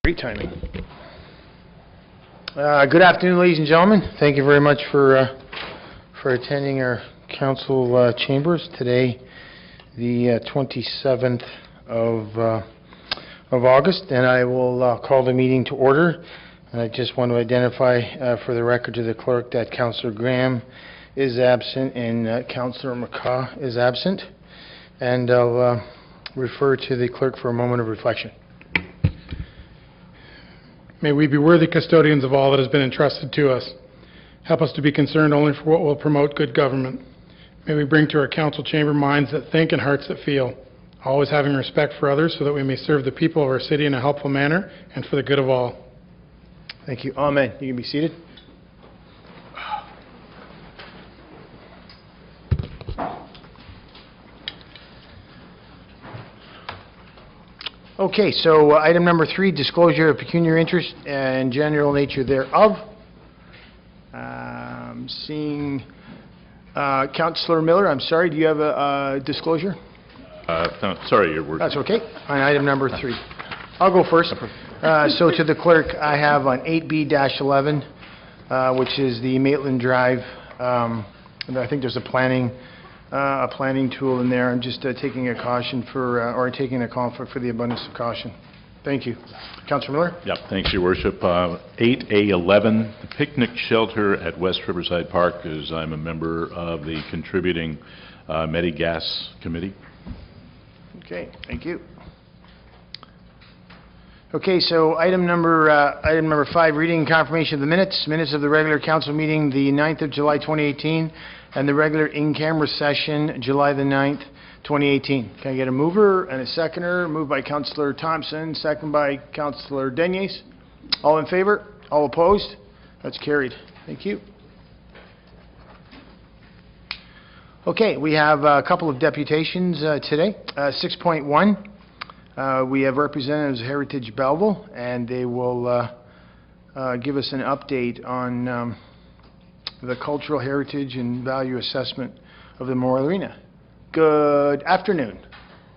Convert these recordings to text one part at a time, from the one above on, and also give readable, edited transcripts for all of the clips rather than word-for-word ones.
Great timing. Good afternoon, ladies and gentlemen. Thank you very much for attending our council chambers today, the 27th of August, and I will call the meeting to order. And I just want to identify for the record to the clerk that Councillor Graham is absent and Councillor McCaw is absent, and I'll refer to the clerk for a moment of reflection. May we be worthy custodians of all that has been entrusted to us. Help us to be concerned only for what will promote good government. May we bring to our council chamber minds that think and hearts that feel, always having respect for others so that we may serve the people of our city in a helpful manner and for the good of all. Thank you. Amen. You can be seated. Okay, so item number 3, disclosure of pecuniary interest and general nature thereof. Seeing Councillor Miller, I'm sorry, do you have a disclosure? No, sorry, your word. That's okay. On item number 3. I'll go first. So to the clerk, I have on 8B-11, which is the Maitland Drive. And I think there's a planning tool in there. I'm just taking a caution for taking a conflict for the abundance of caution. Thank you. Councillor Miller? Yep, thanks, Your Worship. 8A-11, the picnic shelter at West Riverside Park, as I'm a member of the contributing Medi-Gas Committee. Okay, thank you. Okay, so item number 5, reading and confirmation of the minutes of the regular council meeting, the 9th of July 2018, and the regular in-camera session, July the 9th, 2018. Can I get a mover and a seconder? Moved by Councillor Thompson, second by Councillor Deniers. All in favor? All opposed? That's carried. Thank you. Okay, we have a couple of deputations today. 6.1. We have representatives of Heritage Belleville, and they will give us an update on the cultural heritage and value assessment of the Memorial Arena. Good afternoon.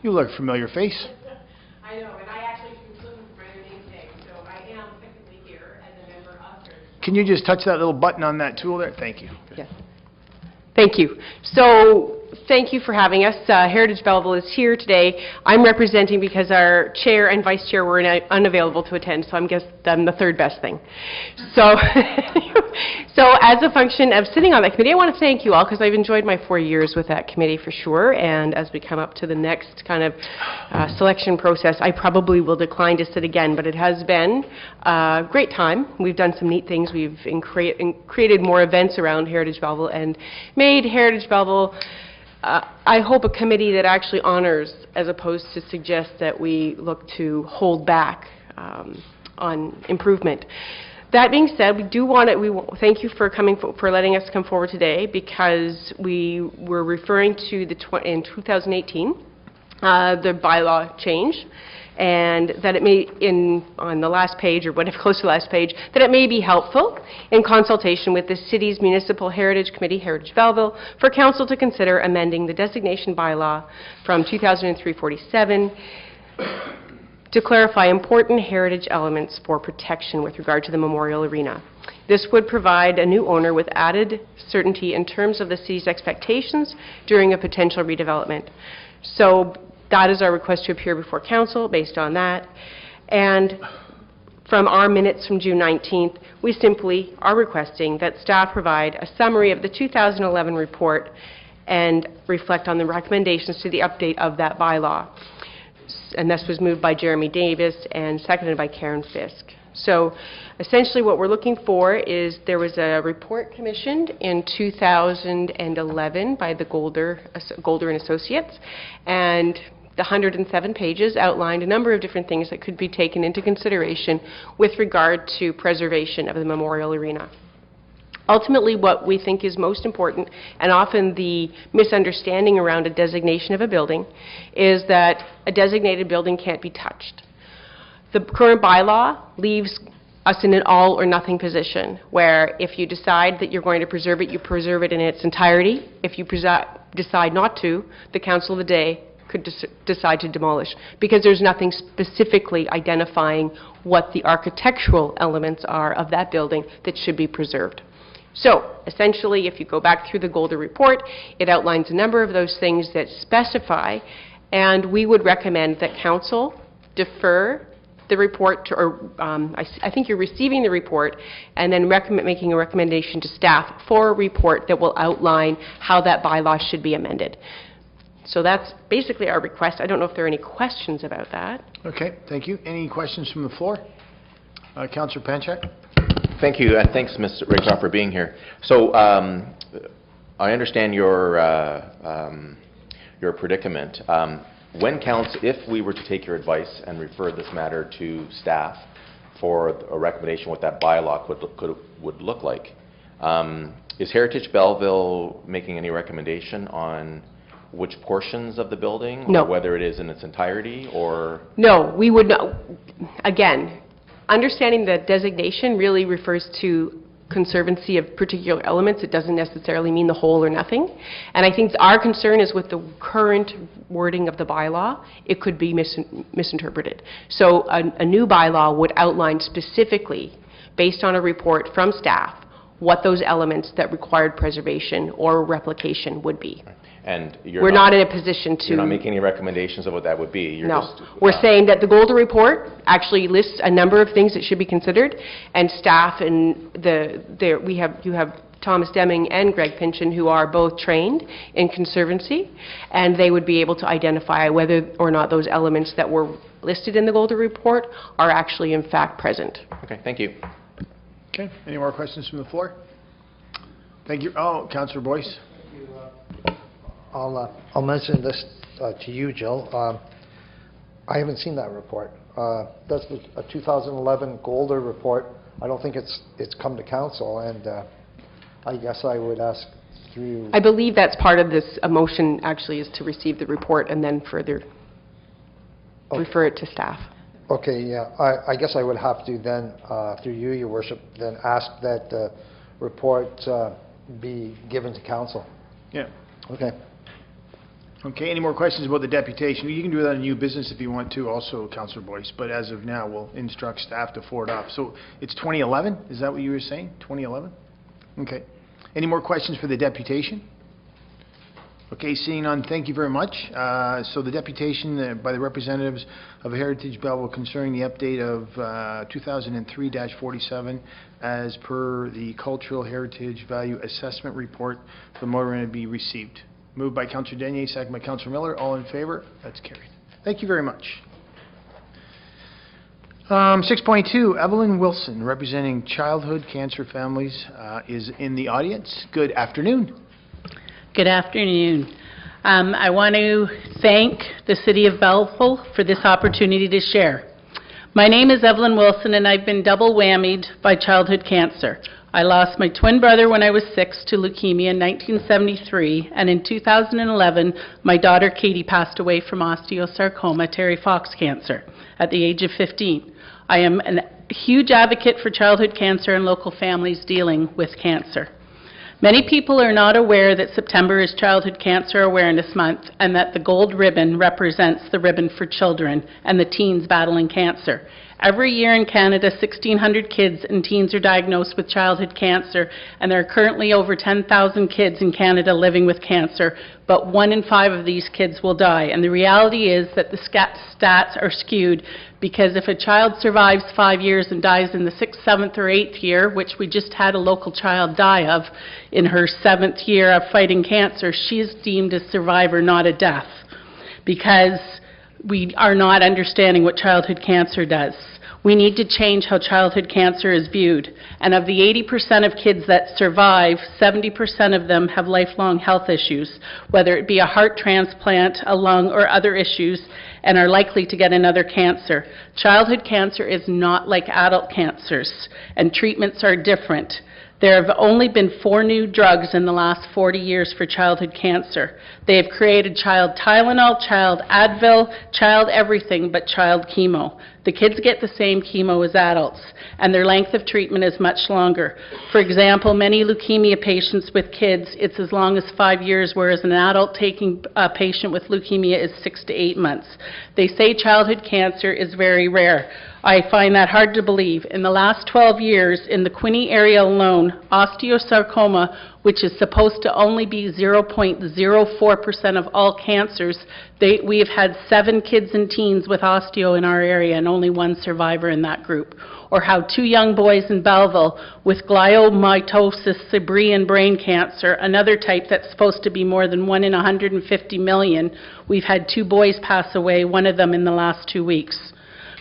You look a familiar face. I know, and I actually was looking for my name today, so I am technically here as a member of Heritage. Can you just touch that little button on that tool there? Thank you. Yes. Thank you. So, thank you for having us. Heritage Belleville is here today. I'm representing because our chair and vice chair were unavailable to attend, so I guess I'm the third best thing. So, so as a function of sitting on that committee, I want to thank you all because I've enjoyed my 4 years with that committee for sure, and as we come up to the next kind of selection process, I probably will decline to sit again, but it has been a great time. We've done some neat things. We've created more events around Heritage Belleville and made Heritage Belleville, I hope, a committee that actually honors as opposed to suggest that we look to hold back on improvement. That being said, we thank you for letting us come forward today because we were referring to in 2018 the bylaw change, and that it may, on the last page, or whatever, close to the last page, that it may be helpful in consultation with the city's Municipal Heritage Committee, Heritage Belleville, for council to consider amending the designation bylaw from 2003-47 to clarify important heritage elements for protection with regard to the Memorial Arena. This would provide a new owner with added certainty in terms of the city's expectations during a potential redevelopment. So that is our request to appear before council based on that. And from our minutes from June 19th, we simply are requesting that staff provide a summary of the 2011 report and reflect on the recommendations to the update of that bylaw. And this was moved by Jeremy Davis and seconded by Karen Fisk. So essentially what we're looking for is there was a report commissioned in 2011 by the Golder and Associates, and the 107 pages outlined a number of different things that could be taken into consideration with regard to preservation of the Memorial Arena. Ultimately, what we think is most important, and often the misunderstanding around a designation of a building, is that a designated building can't be touched. The current bylaw leaves us in an all or nothing position, where if you decide that you're going to preserve it, you preserve it in its entirety. If you decide not to, the council of the day could decide to demolish, because there's nothing specifically identifying what the architectural elements are of that building that should be preserved. So, essentially, if you go back through the Golder report, it outlines a number of those things that specify, and we would recommend that council defer the report to, or I think you're receiving the report, and then making a recommendation to staff for a report that will outline how that bylaw should be amended. So that's basically our request. I don't know if there are any questions about that. Okay, thank you. Any questions from the floor? Councillor Panchak? Thank you, and thanks, Mr. Rickroff, for being here. So I understand your predicament. If we were to take your advice and refer this matter to staff for a recommendation what that bylaw would look like, is Heritage Belleville making any recommendation on which portions of the building? No. Or whether it is in its entirety, or? No, we would not. Again, understanding that designation really refers to conservancy of particular elements. It doesn't necessarily mean the whole or nothing. And I think our concern is with the current wording of the bylaw, it could be misinterpreted. So a new bylaw would outline specifically, based on a report from staff, what those elements that required preservation or replication would be. And we're not in a position to... You're not making any recommendations of what that would be? You're no. just, we're saying that the Golder report actually lists a number of things that should be considered, and staff and you have Thomas Deming and Greg Pynchon, who are both trained in conservancy, and they would be able to identify whether or not those elements that were listed in the Golder report are actually in fact present. Okay, thank you. Okay, any more questions from the floor? Thank you. Oh, Councillor Boyce. I'll mention this to you, Jill. I haven't seen that report. That's a 2011 Golder report. I don't think it's come to council, and I guess I would ask through... I believe that's part of this motion, actually, is to receive the report and then further refer it to staff. Okay, yeah. I guess I would have to then, through you, Your Worship, then ask that the report be given to council. Yeah. Okay. Okay, any more questions about the deputation? You can do that in new business if you want to also, Councillor Boyce, but as of now, we'll instruct staff to forward off. So it's 2011? Is that what you were saying? 2011? Okay. Any more questions for the deputation? Okay, seeing none, thank you very much. So the deputation by the representatives of Heritage Belleville concerning the update of 2003-47 as per the Cultural Heritage Value Assessment Report for Motorman to be received. Moved by Councillor Denier, second by Councillor Miller. All in favour? That's carried. Thank you very much. 6.2, Evelyn Wilson, representing Childhood Cancer Families, is in the audience. Good afternoon. Good afternoon. I want to thank the City of Belleville for this opportunity to share. My name is Evelyn Wilson, and I've been double whammied by childhood cancer. I lost my twin brother when I was 6 to leukemia in 1973, and in 2011, my daughter Katie passed away from osteosarcoma, Terry Fox cancer, at the age of 15. I am a huge advocate for childhood cancer and local families dealing with cancer. Many people are not aware that September is Childhood Cancer Awareness Month and that the gold ribbon represents the ribbon for children and the teens battling cancer. Every year in Canada, 1,600 kids and teens are diagnosed with childhood cancer, and there are currently over 10,000 kids in Canada living with cancer, but 1 in 5 of these kids will die. And the reality is that the stats are skewed, because if a child survives 5 years and dies in the 6th, 7th, or 8th year, which we just had a local child die of in her 7th year of fighting cancer, she is deemed a survivor, not a death, because we are not understanding what childhood cancer does. We need to change how childhood cancer is viewed. And of the 80% of kids that survive, 70% of them have lifelong health issues, whether it be a heart transplant, a lung, or other issues, and are likely to get another cancer. Childhood cancer is not like adult cancers, and treatments are different. There have only been 4 new drugs in the last 40 years for childhood cancer. They have created child Tylenol, child Advil, child everything but child chemo. The kids get the same chemo as adults, and their length of treatment is much longer. For example, many leukemia patients with kids, it's as long as 5 years, whereas an adult taking a patient with leukemia is 6 to 8 months. They say childhood cancer is very rare. I find that hard to believe. In the last 12 years, in the Quinte area alone, osteosarcoma, which is supposed to only be 0.04% of all cancers, we have had 7 kids and teens with osteo in our area and only 1 survivor in that group. Or how 2 young boys in Belleville with gliomytosis cerebrian brain cancer, another type that's supposed to be more than 1 in 150 million, we've had 2 boys pass away, one of them in the last 2 weeks.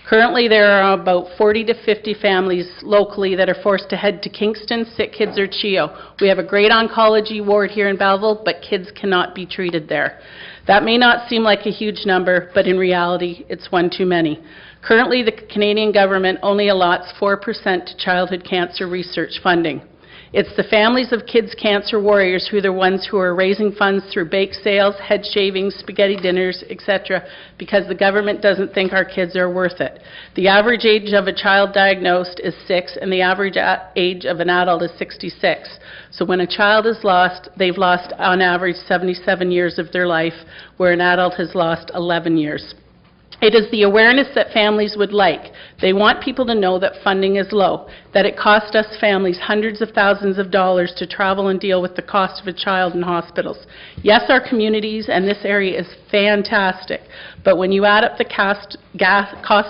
Currently, there are about 40 to 50 families locally that are forced to head to Kingston, Sick Kids, or CHEO. We have a great oncology ward here in Belleville, but kids cannot be treated there. That may not seem like a huge number, but in reality, it's one too many. Currently, the Canadian government only allots 4% to childhood cancer research funding. It's the families of kids' cancer warriors who are the ones who are raising funds through bake sales, head shavings, spaghetti dinners, etc., because the government doesn't think our kids are worth it. The average age of a child diagnosed is 6, and the average age of an adult is 66. So when a child is lost, they've lost on average 77 years of their life, where an adult has lost 11 years. It is the awareness that families would like. They want people to know that funding is low, that it costs us families hundreds of thousands of dollars to travel and deal with the cost of a child in hospitals. Yes, our communities and this area is fantastic, but when you add up the cost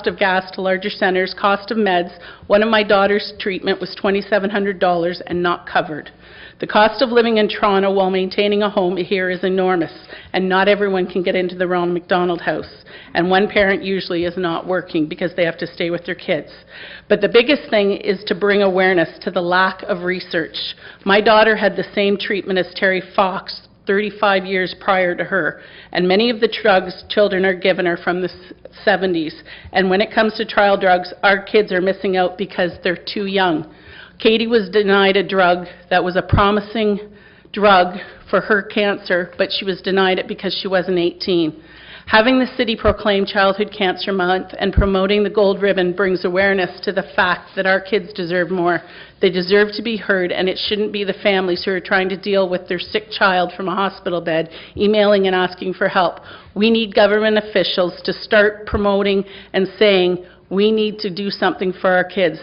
of gas to larger centers, cost of meds, one of my daughter's treatment was $2,700 and not covered. The cost of living in Toronto while maintaining a home here is enormous, and not everyone can get into the Ronald McDonald House. And one parent usually is not working because they have to stay with their kids. But the biggest thing is to bring awareness to the lack of research. My daughter had the same treatment as Terry Fox 35 years prior to her, and many of the drugs children are given are from the 70s. And when it comes to trial drugs, our kids are missing out because they're too young. Katie was denied a drug that was a promising drug for her cancer, but she was denied it because she wasn't 18. Having the city proclaim Childhood Cancer Month and promoting the gold ribbon brings awareness to the fact that our kids deserve more. They deserve to be heard, and it shouldn't be the families who are trying to deal with their sick child from a hospital bed, emailing and asking for help. We need government officials to start promoting and saying, we need to do something for our kids.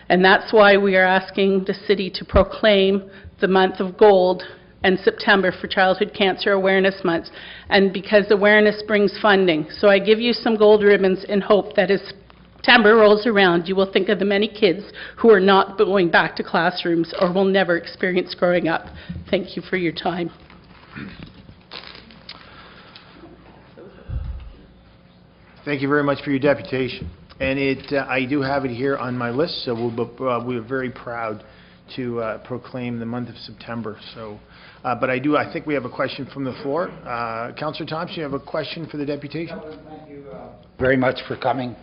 And that's why we are asking the city to proclaim the month of gold and September for Childhood Cancer Awareness Month, and because awareness brings funding. So I give you some gold ribbons in hope that as September rolls around, you will think of the many kids who are not going back to classrooms or will never experience growing up. Thank you for your time. Thank you very much for your deputation. And I do have it here on my list, so we're very proud to proclaim the month of September. So, but I think we have a question from the floor. Councillor Thompson, you have a question for the deputation? Thank you very much for coming.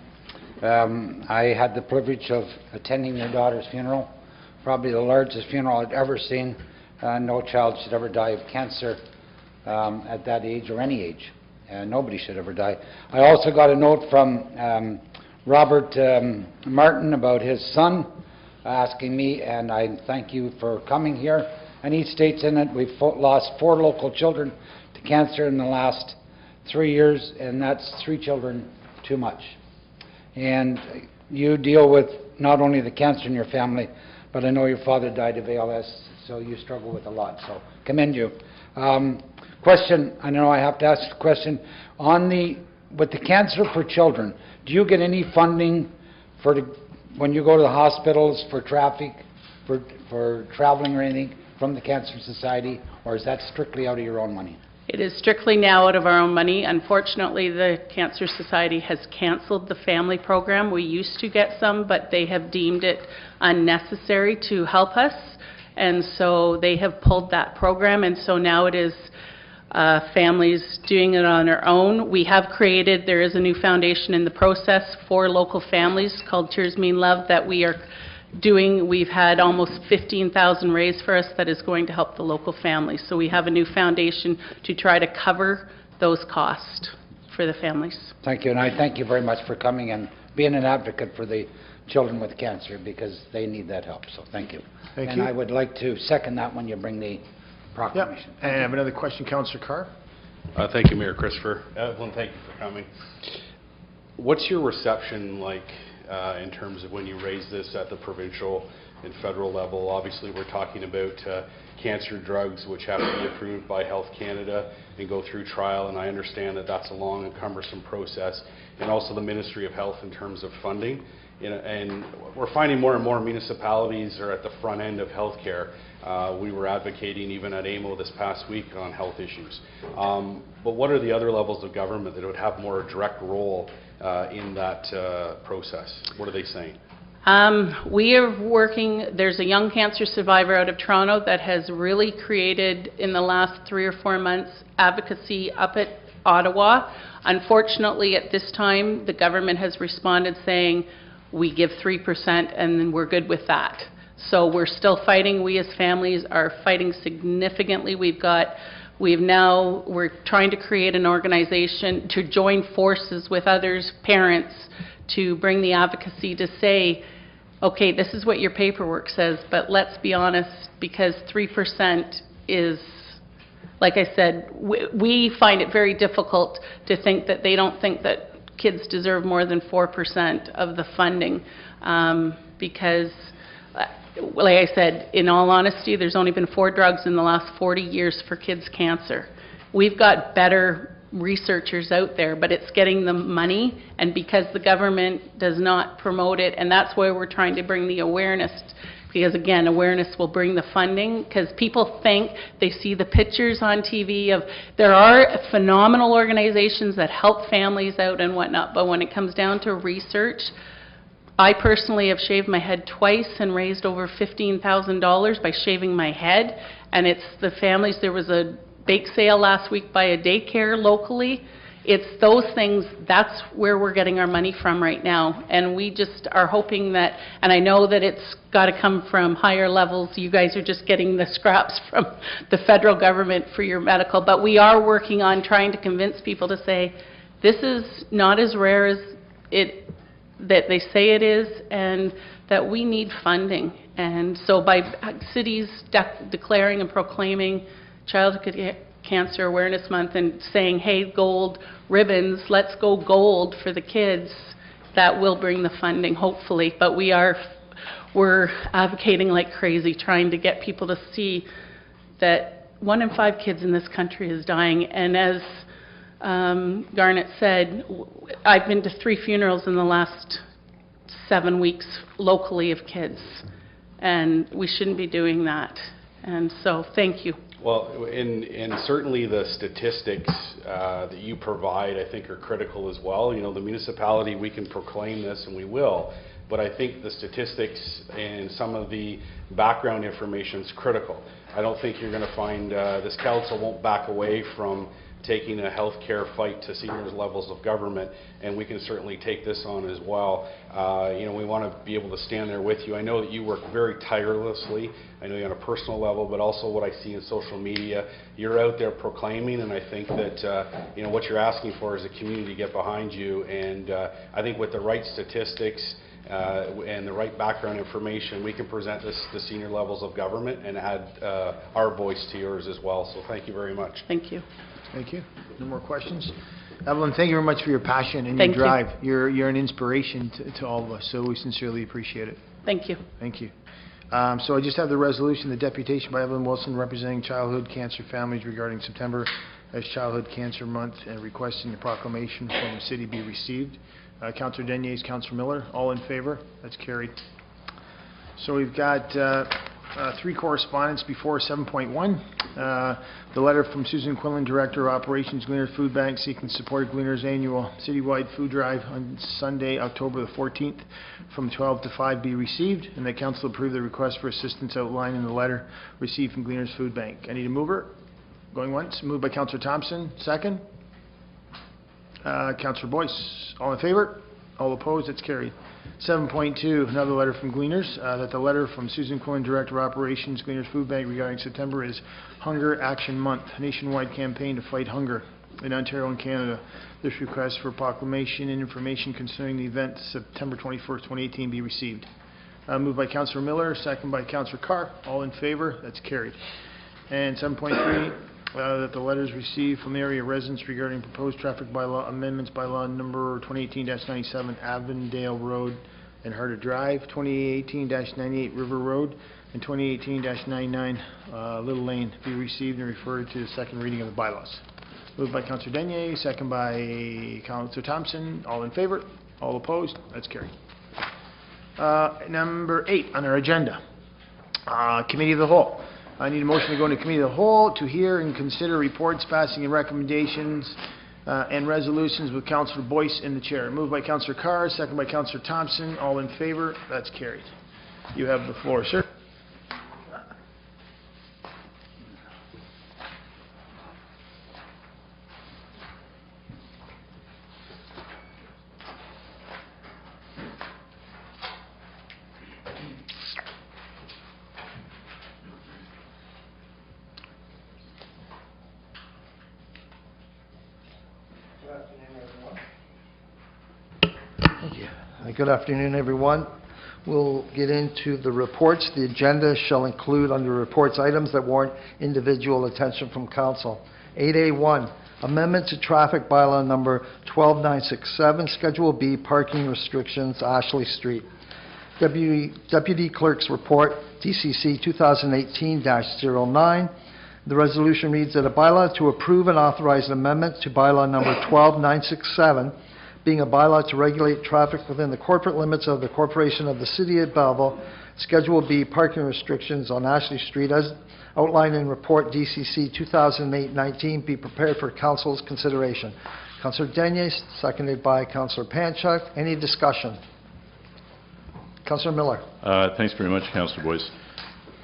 I had the privilege of attending your daughter's funeral, probably the largest funeral I've ever seen. No child should ever die of cancer at that age or any age. Nobody should ever die. I also got a note from Robert Martin about his son asking me, and I thank you for coming here. And he states in it, we've lost 4 local children to cancer in the last 3 years, and that's 3 children too much. And you deal with not only the cancer in your family, but I know your father died of ALS, so you struggle with a lot, so commend you. Question, I know I have to ask the question, with the cancer for children, do you get any funding when you go to the hospitals for traffic, for traveling or anything from the Cancer Society, or is that strictly out of your own money? It is strictly now out of our own money. Unfortunately, the Cancer Society has canceled the family program. We used to get some, but they have deemed it unnecessary to help us, and so they have pulled that program, and so now it is families doing it on their own. We have created, there is a new foundation in the process for local families called Tears Mean Love that we are we've had almost 15,000 raised for us that is going to help the local families. So we have a new foundation to try to cover those costs for the families. Thank you, and I thank you very much for coming and being an advocate for the children with cancer, because they need that help, so thank you. Thank and you. I would like to second that when you bring the proclamation. And I have another question, Councillor Carr. Thank you, Mayor Christopher. Evelyn, thank you for coming. What's your reception like in terms of when you raise this at the provincial and federal level? Obviously, we're talking about cancer drugs which have to be approved by Health Canada and go through trial, and I understand that that's a long and cumbersome process, and also the Ministry of Health in terms of funding. And we're finding more and more municipalities are at the front end of healthcare. We were advocating even at AMO this past week on health issues. But what are the other levels of government that would have more direct role in that process? What are they saying? We are working, there's a young cancer survivor out of Toronto that has really created in the last 3 or 4 months advocacy up at Ottawa. Unfortunately, at this time, the government has responded saying, we give 3% and then we're good with that. So we're still fighting. We as families are fighting significantly. We're trying to create an organization to join forces with others, parents, to bring the advocacy to say, okay, this is what your paperwork says, but let's be honest, because 3% is, like I said, we find it very difficult to think that they don't think that kids deserve more than 4% of the funding, because, like I said, in all honesty, there's only been 4 drugs in the last 40 years for kids' cancer. We've got better researchers out there, but it's getting the money, and because the government does not promote it, and that's why we're trying to bring the awareness, because again, awareness will bring the funding, because people think they see the pictures on TV of, there are phenomenal organizations that help families out and whatnot, but when it comes down to research, I personally have shaved my head twice and raised over $15,000 by shaving my head, and it's the families. There was a bake sale last week by a daycare locally. It's those things, that's where we're getting our money from right now, and we just are hoping that, and I know that it's got to come from higher levels. You guys are just getting the scraps from the federal government for your medical, but we are working on trying to convince people to say, this is not as rare as that they say it is, and that we need funding. And so by cities declaring and proclaiming Childhood Cancer Awareness Month and saying, hey, gold ribbons, let's go gold for the kids, that will bring the funding, hopefully. But we're advocating like crazy, trying to get people to see that 1 in 5 kids in this country is dying. And as Garnet said, I've been to 3 funerals in the last 7 weeks locally of kids, and we shouldn't be doing that. And so, thank you. Well, and certainly the statistics that you provide, I think, are critical as well. You know, the municipality, we can proclaim this, and we will, but I think the statistics and some of the background information is critical. I don't think you're going to find, this council won't back away from taking a healthcare fight to senior levels of government, and we can certainly take this on as well. You know, we want to be able to stand there with you. I know that you work very tirelessly. I know you on a personal level, but also what I see in social media. You're out there proclaiming, and I think that you know, what you're asking for is a community to get behind you. And I think with the right statistics and the right background information, we can present this to senior levels of government and add our voice to yours as well. So thank you very much. Thank you. Thank you. No more questions? Evelyn, thank you very much for your passion and Thank your drive. you. You're an inspiration to all of us, so we sincerely appreciate it. Thank you. Thank you. So I just have the resolution, the deputation by Evelyn Wilson representing childhood cancer families regarding September as Childhood Cancer Month and requesting the proclamation from the city be received. Councillor Deniers, Councillor Miller, all in favor? That's carried. So we've got 3 correspondence before 7.1. The letter from Susan Quinlan, Director of Operations, Gleaners Food Bank, seeking support of Gleaners annual citywide food drive on Sunday, October the 14th from 12 to 5 be received, and that Council approve the request for assistance outlined in the letter received from Gleaners Food Bank. I need a mover. Going once. Moved by Councillor Thompson. Second. Councillor Boyce. All in favor? All opposed? That's carried. 7.2, another letter from Gleaners, that the letter from Susan Quinn, Director of Operations, Gleaners Food Bank, regarding September is Hunger Action Month, a nationwide campaign to fight hunger in Ontario and Canada. This request for proclamation and information concerning the event September 21st, 2018 be received. Moved by Councillor Miller, second by Councillor Carr. All in favor? That's carried. And 7.3, that the letters received from area residents regarding proposed traffic bylaw amendments bylaw number 2018-97 Avondale Road and Harder Drive, 2018-98 River Road, and 2018-99 Little Lane be received and referred to the second reading of the bylaws. Moved by Councillor Denier, second by Councillor Thompson. All in favor? All opposed? That's carried. Number 8 on our agenda, Committee of the Whole. I need a motion to go into Committee of the Whole to hear and consider reports, passing and recommendations and resolutions with Councillor Boyce in the chair. Moved by Councillor Carr, second by Councillor Thompson. All in favor? That's carried. You have the floor, sir. Good afternoon, everyone. We'll get into the reports. The agenda shall include under reports items that warrant individual attention from council. 8A1, amendment to traffic bylaw number 12967, Schedule B, parking restrictions, Ashley Street. Deputy Clerk's report, DCC 2018-09. The resolution reads that a bylaw to approve and authorize an amendment to bylaw number 12967, being a bylaw to regulate traffic within the corporate limits of the Corporation of the City of Belleville, Schedule B, parking restrictions on Ashley Street as outlined in Report DCC 2008-19, be prepared for Council's consideration. Councillor Denier, seconded by Councillor Panchuk. Any discussion? Councillor Miller. Thanks very much, Councillor Boyce.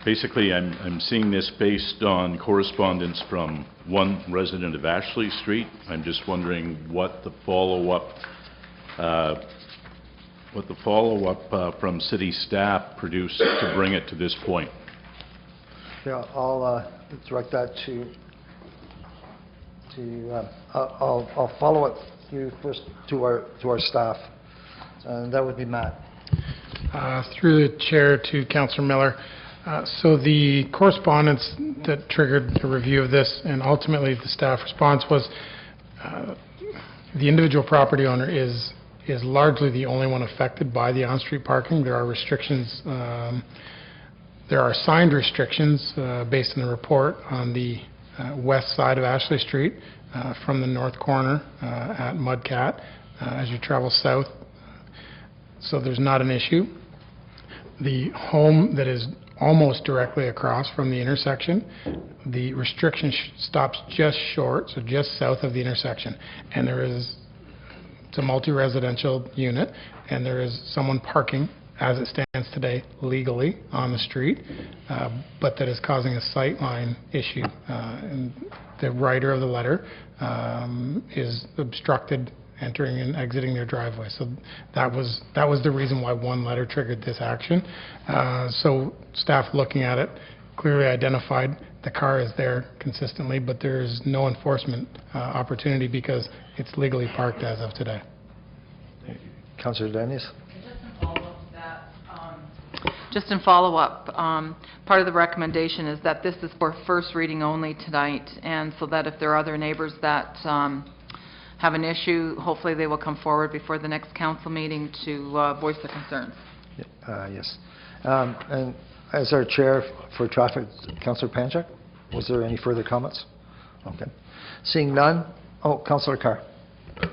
Basically, I'm seeing this based on correspondence from one resident of Ashley Street. I'm just wondering what the follow-up from city staff produced to bring it to this point. Yeah, I'll direct that I'll follow it through first to our staff, and that would be Matt. Through the chair to Councillor Miller. So the correspondence that triggered the review of this, and ultimately the staff response, was the individual property owner is largely the only one affected by the on-street parking. There are restrictions, there are signed restrictions based on the report on the west side of Ashley Street from the north corner at Mudcat as you travel south. So there's not an issue. The home that is almost directly across from the intersection, the restriction stops just short, so just south of the intersection. And it's a multi-residential unit, and there is someone parking, as it stands today, legally on the street, but that is causing a sightline issue. And the writer of the letter is obstructed entering and exiting their driveway. So that was the reason why one letter triggered this action. So staff looking at it clearly identified the car is there consistently, but there is no enforcement opportunity because it's legally parked as of today. Councillor Dennis. Just in follow-up, part of the recommendation is that this is for first reading only tonight, and so that if there are other neighbors that have an issue, hopefully they will come forward before the next council meeting to voice their concerns. Yes. And as our chair for traffic, Councillor Panchuk, was there any further comments? Okay. Seeing none. Oh, Councillor Carr.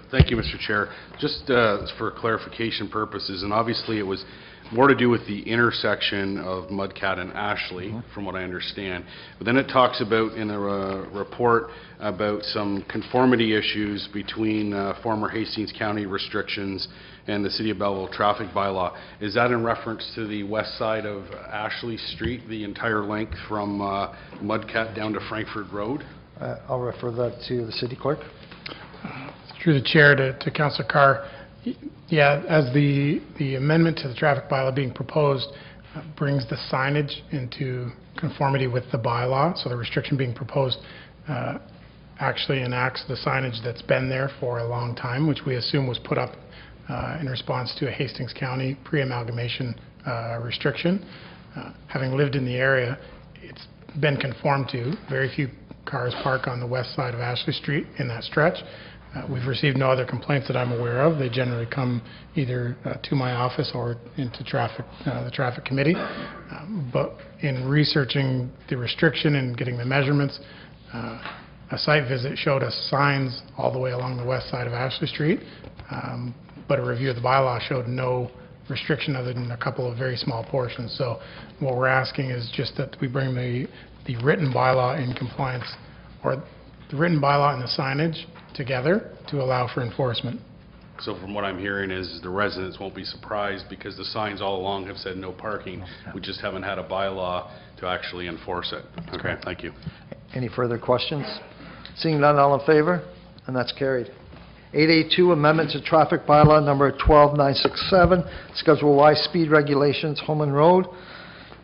Thank you, Mr. Chair. Just for clarification purposes, and obviously it was more to do with the intersection of Mudcat and Ashley, from what I understand. But then it talks about in a report about some conformity issues between former Hastings County restrictions and the City of Belleville traffic bylaw. Is that in reference to the west side of Ashley Street, the entire length from Mudcat down to Frankfurt Road? I'll refer that to the City Clerk. Through the chair to Councillor Carr, Yeah, as the amendment to the traffic bylaw being proposed brings the signage into conformity with the bylaw, so the restriction being proposed actually enacts the signage that's been there for a long time, which we assume was put up in response to a Hastings County pre-amalgamation restriction. Having lived in the area, it's been conformed to. Very few cars park on the west side of Ashley Street in that stretch. We've received no other complaints that I'm aware of. They generally come either to my office or into the traffic committee. But in researching the restriction and getting the measurements, a site visit showed us signs all the way along the west side of Ashley Street, but a review of the bylaw showed no restriction other than a couple of very small portions. So what we're asking is just that we bring the written bylaw in compliance, or the written bylaw and the signage together to allow for enforcement. So from what I'm hearing is the residents won't be surprised because the signs all along have said no parking. We just haven't had a bylaw to actually enforce it. Okay, thank you. Any further questions? Seeing none, all in favor? And that's carried. 8A2, amendment to traffic bylaw number 12967, Schedule Y speed regulations, Holman Road.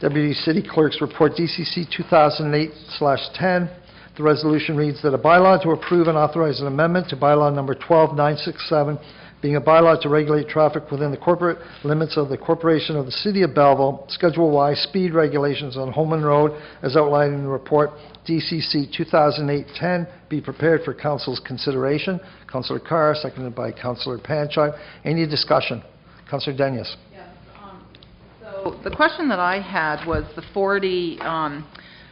Deputy City Clerk's report, DCC 2008/10. The resolution reads that a bylaw to approve and authorize an amendment to bylaw number 12967, being a bylaw to regulate traffic within the corporate limits of the Corporation of the City of Belleville, Schedule Y speed regulations on Holman Road, as outlined in the report DCC 2008-10, be prepared for Council's consideration. Councillor Carr, seconded by Councillor Panchard. Any discussion? Councillor Denius. Yes. So the question that I had was the 40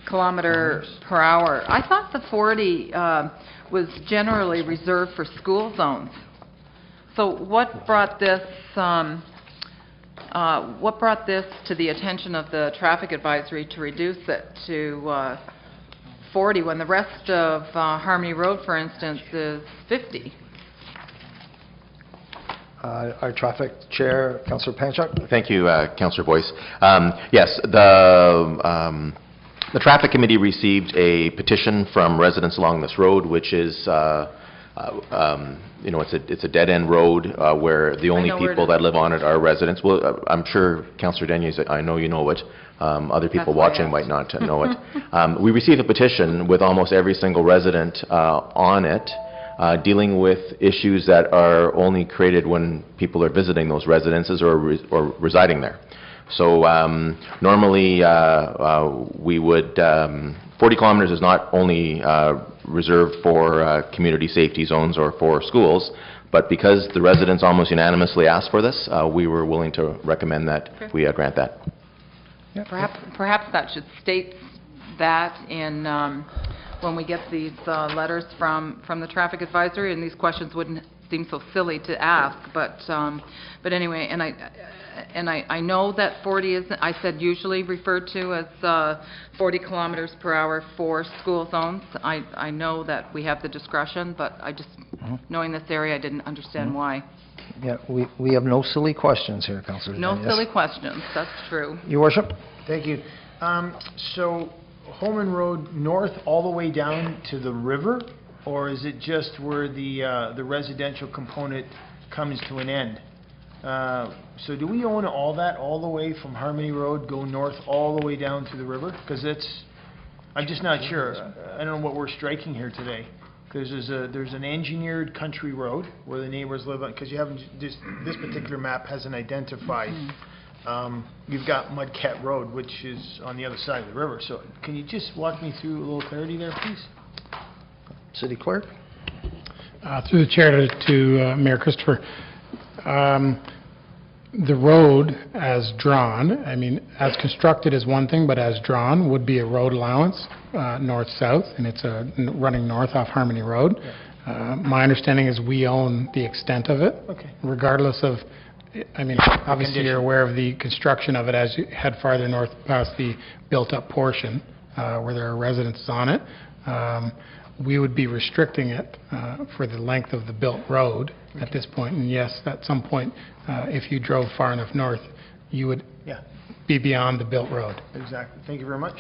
kilometer per hour. I thought the 40 was generally reserved for school zones. So what brought this to the attention of the traffic advisory to reduce it to 40 when the rest of Harmony Road, for instance, is 50? Our traffic chair, Councillor Panchard. Thank you, Councillor Boyce. Yes, the traffic committee received a petition from residents along this road, which is, it's a dead-end road where the only people that live on it are residents. Well, I'm sure, Councillor Denius, I know you know it. Other people watching might not know it. We received a petition with almost every single resident on it, dealing with issues that are only created when people are visiting those residences or residing there. So normally we would, 40 kilometers is not only reserved for community safety zones or for schools, but because the residents almost unanimously asked for this, we were willing to recommend that we grant that. Perhaps that should state that in when we get these letters from the traffic advisory, and these questions wouldn't seem so silly to ask, but anyway, and I know that 40 is, I said, usually referred to as 40 kilometers per hour for school zones. I know that we have the discretion, but I just, knowing this area, I didn't understand why. Yeah, we have no silly questions here, Councillor. No silly questions, that's true. Your Worship. Thank you. So Holman Road north all the way down to the river, or is it just where the residential component comes to an end? So do we own all that, all the way from Harmony Road, go north all the way down to the river? Because I'm just not sure. I don't know what we're striking here today. Because there's an engineered country road where the neighbors live on, because you haven't, this particular map hasn't identified. You've got Mudcat Road, which is on the other side of the river. So can you just walk me through a little clarity there, please? City Clerk. Through the chair to Mayor Christopher. The road as drawn, I mean, as constructed is one thing, but as drawn would be a road allowance, north-south, and it's running north off Harmony Road. My understanding is we own the extent of it, regardless of, I mean, obviously you're aware of the construction of it as you head farther north past the built-up portion where there are residences on it. We would be restricting it for the length of the built road at this point. And yes, at some point, if you drove far enough north, you would be beyond the built road. Exactly. Thank you very much.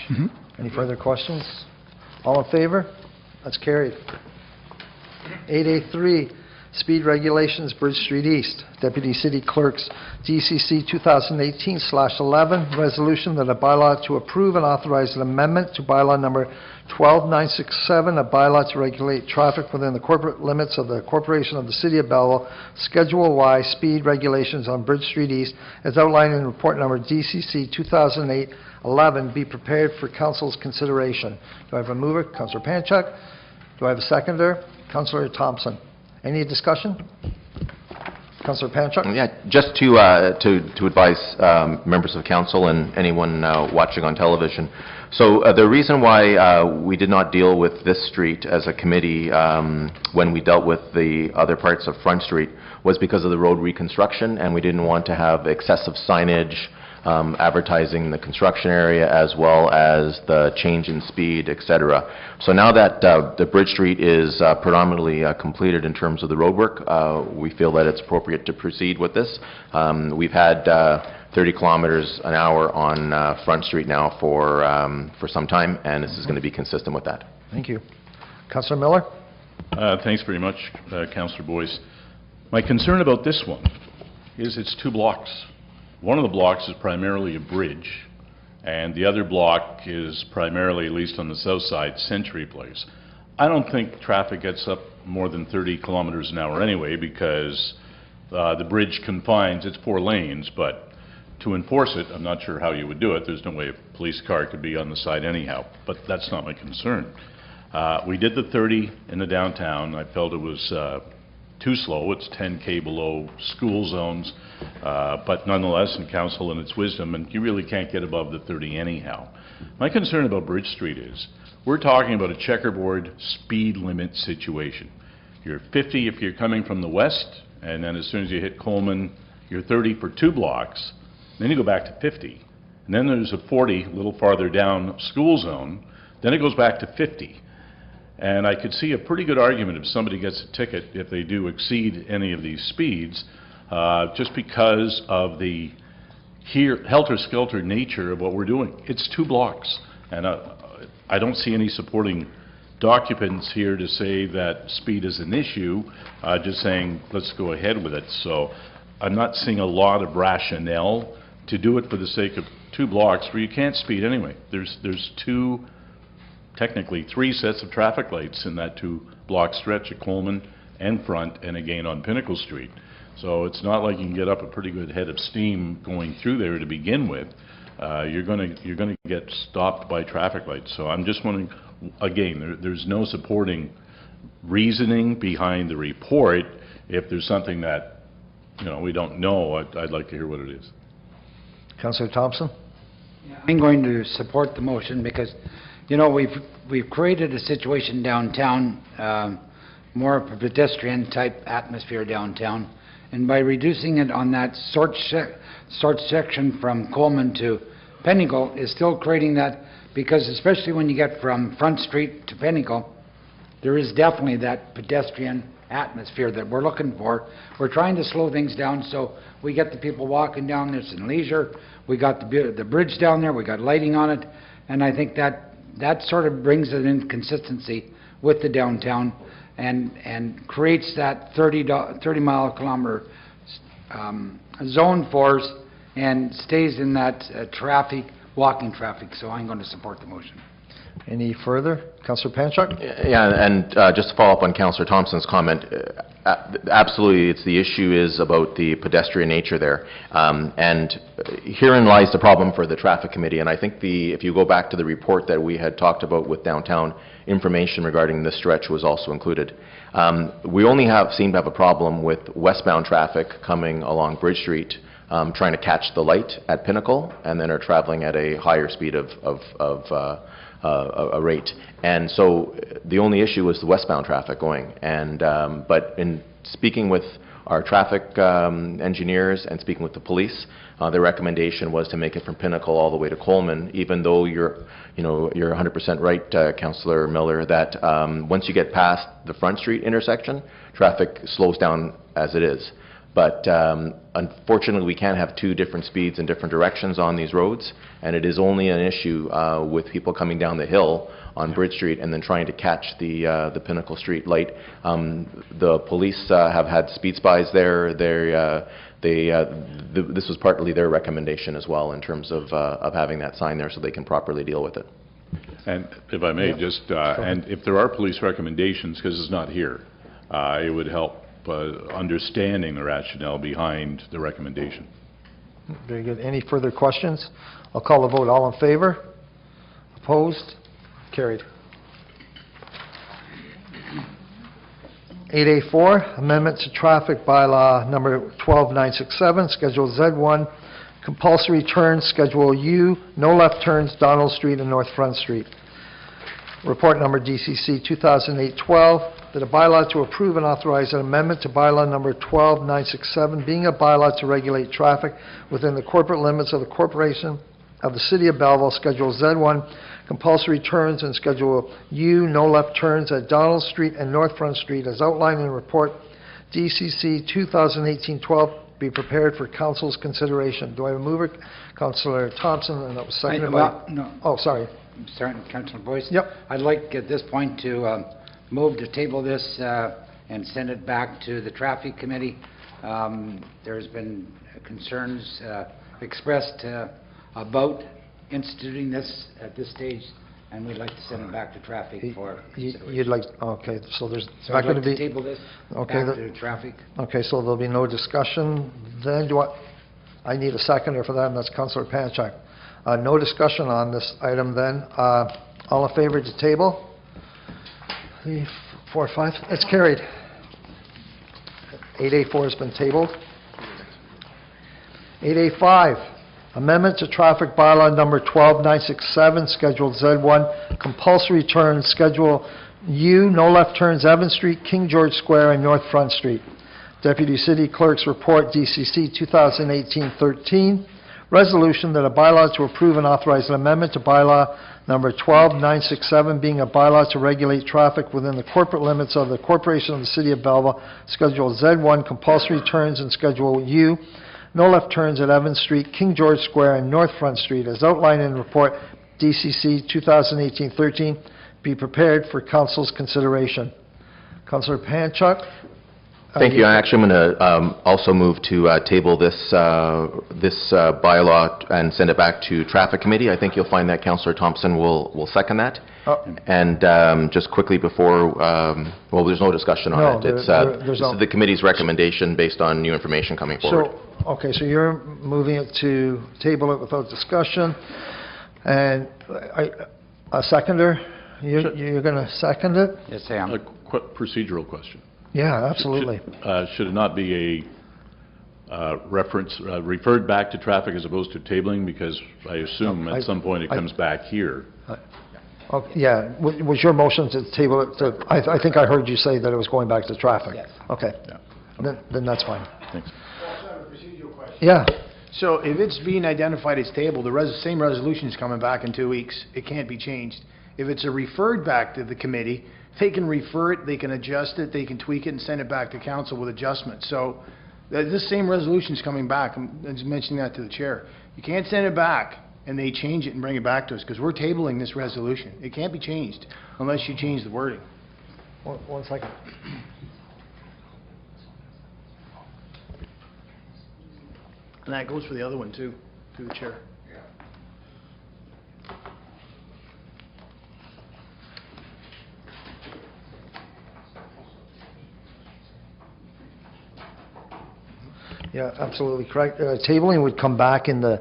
Any further questions? All in favor? That's carried. 8A3, speed regulations, Bridge Street East. Deputy City Clerk's DCC 2018/11, resolution that a bylaw to approve and authorize an amendment to bylaw number 12967, a bylaw to regulate traffic within the corporate limits of the Corporation of the City of Belleville, Schedule Y, speed regulations on Bridge Street East, as outlined in report number DCC 2008-11, be prepared for council's consideration. Do I have a mover? Councillor Panchuk. Do I have a seconder? Councillor Thompson. Any discussion? Councillor Panchuk? Yeah, just to advise members of council and anyone watching on television. So the reason why we did not deal with this street as a committee when we dealt with the other parts of Front Street was because of the road reconstruction, and we didn't want to have excessive signage advertising the construction area as well as the change in speed, etc. So now that the Bridge Street is predominantly completed in terms of the roadwork, we feel that it's appropriate to proceed with this. We've had 30 kilometers an hour on Front Street now for some time, and this is going to be consistent with that. Thank you. Councillor Miller? Thanks very much, Councillor Boyce. My concern about this one is it's 2 blocks. One of the blocks is primarily a bridge, and the other block is primarily, at least on the south side, Century Place. I don't think traffic gets up more than 30 kilometers an hour anyway, because the bridge confines, it's 4 lanes, but to enforce it, I'm not sure how you would do it. There's no way a police car could be on the side anyhow, but that's not my concern. We did the 30 in the downtown. I felt it was too slow. It's 10K below school zones, but nonetheless, in council and its wisdom, and you really can't get above the 30 anyhow. My concern about Bridge Street is we're talking about a checkerboard speed limit situation. You're 50 if you're coming from the west, and then as soon as you hit Coleman, you're 30 for 2 blocks. Then you go back to 50. And then there's a 40 a little farther down school zone. Then it goes back to 50. And I could see a pretty good argument if somebody gets a ticket if they do exceed any of these speeds, just because of the helter-skelter nature of what we're doing. It's 2 blocks. And I don't see any supporting documents here to say that speed is an issue, just saying let's go ahead with it. So I'm not seeing a lot of rationale to do it for the sake of 2 blocks where you can't speed anyway. There's technically 3 sets of traffic lights in that 2-block stretch at Coleman and Front, and again on Pinnacle Street. So it's not like you can get up a pretty good head of steam going through there to begin with. You're going to get stopped by traffic lights. So I'm just wondering, again, there's no supporting reasoning behind the report. If there's something that we don't know, I'd like to hear what it is. Councillor Thompson? I'm going to support the motion because, we've created a situation downtown, more of a pedestrian type atmosphere downtown, and by reducing it on that short section from Coleman to Pinnacle is still creating that, because especially when you get from Front Street to Pinnacle, there is definitely that pedestrian atmosphere that we're looking for. We're trying to slow things down so we get the people walking down there in leisure. We got the bridge down there, we got lighting on it, and I think that sort of brings it in consistency with the downtown and creates that 30-mile-kilometer zone for us and stays in that walking traffic. So I'm going to support the motion. Any further? Councillor Panchuk? Yeah, and just to follow up on Councillor Thompson's comment, absolutely, the issue is about the pedestrian nature there, and herein lies the problem for the traffic committee. And I think if you go back to the report that we had talked about with downtown, information regarding this stretch was also included. We only seem to have a problem with westbound traffic coming along Bridge Street, trying to catch the light at Pinnacle, and then are traveling at a higher speed of a rate. And so the only issue was the westbound traffic going. And but in speaking with our traffic engineers and speaking with the police, their recommendation was to make it from Pinnacle all the way to Coleman, even though you're 100% right, Councillor Miller, that once you get past the Front Street intersection, traffic slows down as it is. But unfortunately, we can't have 2 different speeds in different directions on these roads, and it is only an issue with people coming down the hill on Bridge Street and then trying to catch the Pinnacle Street light. The police have had speed spies there. This was partly their recommendation as well in terms of having that sign there so they can properly deal with it. And if I may, just, and if there are police recommendations, because it's not here, it would help understanding the rationale behind the recommendation. Very good. Any further questions? I'll call the vote. All in favor? Opposed? Carried. 8A4, amendment to traffic bylaw number 12967, Schedule Z1, compulsory turns, Schedule U, no left turns, Donald Street and North Front Street. Report number DCC 2008-12, that a bylaw to approve and authorize an amendment to bylaw number 12967, being a bylaw to regulate traffic within the corporate limits of the corporation of the City of Belleville, Schedule Z1, compulsory turns, and Schedule U, no left turns at Donald Street and North Front Street, as outlined in report DCC 2018-12, be prepared for Council's consideration. Do I have a mover? Councillor Thompson, and that was seconded by... No. Oh, sorry. Starting, Councillor Boyce? Yep. I'd like at this point to move to table this and send it back to the Traffic Committee. There's been concerns expressed about instituting this at this stage, and we'd like to send it back to Traffic for consideration. You'd like... Okay, so there's So not I'd going like to to be... table this Okay, back to Traffic. Okay, so there'll be no discussion then. I need a seconder for that, and that's Councillor Panchak. No discussion on this item then. All in favor to table? 3, 4, 5. It's carried. 8A4 has been tabled. 8A5, amendment to traffic bylaw number 12967, Schedule Z1, compulsory turns, Schedule U, no left turns, Evans Street, King George Square, and North Front Street. Deputy City Clerk's Report, DCC 2018-13, resolution that a bylaw to approve and authorize an amendment to bylaw number 12967, being a bylaw to regulate traffic within the corporate limits of the Corporation of the City of Belleville, Schedule Z1, compulsory turns, and Schedule U, no left turns at Evans Street, King George Square, and North Front Street, as outlined in report DCC 2018-13, be prepared for Council's consideration. Councillor Panchak? Thank you. Actually, I'm going to also move to table this bylaw and send it back to Traffic Committee. I think you'll find that Councillor Thompson will second that. And just quickly before, well, there's no discussion on it. This is the committee's recommendation based on new information coming forward. So, okay, so you're moving it to table it without discussion. And a seconder? You're going to second it? Yes, I am. A procedural question. Yeah, absolutely. Should it not be a reference, referred back to traffic as opposed to tabling? Because I assume at some point it comes back here. Yeah, was your motion to table it to, I think I heard you say that it was going back to traffic. Yes. Okay. Yeah. Then that's fine. Thanks. Yeah. So if it's being identified as tabled, the same resolution is coming back in 2 weeks. It can't be changed. If it's referred back to the committee, they can refer it, they can adjust it, they can tweak it and send it back to council with adjustments. So this same resolution is coming back. I'm just mentioning that to the chair. You can't send it back and they change it and bring it back to us because we're tabling this resolution. It can't be changed unless you change the wording. One second. And that goes for the other one too, through the chair. Yeah, absolutely correct. Tabling would come back in the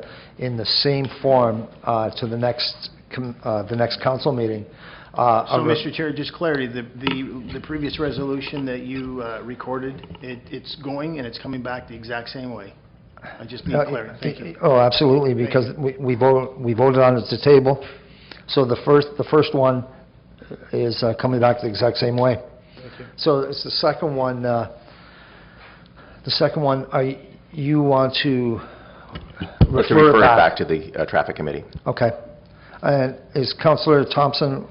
same form to the next council meeting. So, Mr. Chair, just clarity, the previous resolution that you recorded, it's going and it's coming back the exact same way. I just need clarity. Thank you. Oh, absolutely, because we voted on it to table. So the first one is coming back the exact same way. So it's the second one. You want to refer it back? Back to the Traffic Committee. Okay. And is Councillor Thompson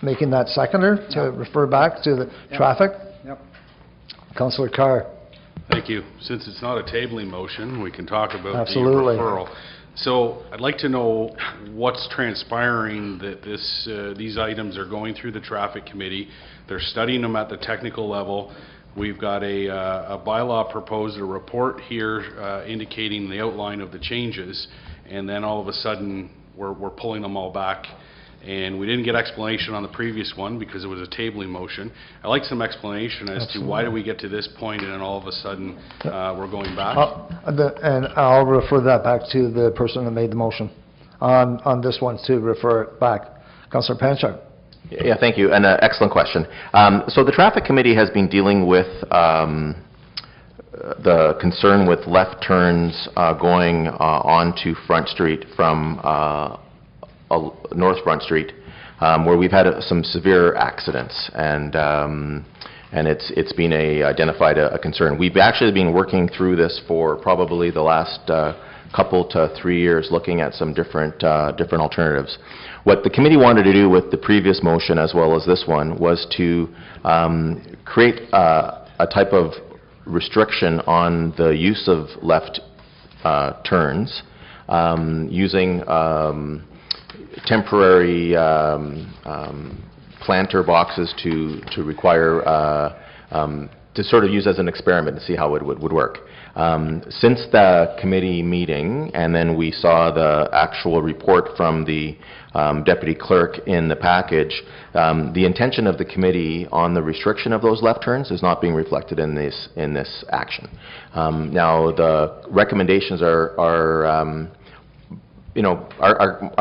making that seconder to refer back to the traffic? Yep. Councillor Carr? Thank you. Since it's not a tabling motion, we can talk about Absolutely. the referral. So I'd like to know what's transpiring, that these items are going through the traffic committee. They're studying them at the technical level. We've got a bylaw proposed, a report here indicating the outline of the changes, and then all of a sudden we're pulling them all back. And we didn't get explanation on the previous one because it was a tabling motion. I'd like some explanation as to why do we get to this point and then all of a sudden we're going back. And I'll refer that back to the person that made the motion on this one, to refer it back. Councillor Panchak. Yeah, thank you, and excellent question. So the traffic committee has been dealing with the concern with left turns going onto Front Street from North Front Street, where we've had some severe accidents, and it's been identified a concern. We've actually been working through this for probably the last couple to 3 years, looking at some different alternatives. What the committee wanted to do with the previous motion as well as this one was to create a type of restriction on the use of left turns using temporary planter boxes to require to sort of use as an experiment to see how it would work. Since the committee meeting, and then we saw the actual report from the deputy clerk in the package, the intention of the committee on the restriction of those left turns is not being reflected in this action. Now the recommendations are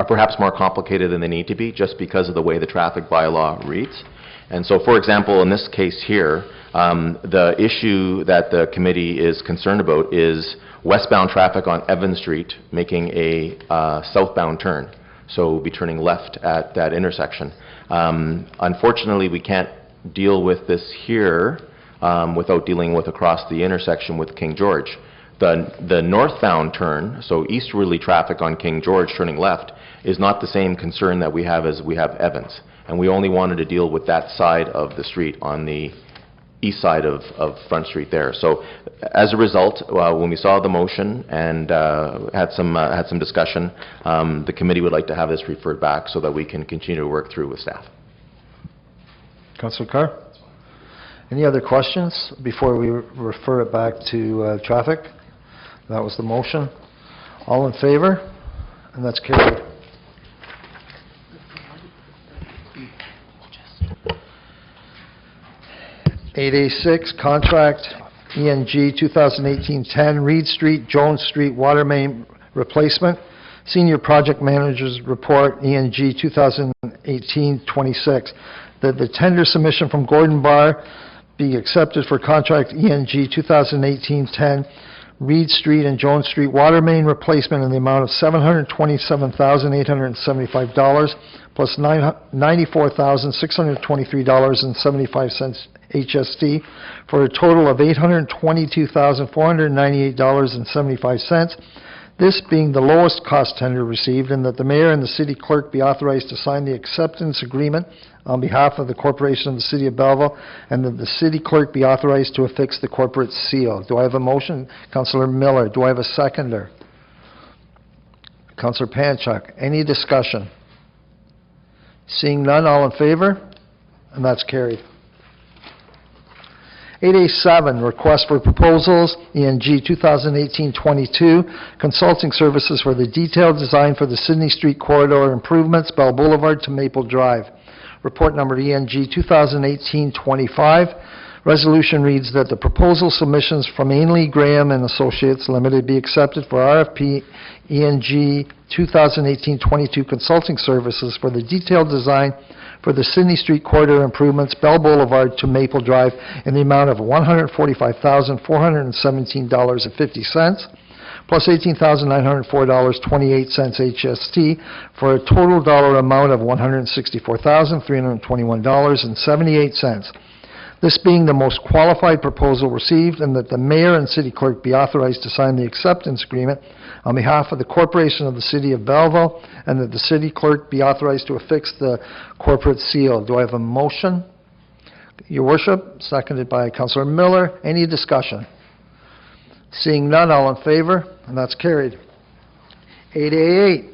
perhaps more complicated than they need to be, just because of the way the traffic bylaw reads. And so, for example, in this case here, the issue that the committee is concerned about is westbound traffic on Evans Street making a southbound turn, so be turning left at that intersection. Unfortunately, we can't deal with this here without dealing with across the intersection with King George. The northbound turn, so easterly traffic on King George turning left, is not the same concern that we have as we have Evans. And we only wanted to deal with that side of the street on the east side of Front Street there. So as a result, when we saw the motion and had some discussion, the committee would like to have this referred back so that we can continue to work through with staff. Councillor Carr? Any other questions before we refer it back to traffic? That was the motion. All in favor? And that's carried. Eight A6, contract ENG 2018-10, Reed Street, Jones Street water main replacement. Senior Project Manager's Report, ENG 2018-26. That the tender submission from Gordon Barr be accepted for contract ENG 2018-10, Reed Street and Jones Street water main replacement in the amount of $727,875 plus $94,623.75 HST for a total of $822,498.75. This being the lowest cost tender received, and that the mayor and the city clerk be authorized to sign the acceptance agreement on behalf of the corporation of the city of Belleville, and that the city clerk be authorized to affix the corporate seal. Do I have a motion? Councillor Miller. Do I have a seconder? Councillor Panchak. Any discussion? Seeing none, all in favor? And that's carried. 8A7, request for proposals, ENG 2018-22, consulting services for the detailed design for the Sydney Street corridor improvements, Bell Boulevard to Maple Drive. Report number ENG 2018-25. Resolution reads that the proposal submissions from Ainley Graham and Associates Limited be accepted for RFP ENG 2018-22 consulting services for the detailed design for the Sydney Street corridor improvements, Bell Boulevard to Maple Drive, in the amount of $145,417.50, plus $18,904.28 HST, for a total dollar amount of $164,321.78. This being the most qualified proposal received, and that the mayor and city clerk be authorized to sign the acceptance agreement on behalf of the corporation of the city of Belleville, and that the city clerk be authorized to affix the corporate seal. Do I have a motion? Your worship, seconded by Councillor Miller. Any discussion? Seeing none, all in favor, and that's carried. 8A8,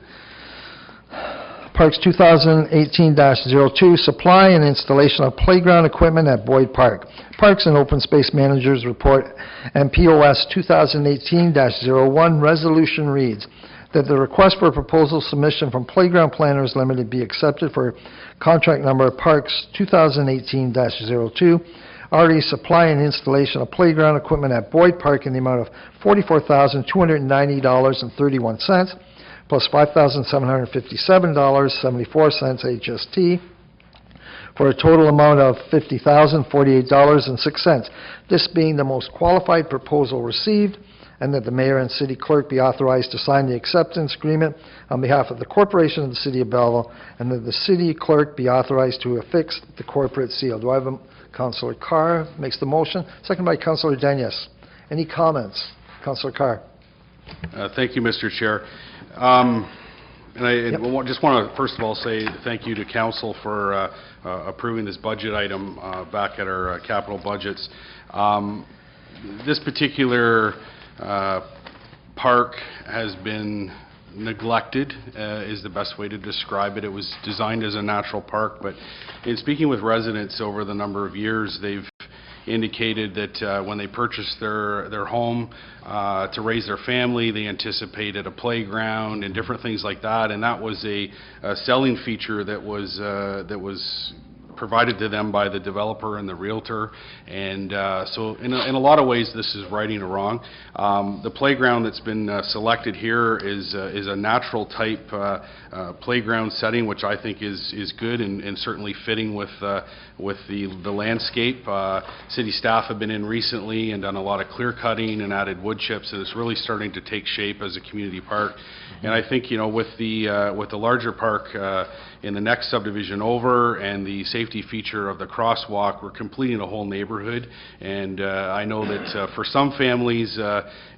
Parks 2018-02, supply and installation of playground equipment at Boyd Park. Parks and Open Space Managers Report and POS 2018-01 resolution reads that the request for proposal submission from Playground Planners Limited be accepted for contract number Parks 2018-02, RE supply and installation of playground equipment at Boyd Park in the amount of $44,290.31, plus $5,757.74 HST, for a total amount of $50,048.06. This being the most qualified proposal received, and that the mayor and city clerk be authorized to sign the acceptance agreement on behalf of the corporation of the city of Belleville, and that the city clerk be authorized to affix the corporate seal. Do I have a Councillor Carr makes the motion, second by Councillor Dennis. Any comments? Councillor Carr. Thank you, Mr. Chair. And I just want to, first of all, say thank you to Council for approving this budget item back at our capital budgets. This particular park has been neglected, is the best way to describe it. It was designed as a natural park, but in speaking with residents over the number of years, they've indicated that when they purchased their home to raise their family, they anticipated a playground and different things like that, and that was a selling feature that was provided to them by the developer and the realtor, and so in a lot of ways this is righting a wrong. The playground that's been selected here is a natural type playground setting, which I think is good and certainly fitting with the landscape. City staff have been in recently and done a lot of clear cutting and added wood chips, and it's really starting to take shape as a community park. And I think, with the larger park in the next subdivision over and the safety feature of the crosswalk, we're completing a whole neighborhood. And I know that for some families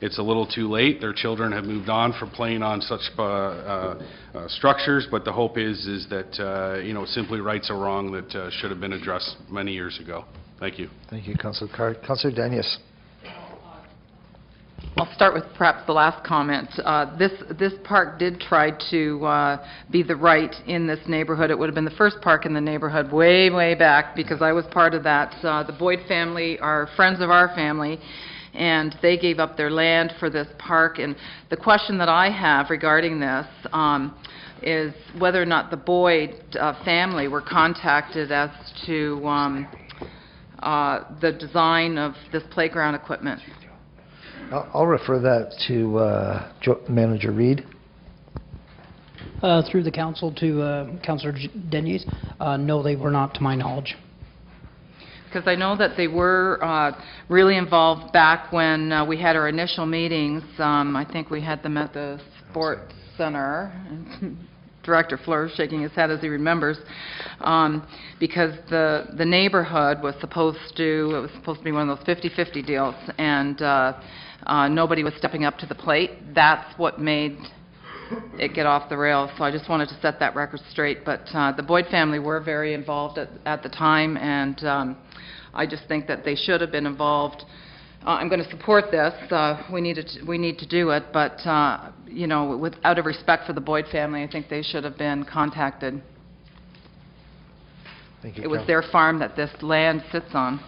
it's a little too late. Their children have moved on from playing on such structures, but the hope is that it simply rights a wrong that should have been addressed many years ago. Thank you. Thank you, Councillor Carr. Councillor Dennis. I'll start with perhaps the last comment. This park did try to be the right in this neighborhood. It would have been the first park in the neighborhood way, way back, because I was part of that. The Boyd family are friends of our family, and they gave up their land for this park. And the question that I have regarding this is whether or not the Boyd family were contacted as to the design of this playground equipment. I'll refer that to Manager Reid. Through the council to Councillor Deniers. No, they were not, to my knowledge. Because I know that they were really involved back when we had our initial meetings. I think we had them at the Sports Center. Director Fleur shaking his head as he remembers, because the neighborhood was supposed to be one of those 50-50 deals, and nobody was stepping up to the plate. That's what made it get off the rails. So I just wanted to set that record straight. But the Boyd family were very involved at the time, and I just think that they should have been involved. I'm going to support this. We need to do it, but out of respect for the Boyd family, I think they should have been contacted. Thank you. It was their farm that this land sits on.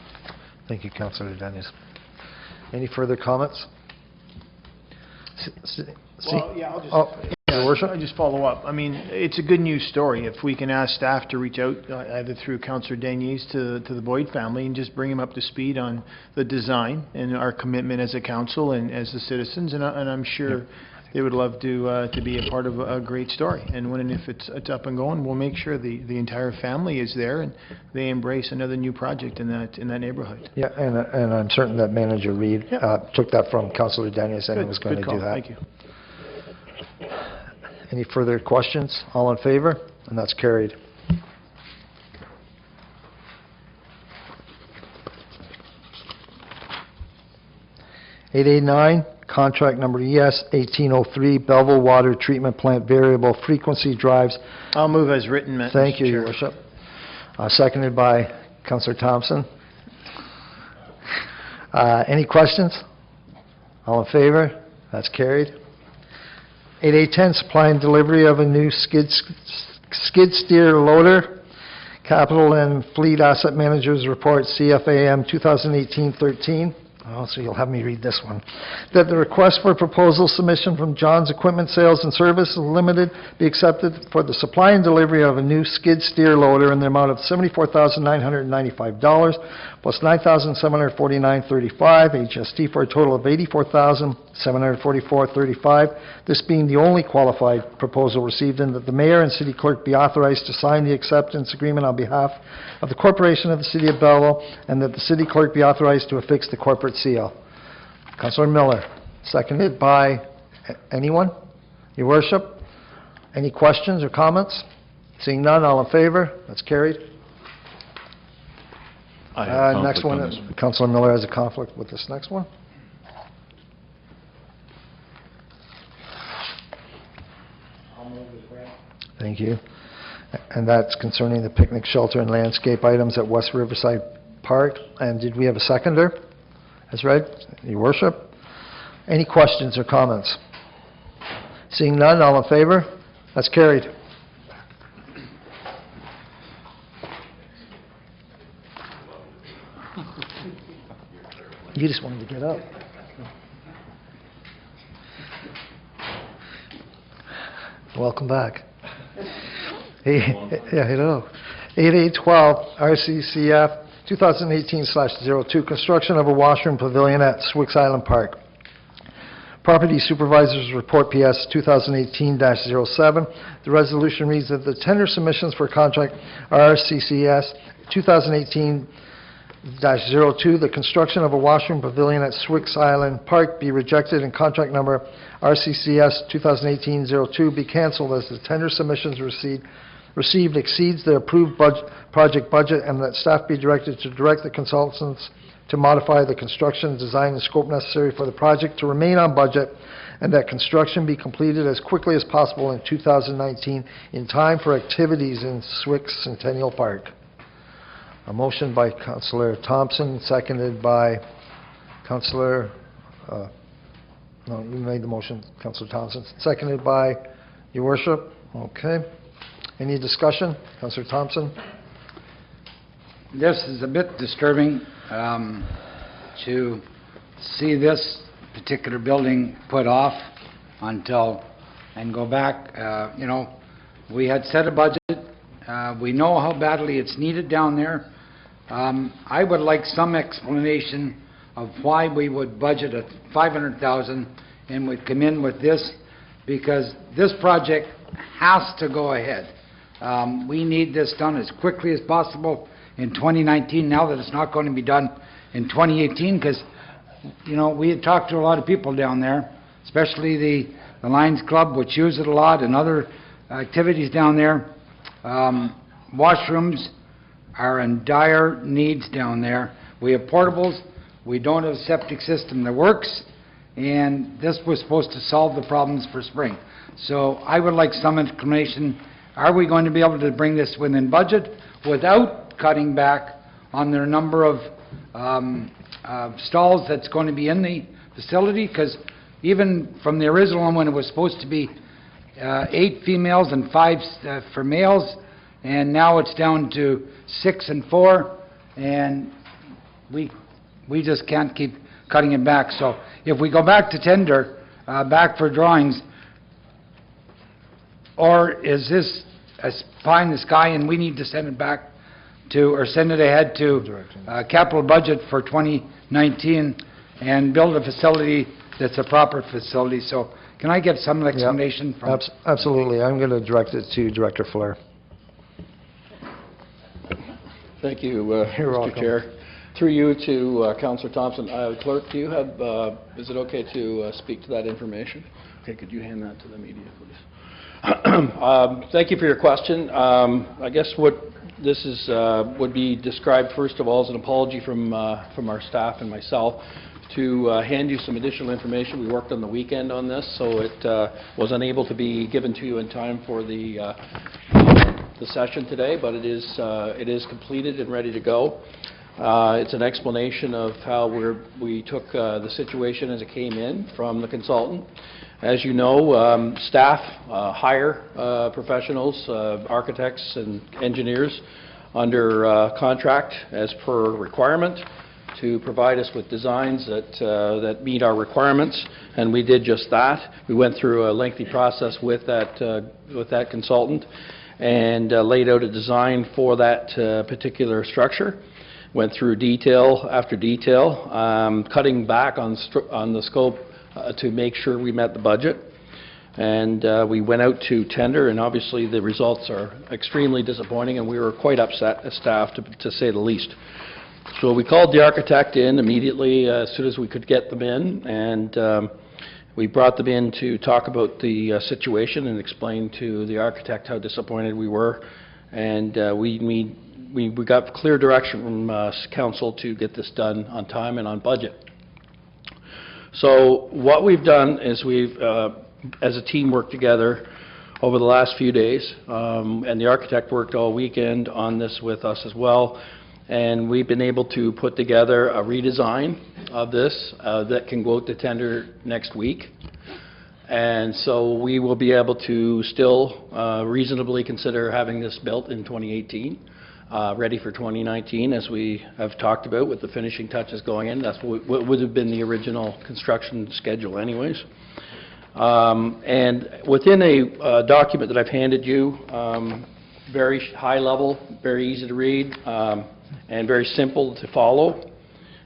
Thank you, Councillor Dennis. Any further comments? Well, yeah, I'll just... Your Worship? I'll just follow up. I mean, it's a good news story. If we can ask staff to reach out, either through Councillor Deniers to the Boyd family, and just bring them up to speed on the design and our commitment as a council and as the citizens, and I'm sure they would love to be a part of a great story. And when and if it's up and going, we'll make sure the entire family is there and they embrace another new project in that neighborhood. Yeah, and I'm certain that Manager Reid took that from Councillor Deniers and was going to do that. Thank you. Any further questions? All in favor? And that's carried. (889) Contract number ES 1803, Belleville Water Treatment Plant Variable Frequency Drives. I'll move as written, Mr. Thank you, Chair. Your Worship. Seconded by Councillor Thompson. Any questions? All in favor? That's carried. 8A10, supply and delivery of a new skid steer loader. Capital and Fleet Asset Managers Report, CFAM 2018-13. Oh, so you'll have me read this one. That the request for proposal submission from John's Equipment Sales and Service Limited be accepted for the supply and delivery of a new skid steer loader in the amount of $74,995 plus $9,749.35, HST, for a total of $84,744.35. This being the only qualified proposal received, and that the mayor and city clerk be authorized to sign the acceptance agreement on behalf of the corporation of the city of Belleville, and that the city clerk be authorized to affix the corporate seal. Councillor Miller, seconded by anyone? Your worship, any questions or comments? Seeing none, all in favor? That's carried. I have conflict Next one, on this. Councillor Miller has a conflict with this next one. Thank you. And that's concerning the picnic shelter and landscape items at West Riverside Park. And did we have a seconder? As read, Your worship. Any questions or comments? Seeing none, all in favor? That's carried. You just wanted to get up. Welcome back. Yeah, hello. 8812 RCCF 2018/02, construction of a washroom pavilion at Swix Island Park. Property Supervisor's Report PS 2018-07. The resolution reads that the tender submissions for contract RCCS 2018-02, the construction of a washroom pavilion at Swix Island Park, be rejected, and contract number RCCS 2018-02 be canceled, as the tender submissions received exceeds the approved project budget, and that staff be directed to direct the consultants to modify the construction, design, and scope necessary for the project to remain on budget, and that construction be completed as quickly as possible in 2019 in time for activities in Swix Centennial Park. A motion by Councillor Thompson, seconded by Councillor, no, you made the motion, Councillor Thompson, seconded by Your worship. Okay. Any discussion? Councillor Thompson? This is a bit disturbing to see this particular building put off until, and go back. You know, we had set a budget. We know how badly it's needed down there. I would like some explanation of why we would budget at $500,000 and would come in with this, because this project has to go ahead. We need this done as quickly as possible in 2019, now that it's not going to be done in 2018, because, you know, we had talked to a lot of people down there, especially the Lions Club, which use it a lot, and other activities down there. Washrooms are in dire needs down there. We have portables. We don't have a septic system that works, and this was supposed to solve the problems for spring. So I would like some explanation. Are we going to be able to bring this within budget without cutting back on their number of stalls that's going to be in the facility? Because even from the original one, when it was supposed to be 8 females and 5 for males, and now it's down to 6 and 4, and we just can't keep cutting it back. So if we go back to tender, back for drawings, or is this a pie in the sky and we need to send it back to, or send it ahead to capital budget for 2019 and build a facility that's a proper facility? So can I get some explanation from... Absolutely. I'm going to direct it to Director Flair. Thank you, You're Mr. welcome. Chair. Through you to Councillor Thompson. Clerk, do you have, is it okay to speak to that information? Okay, could you hand that to the media, please? Thank you for your question. I guess what this is would be described, first of all, as an apology from our staff and myself to hand you some additional information. We worked on the weekend on this, so it was unable to be given to you in time for the session today, but it is completed and ready to go. It's an explanation of how we took the situation as it came in from the consultant. As you know, staff hire professionals, architects and engineers under contract as per requirement to provide us with designs that meet our requirements, and we did just that. We went through a lengthy process with that consultant and laid out a design for that particular structure. Went through detail after detail, cutting back on the scope to make sure we met the budget. And we went out to tender, and obviously the results are extremely disappointing, and we were quite upset as staff, to say the least. So we called the architect in immediately as soon as we could get them in, and we brought them in to talk about the situation and explain to the architect how disappointed we were. And we got clear direction from council to get this done on time and on budget. So what we've done is we've, as a team, worked together over the last few days, and the architect worked all weekend on this with us as well. And we've been able to put together a redesign of this that can go out to tender next week. And so we will be able to still reasonably consider having this built in 2018, ready for 2019, as we have talked about, with the finishing touches going in. That's what would have been the original construction schedule anyways. And within a document that I've handed you, very high level, very easy to read, and very simple to follow.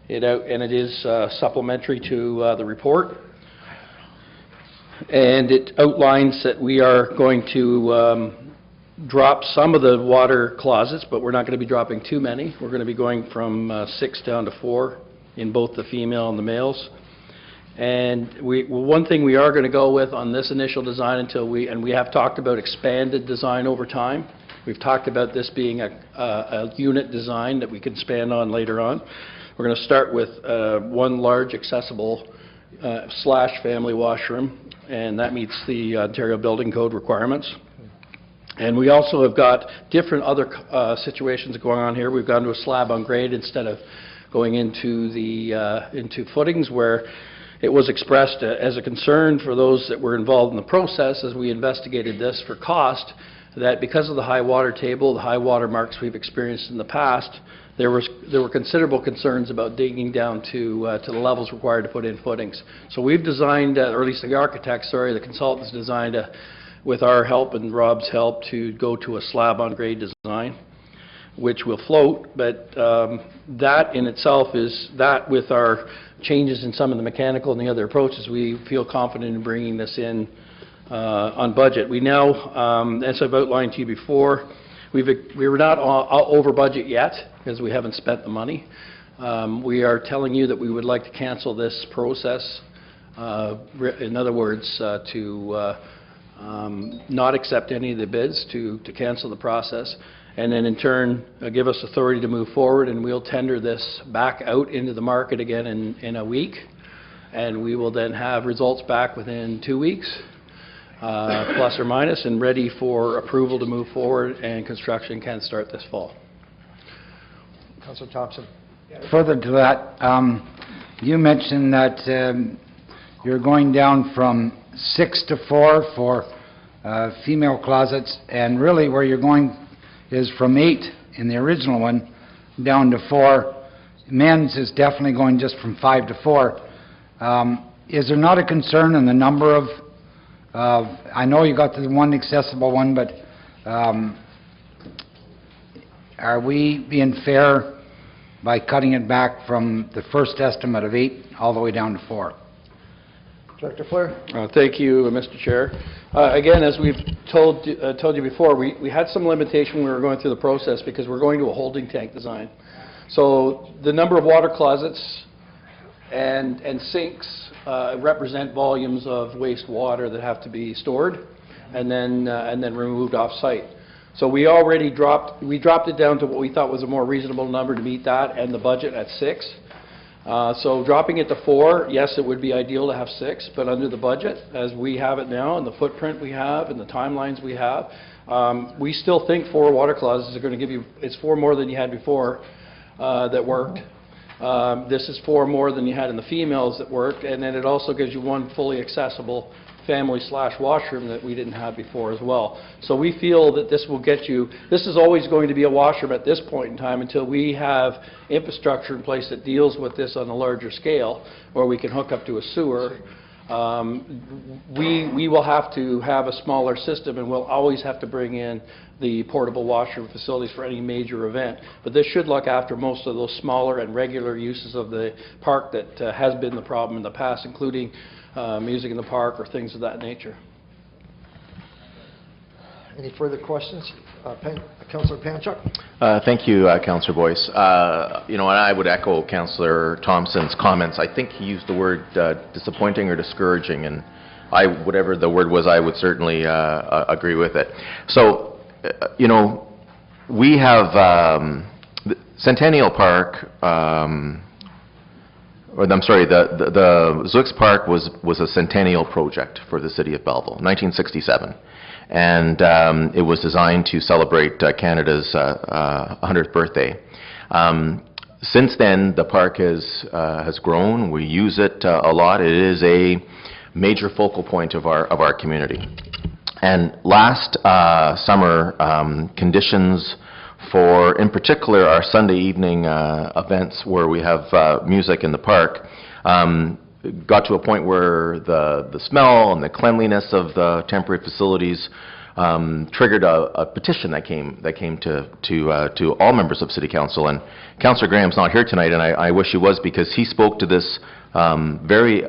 And it is supplementary to the report. And it outlines that we are going to drop some of the water closets, but we're not going to be dropping too many. We're going to be going from 6 down to 4 in both the female and the males. And one thing we are going to go with on this initial design and we have talked about expanded design over time. We've talked about this being a unit design that we can expand on later on. We're going to start with one large accessible / family washroom, and that meets the Ontario Building Code requirements. And we also have got different other situations going on here. We've gone to a slab on grade instead of going into footings, where it was expressed as a concern for those that were involved in the process as we investigated this for cost, that because of the high water table, the high water marks we've experienced in the past, there were considerable concerns about digging down to the levels required to put in footings. So we've designed, or at least the consultants designed, with our help and Rob's help, to go to a slab on grade design, which will float. But that in itself is that, with our changes in some of the mechanical and the other approaches, we feel confident in bringing this in on budget. We now, as I've outlined to you before, we were not over budget yet because we haven't spent the money. We are telling you that we would like to cancel this process. In other words, to not accept any of the bids, to cancel the process, and then in turn give us authority to move forward, and we'll tender this back out into the market again in a week, and we will then have results back within 2 weeks. Plus or minus, and ready for approval to move forward, and construction can start this fall. Councillor Thompson. Further to that, you mentioned that you're going down from 6 to 4 for female closets, and really where you're going is from 8 in the original one down to 4. Men's is definitely going just from 5 to 4. Is there not a concern in the number of I know you got the one accessible one, but are we being fair by cutting it back from the first estimate of 8 all the way down to 4? Director Flair. Thank you, Mr. Chair. Again, as we've told you before, we had some limitation when we were going through the process because we're going to a holding tank design. So the number of water closets and sinks represent volumes of wastewater that have to be stored and then removed off-site. So we already dropped it down to what we thought was a more reasonable number to meet that and the budget at 6. So dropping it to 4, yes, it would be ideal to have 6, but under the budget as we have it now and the footprint we have and the timelines we have, we still think 4 water closets are going to give you, it's 4 more than you had before. that worked. This is 4 more than you had in the females that worked, and then it also gives you 1 fully accessible family/washroom that we didn't have before as well. So we feel that this will get you, this is always going to be a washroom at this point in time until we have infrastructure in place that deals with this on a larger scale, where we can hook up to a sewer. We will have to have a smaller system, and we'll always have to bring in the portable washroom facilities for any major event. But this should look after most of those smaller and regular uses of the park that has been the problem in the past, including music in the park or things of that nature. Any further questions? Councillor Panchuk? Thank you, Councillor Boyce. You know, and I would echo Councillor Thompson's comments. I think he used the word disappointing or discouraging, and whatever the word was, I would certainly agree with it. So, you know, we have Centennial Park, the Zwick's Park was a centennial project for the city of Belleville, 1967. And it was designed to celebrate Canada's 100th birthday. Since then, the park has grown. We use it a lot. It is a major focal point of our community. And last summer, conditions for, in particular, our Sunday evening events where we have music in the park, got to a point where the smell and the cleanliness of the temporary facilities triggered a petition that came to all members of City Council. And Councillor Graham's not here tonight, and I wish he was, because he spoke to this very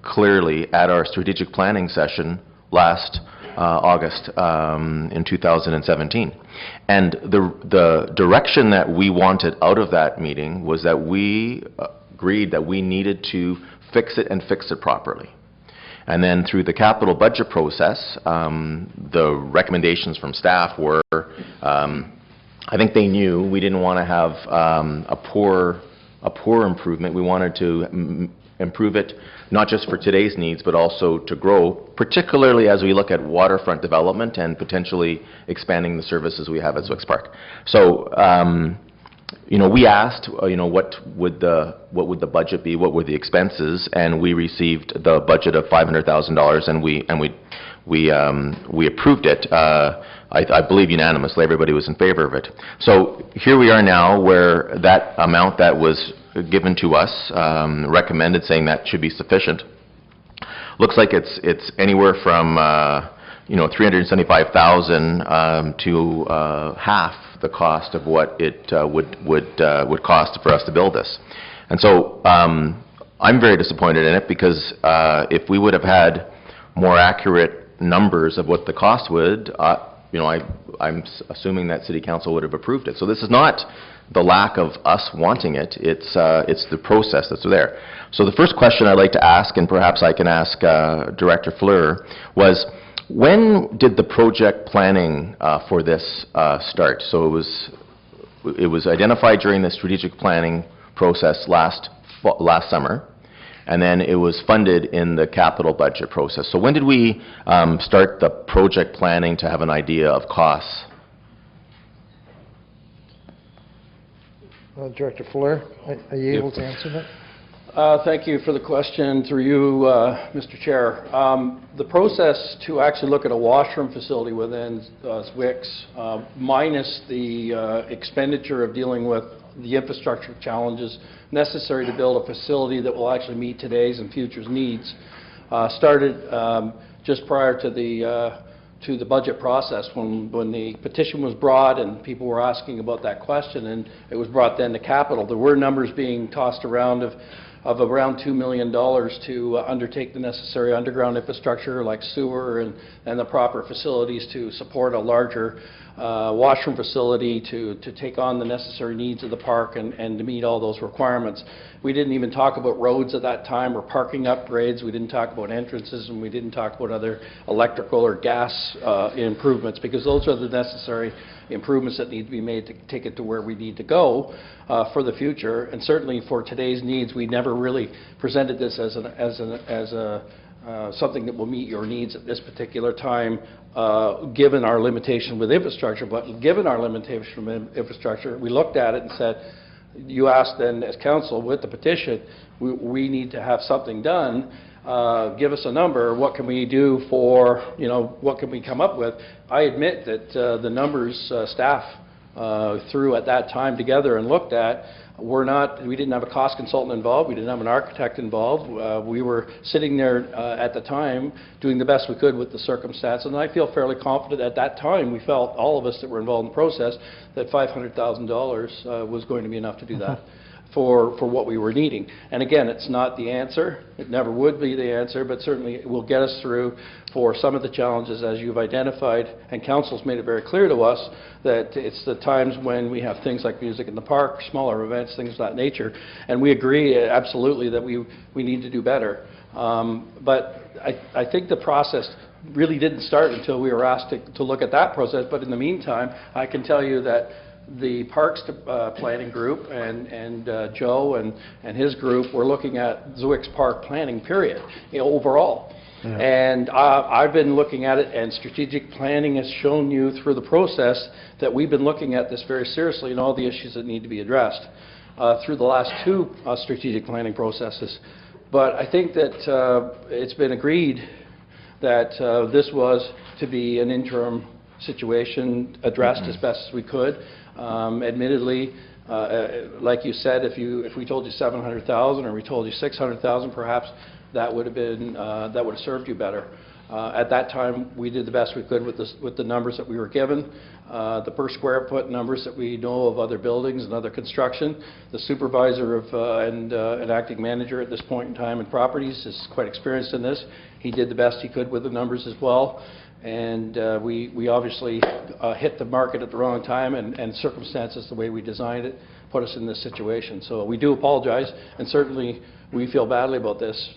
clearly at our strategic planning session last August in 2017. And the direction that we wanted out of that meeting was that we agreed that we needed to fix it and fix it properly. And then through the capital budget process, the recommendations from staff were, I think they knew we didn't want to have a poor improvement. We wanted to improve it not just for today's needs, but also to grow, particularly as we look at waterfront development and potentially expanding the services we have at Zwick's Park. So, you know, we asked, you know, what would the budget be, what were the expenses, and we received the budget of $500,000, and we approved it. I believe unanimously. Everybody was in favor of it. So here we are now, where that amount that was given to us, recommended, saying that should be sufficient, looks like it's anywhere from you know, $375,000 to half the cost of what it would cost for us to build this. And so I'm very disappointed in it, because if we would have had more accurate numbers of what the cost would, you know, I'm assuming that City Council would have approved it. So this is not the lack of us wanting it, it's the process that's there. So the first question I'd like to ask, and perhaps I can ask Director Fleur, was, when did the project planning for this start? So it was identified during the strategic planning process last summer, and then it was funded in the capital budget process. So when did we start the project planning to have an idea of costs? Director Fleur, are you able to answer that? Thank you for the question, through you, Mr. Chair. The process to actually look at a washroom facility within Zwick's, minus the expenditure of dealing with the infrastructure challenges necessary to build a facility that will actually meet today's and future's needs, started just prior to the budget process, when the petition was brought and people were asking about that question, and it was brought then to capital. There were numbers being tossed around of around $2 million to undertake the necessary underground infrastructure like sewer and the proper facilities to support a larger washroom facility to take on the necessary needs of the park and to meet all those requirements. We didn't even talk about roads at that time or parking upgrades. We didn't talk about entrances, and we didn't talk about other electrical or gas improvements, because those are the necessary improvements that need to be made to take it to where we need to go for the future. And certainly for today's needs, we never really presented this as something that will meet your needs at this particular time, given our limitation with infrastructure. But given our limitation with infrastructure, we looked at it and said, you asked then as council with the petition, we need to have something done. Give us a number. What can we do for, what can we come up with? I admit that the numbers staff threw at that time together and looked at we didn't have a cost consultant involved, we didn't have an architect involved. We were sitting there at the time doing the best we could with the circumstances, and I feel fairly confident at that time we felt, all of us that were involved in the process, that $500,000 was going to be enough to do that. For what we were needing. And again, it's not the answer. It never would be the answer, but certainly it will get us through for some of the challenges as you've identified, and council's made it very clear to us that it's the times when we have things like music in the park, smaller events, things of that nature, and we agree absolutely that we need to do better. But I think the process really didn't start until we were asked to look at that process, but in the meantime, I can tell you that the Parks Planning Group and Joe and his group were looking at Zwick's Park planning period, overall. Yeah. And I've been looking at it, and strategic planning has shown you through the process that we've been looking at this very seriously and all the issues that need to be addressed through the last two strategic planning processes. But I think that it's been agreed that this was to be an interim situation addressed as best as we could. Admittedly, like you said, if we told you 700,000 or we told you 600,000, perhaps that would have been that would have served you better. At that time, we did the best we could with the numbers that we were given, the per square foot numbers that we know of other buildings and other construction. The supervisor and an acting manager at this point in time in properties is quite experienced in this. He did the best he could with the numbers as well. And we obviously hit the market at the wrong time, and circumstances, the way we designed it, put us in this situation. So we do apologize, and certainly we feel badly about this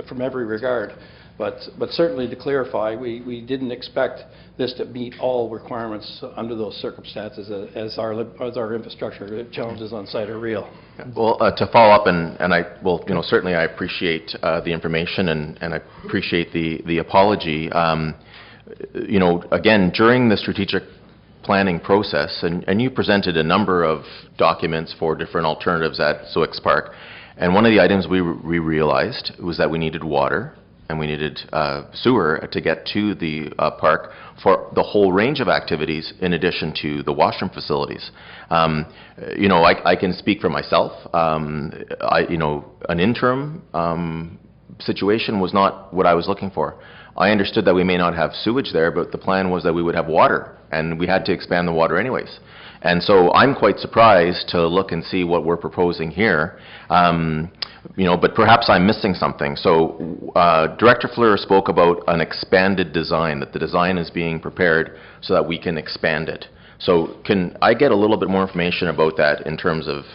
from every regard. But certainly to clarify, we didn't expect this to meet all requirements under those circumstances as our infrastructure challenges on site are real. Well, to follow up, certainly I appreciate the information and I appreciate the apology. Again, during the strategic planning process, and you presented a number of documents for different alternatives at Zwick's Park, and one of the items we realized was that we needed water and we needed sewer to get to the park for the whole range of activities in addition to the washroom facilities. I can speak for myself. An interim situation was not what I was looking for. I understood that we may not have sewage there, but the plan was that we would have water, and we had to expand the water anyways. And so I'm quite surprised to look and see what we're proposing here, but perhaps I'm missing something. So Director Fleur spoke about an expanded design, that the design is being prepared so that we can expand it. So can I get a little bit more information about that in terms of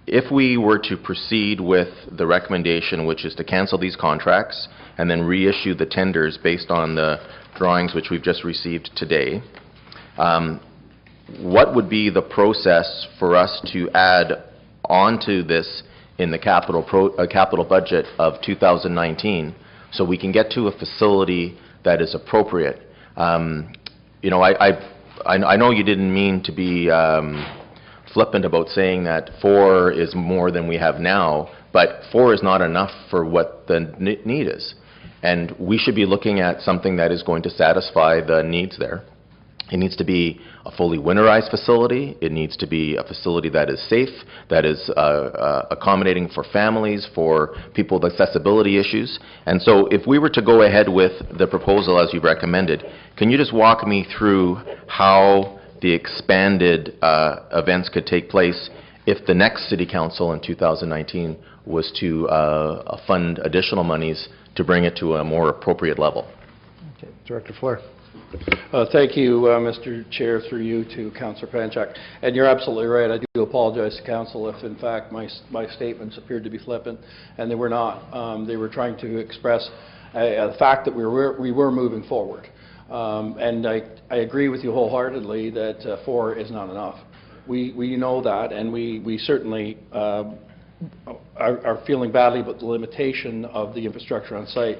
if we were to proceed with the recommendation, which is to cancel these contracts and then reissue the tenders based on the drawings which we've just received today, what would be the process for us to add onto this in the capital budget of 2019 so we can get to a facility that is appropriate? I know you didn't mean to be flippant about saying that 4 is more than we have now, but 4 is not enough for what the need is. And we should be looking at something that is going to satisfy the needs there. It needs to be a fully winterized facility. It needs to be a facility that is safe, that is accommodating for families, for people with accessibility issues. And so if we were to go ahead with the proposal as you recommended, can you just walk me through how the expanded events could take place if the next City Council in 2019 was to fund additional monies to bring it to a more appropriate level? Okay. Director Fleur. Thank you, Mr. Chair, through you to Councillor Panchak. And you're absolutely right. I do apologize to Council if, in fact, my statements appeared to be flippant, and they were not. They were trying to express the fact that we were moving forward. And I agree with you wholeheartedly that 4 is not enough. We know that, and we certainly are feeling badly about the limitation of the infrastructure on site.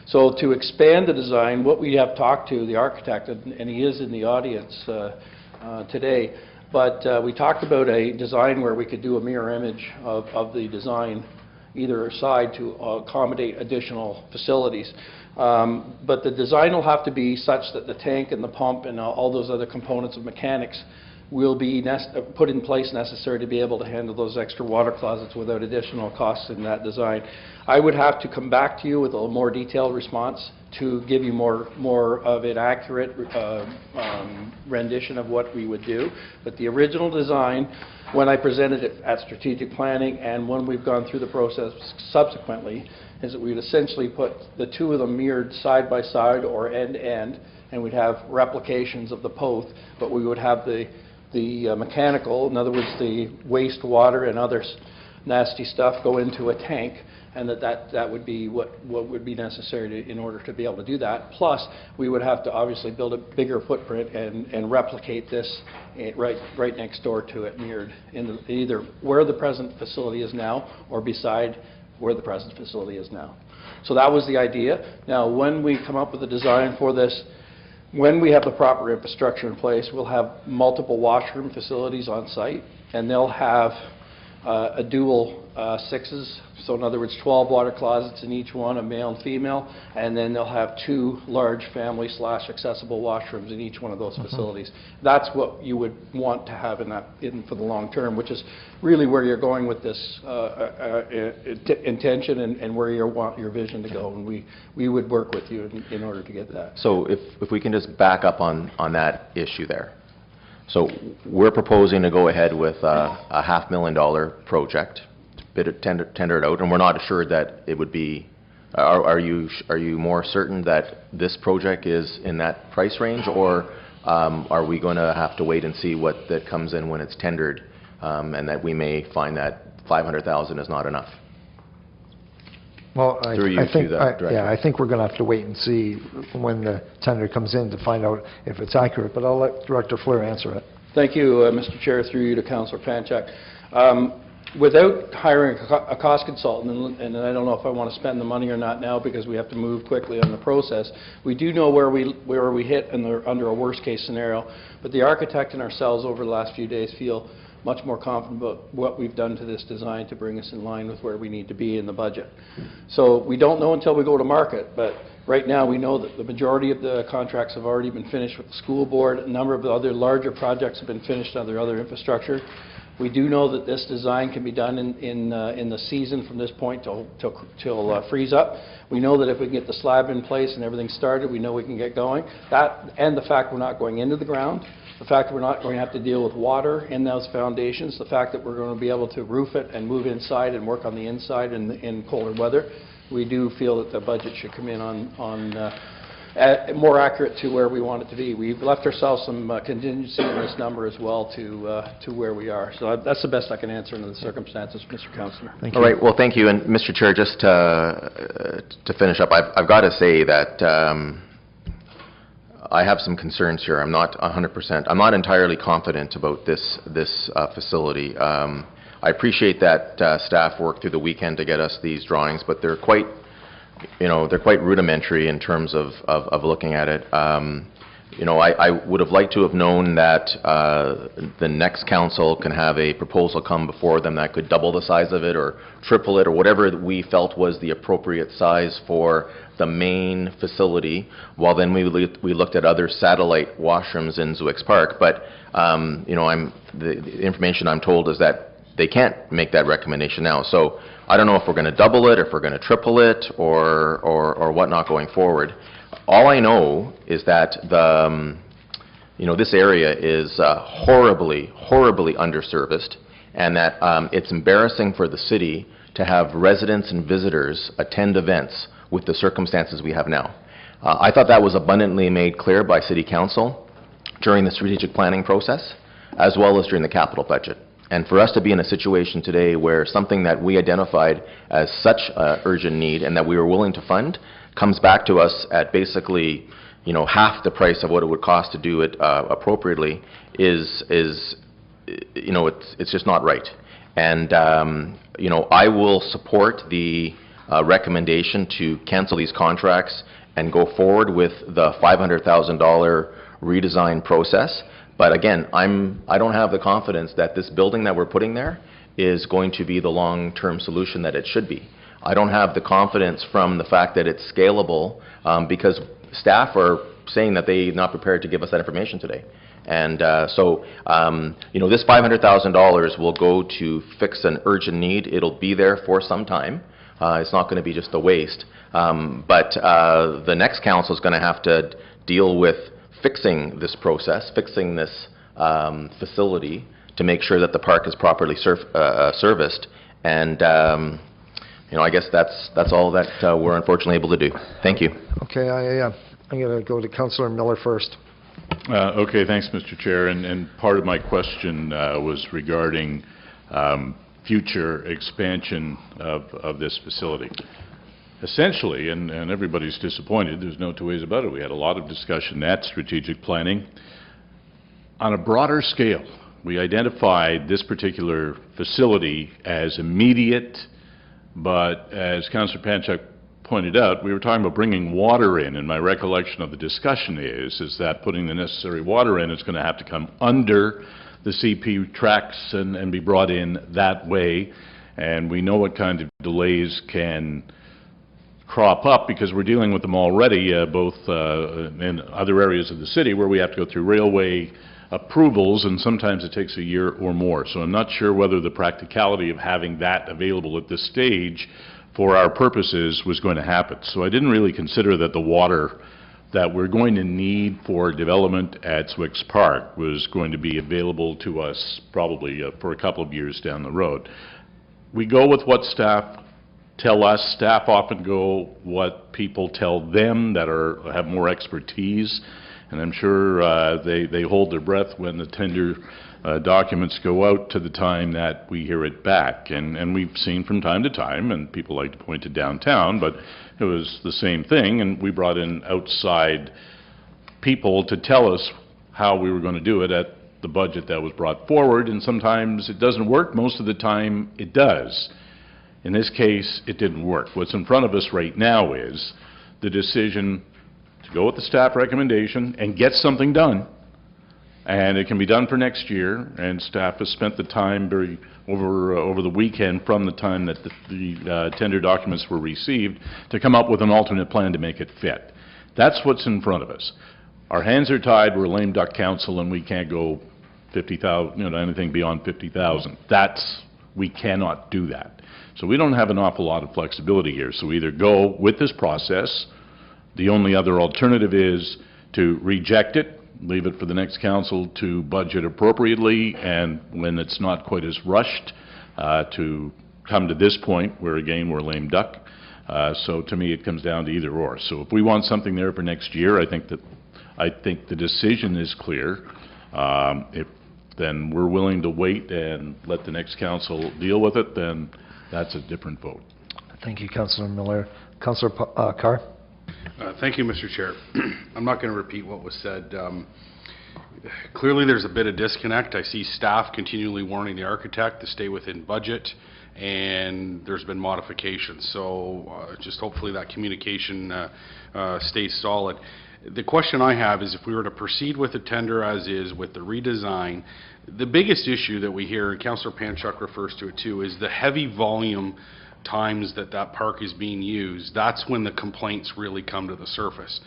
So to expand the design, what we have talked to the architect, and he is in the audience today, but we talked about a design where we could do a mirror image of the design either side to accommodate additional facilities. But the design will have to be such that the tank and the pump and all those other components of mechanics will be put in place necessary to be able to handle those extra water closets without additional costs in that design. I would have to come back to you with a more detailed response to give you more of an accurate rendition of what we would do. But the original design, when I presented it at strategic planning and when we've gone through the process subsequently, is that we'd essentially put the two of them mirrored side by side or end to end, and we'd have replications of the both, but we would have the mechanical, in other words, the wastewater and other nasty stuff go into a tank, and that would be what would be necessary in order to be able to do that. Plus, we would have to obviously build a bigger footprint and replicate this right next door to it, mirrored in either where the present facility is now or beside where the present facility is now. So that was the idea. Now, when we come up with a design for this, when we have the proper infrastructure in place, we'll have multiple washroom facilities on site, and they'll have a dual sixes. So in other words, 12 water closets in each one, a male and female, and then they'll have 2 large family / accessible washrooms in each one of those facilities. That's what you would want to have in for the long term, which is really where you're going with this intention and where you want your vision to go. And we would work with you in order to get that. So if we can just back up on that issue there. So we're proposing to go ahead with a $500,000 project, tender it out, and we're not assured that it would be. Are you more certain that this project is in that price range, or are we going to have to wait and see what that comes in when it's tendered, and that we may find that $500,000 is not enough? Well, I think we're going to have to wait and see when the tender comes in to find out if it's accurate, but I'll let Director Fleur answer it. Thank you, Mr. Chair, through you to Councillor Panchak. Without hiring a cost consultant, and I don't know if I want to spend the money or not now because we have to move quickly on the process, we do know where we hit under a worst case scenario, but the architect and ourselves over the last few days feel much more confident about what we've done to this design to bring us in line with where we need to be in the budget. So we don't know until we go to market, but right now we know that the majority of the contracts have already been finished with the school board. A number of the other larger projects have been finished on their other infrastructure. We do know that this design can be done in the season from this point till freeze up. We know that if we can get the slab in place and everything started, we know we can get going. That and the fact we're not going into the ground, the fact that we're not going to have to deal with water in those foundations, the fact that we're going to be able to roof it and move inside and work on the inside in colder weather, we do feel that the budget should come in on more accurate to where we want it to be. We've left ourselves some contingency in this number as well to where we are. So that's the best I can answer under the circumstances, Mr. Councillor. Thank you. All right. Well, thank you. And Mr. Chair, just to finish up, I've got to say that I have some concerns here. I'm not 100%. I'm not entirely confident about this facility. I appreciate that staff worked through the weekend to get us these drawings, but they're quite rudimentary in terms of looking at it. I would have liked to have known that the next council can have a proposal come before them that could double the size of it or triple it or whatever we felt was the appropriate size for the main facility, while then we looked at other satellite washrooms in Zwick's Park. But the information I'm told is that they can't make that recommendation now. So I don't know if we're going to double it, if we're going to triple it, or whatnot going forward. All I know is that this area is horribly underserviced, and that it's embarrassing for the city to have residents and visitors attend events with the circumstances we have now. I thought that was abundantly made clear by City Council during the strategic planning process, as well as during the capital budget. And for us to be in a situation today where something that we identified as such urgent need and that we were willing to fund comes back to us at basically, half the price of what it would cost to do it appropriately is it's just not right. And I will support the recommendation to cancel these contracts and go forward with the $500,000 redesign process. But again, I don't have the confidence that this building that we're putting there is going to be the long-term solution that it should be. I don't have the confidence from the fact that it's scalable, because staff are saying that they're not prepared to give us that information today. And you know, this $500,000 will go to fix an urgent need. It'll be there for some time. It's not going to be just a waste. But the next council is going to have to deal with fixing this process, fixing this facility to make sure that the park is properly serviced. And you know, I guess that's all that we're unfortunately able to do. Thank you. Okay, I'm going to go to Councillor Miller first. Okay, thanks, Mr. Chair. And part of my question was regarding future expansion of this facility. Essentially, and everybody's disappointed, there's no two ways about it, we had a lot of discussion at strategic planning. On a broader scale, we identified this particular facility as immediate, but as Councillor Panchuk pointed out, we were talking about bringing water in, and my recollection of the discussion is that putting the necessary water in is going to have to come under the CP tracks and be brought in that way. And we know what kind of delays can crop up because we're dealing with them already, both in other areas of the city where we have to go through railway approvals, and sometimes it takes a year or more. So I'm not sure whether the practicality of having that available at this stage for our purposes was going to happen. So I didn't really consider that the water that we're going to need for development at Swicks Park was going to be available to us probably for a couple of years down the road. We go with what staff tell us. Staff often go what people tell them that have more expertise, and I'm sure they hold their breath when the tender documents go out to the time that we hear it back. And we've seen from time to time, and people like to point to downtown, but it was the same thing, and we brought in outside people to tell us how we were going to do it at the budget that was brought forward, and sometimes it doesn't work. Most of the time it does. In this case, it didn't work. What's in front of us right now is the decision to go with the staff recommendation and get something done. And it can be done for next year, and staff has spent the time over the weekend from the time that the tender documents were received to come up with an alternate plan to make it fit. That's what's in front of us. Our hands are tied. We're a lame duck council, and we can't go 50,000, you know, anything beyond 50,000. We cannot do that. So we don't have an awful lot of flexibility here. So we either go with this process. The only other alternative is to reject it, leave it for the next council to budget appropriately, and when it's not quite as rushed, to come to this point where, again, we're a lame duck. So to me, it comes down to either or. So if we want something there for next year, I think the decision is clear. If then we're willing to wait and let the next council deal with it, then that's a different vote. Thank you, Councillor Miller. Councillor Carr. Thank you, Mr. Chair. I'm not going to repeat what was said. Clearly, there's a bit of disconnect. I see staff continually warning the architect to stay within budget, and there's been modifications. So just hopefully that communication stays solid. The question I have is, if we were to proceed with the tender as is with the redesign, the biggest issue that we hear, and Councillor Panchuk refers to it too, is the heavy volume times that park is being used. That's when the complaints really come to the surface.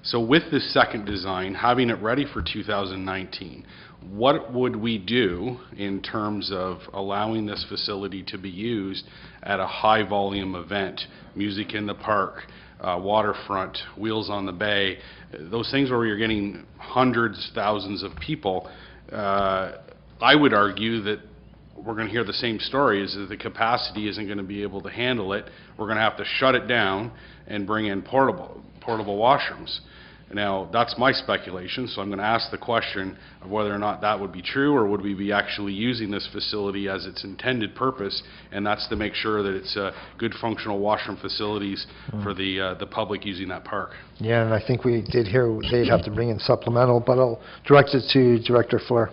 So with this second design, having it ready for 2019, what would we do in terms of allowing this facility to be used at a high volume event, music in the park, waterfront, wheels on the bay, those things where you're getting hundreds, thousands of people? I would argue that we're going to hear the same story, is that the capacity isn't going to be able to handle it. We're going to have to shut it down and bring in portable washrooms. Now, that's my speculation, so I'm going to ask the question of whether or not that would be true, or would we be actually using this facility as its intended purpose, and that's to make sure that it's good functional washroom facilities for the public using that park. Yeah, and I think we did hear they'd have to bring in supplemental, but I'll direct it to Director Fleur.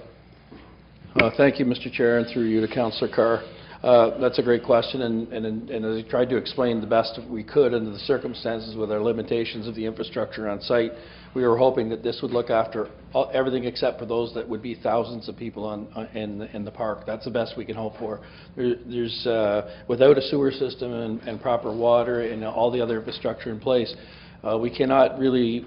Thank you, Mr. Chair, and through you to Councillor Carr. That's a great question, and as I tried to explain the best we could under the circumstances with our limitations of the infrastructure on site, we were hoping that this would look after everything except for those that would be thousands of people in the park. That's the best we can hope for. There's without a sewer system and proper water and all the other infrastructure in place, we cannot really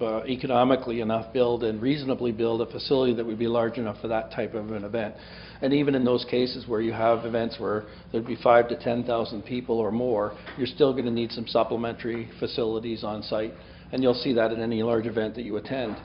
economically enough build and reasonably build a facility that would be large enough for that type of an event. And even in those cases where you have events where there'd be 5,000 to 10,000 people or more, you're still going to need some supplementary facilities on site. And you'll see that in any large event that you attend.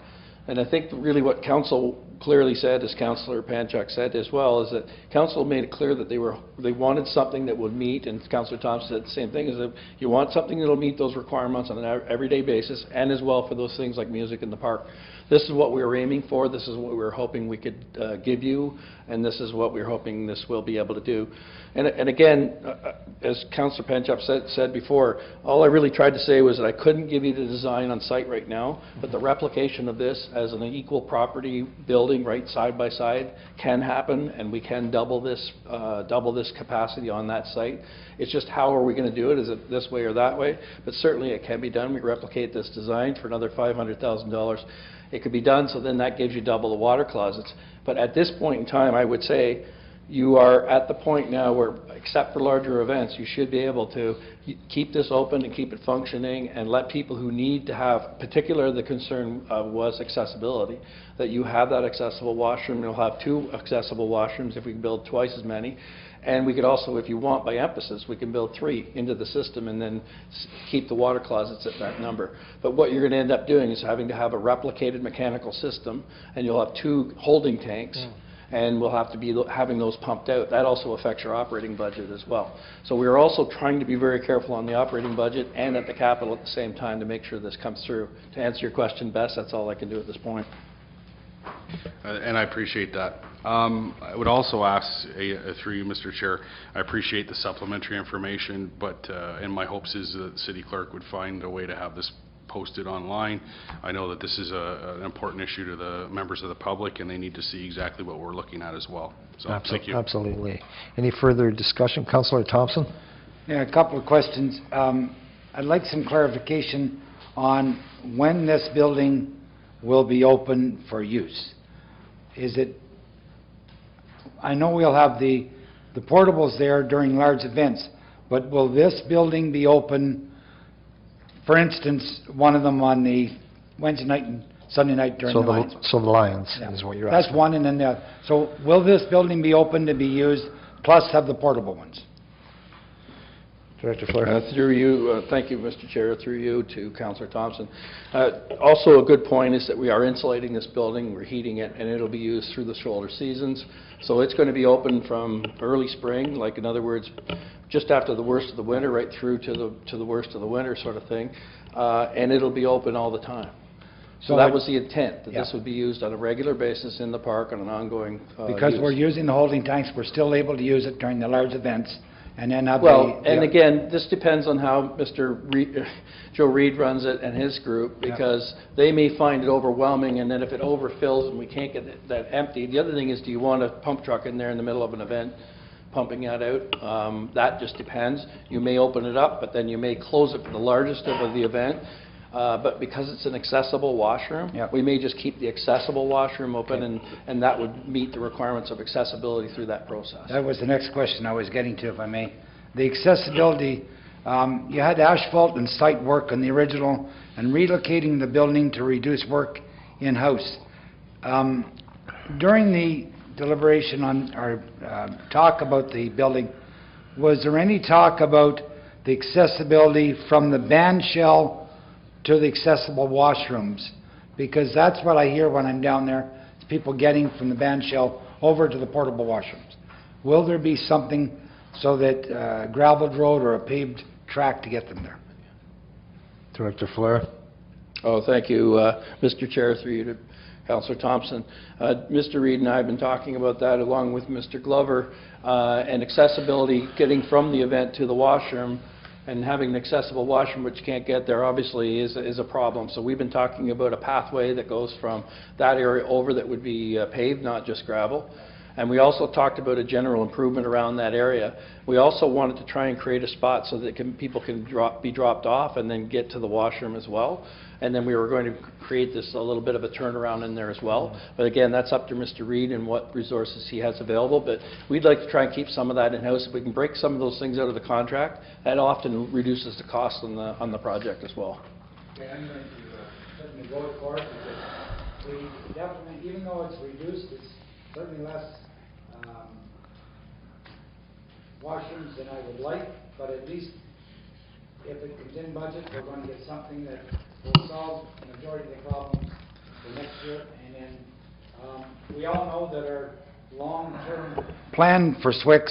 And I think really what Council clearly said, as Councillor Panchak said as well, is that Council made it clear that they wanted something that would meet, and Councillor Thompson said the same thing, is that you want something that will meet those requirements on an everyday basis, and as well for those things like music in the park. This is what we were aiming for, this is what we were hoping we could give you, and this is what we're hoping this will be able to do. And again, as Councillor Panchak said before, all I really tried to say was that I couldn't give you the design on site right now, but the replication of this as an equal property building right side by side can happen, and we can double this capacity on that site. It's just how are we going to do it? Is it this way or that way? But certainly it can be done. We replicate this design for another $500,000. It could be done, so then that gives you double the water closets. But at this point in time, I would say you are at the point now where, except for larger events, you should be able to keep this open and keep it functioning and let people who need to have, particularly the concern was accessibility, that you have that accessible washroom. You'll have 2 accessible washrooms if we can build twice as many. And we could also, if you want, by emphasis, we can build 3 into the system and then keep the water closets at that number. But what you're going to end up doing is having to have a replicated mechanical system, and you'll have 2 holding tanks, and we'll have to be having those pumped out. That also affects your operating budget as well. So we're also trying to be very careful on the operating budget and at the capital at the same time to make sure this comes through. To answer your question best, that's all I can do at this point. And I appreciate that. I would also ask, through you, Mr. Chair, I appreciate the supplementary information, but and my hopes is that the City Clerk would find a way to have this posted online. I know that this is an important issue to the members of the public, and they need to see exactly what we're looking at as well. So, thank you. Absolutely. Any further discussion? Councillor Thompson? Yeah, a couple of questions. I'd like some clarification on when this building will be open for use. Is it, I know we'll have the portables there during large events, but will this building be open, for instance, one of them on the Wednesday night and Sunday night during the Lions? So the Lions is what you're asking. That's one, and then so will this building be open to be used, plus have the portable ones? Director Fleur. Through you, thank you, Mr. Chair, through you to Councillor Thompson. Also a good point is that we are insulating this building, we're heating it, and it'll be used through the shoulder seasons. So it's going to be open from early spring, like in other words, just after the worst of the winter, right through to the worst of the winter sort of thing, and it'll be open all the time. So that was the intent, that this would be used on a regular basis in the park on an ongoing because use. We're using the holding tanks, we're still able to use it during the large events. And then and again, this depends on how Joe Reed runs it and his group, because they may find it overwhelming, and then if it overfills and we can't get that empty. The other thing is, do you want a pump truck in there in the middle of an event pumping that out? That just depends. You may open it up, but then you may close it for the largest of the event. But because it's an accessible washroom, we may just keep the accessible washroom open, and that would meet the requirements of accessibility through that process. That was the next question I was getting to, if I may. The accessibility, you had asphalt and site work on the original, and relocating the building to reduce work in-house. During the deliberation on, or talk about the building, was there any talk about the accessibility from the band shell to the accessible washrooms? Because that's what I hear when I'm down there, is people getting from the band shell over to the portable washrooms. Will there be something so that graveled road or a paved track to get them there? Director Fleur. Oh, thank you, Mr. Chair, through you to Councillor Thompson. Mr. Reed and I have been talking about that along with Mr. Glover, and accessibility getting from the event to the washroom. And having an accessible washroom which you can't get there obviously is a problem. So we've been talking about a pathway that goes from that area over that would be paved, not just gravel. And we also talked about a general improvement around that area. We also wanted to try and create a spot so that people can be dropped off and then get to the washroom as well. And then we were going to create this a little bit of a turnaround in there as well. But again, that's up to Mr. Reid and what resources he has available. But we'd like to try and keep some of that in-house. If we can break some of those things out of the contract, that often reduces the cost on the project as well. Okay, I'm going to certainly vote for it because we definitely, even though it's reduced, it's certainly less washrooms than I would like, but at least if it comes in budget, we're going to get something that will solve the majority of the problems for next year. And then we all know that our long-term plan for Swix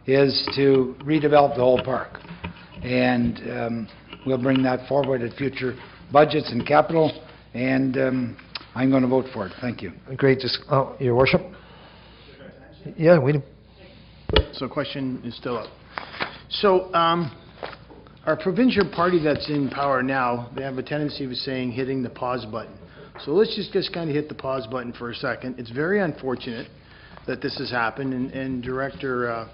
is to redevelop the whole park. And we'll bring that forward at future budgets and capital, and I'm going to vote for it. Thank you. Great, Your Worship? Yeah, we do. So question is still up. So our provincial party that's in power now, they have a tendency of saying hitting the pause button. So let's just kind of hit the pause button for a second. It's very unfortunate that this has happened, and Director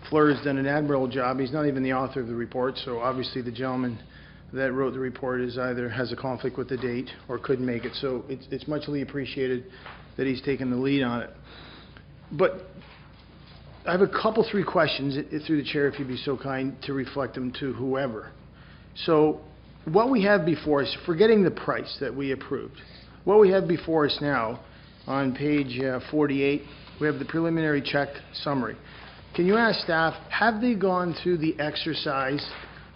Fleur has done an admirable job. He's not even the author of the report, so obviously the gentleman that wrote the report is either has a conflict with the date or couldn't make it. So it's muchly appreciated that he's taken the lead on it. But I have three questions through the chair, if you'd be so kind to reflect them to whoever. So what we have before us, forgetting the price that we approved, what we have before us now on page 48, we have the preliminary check summary. Can you ask staff, have they gone through the exercise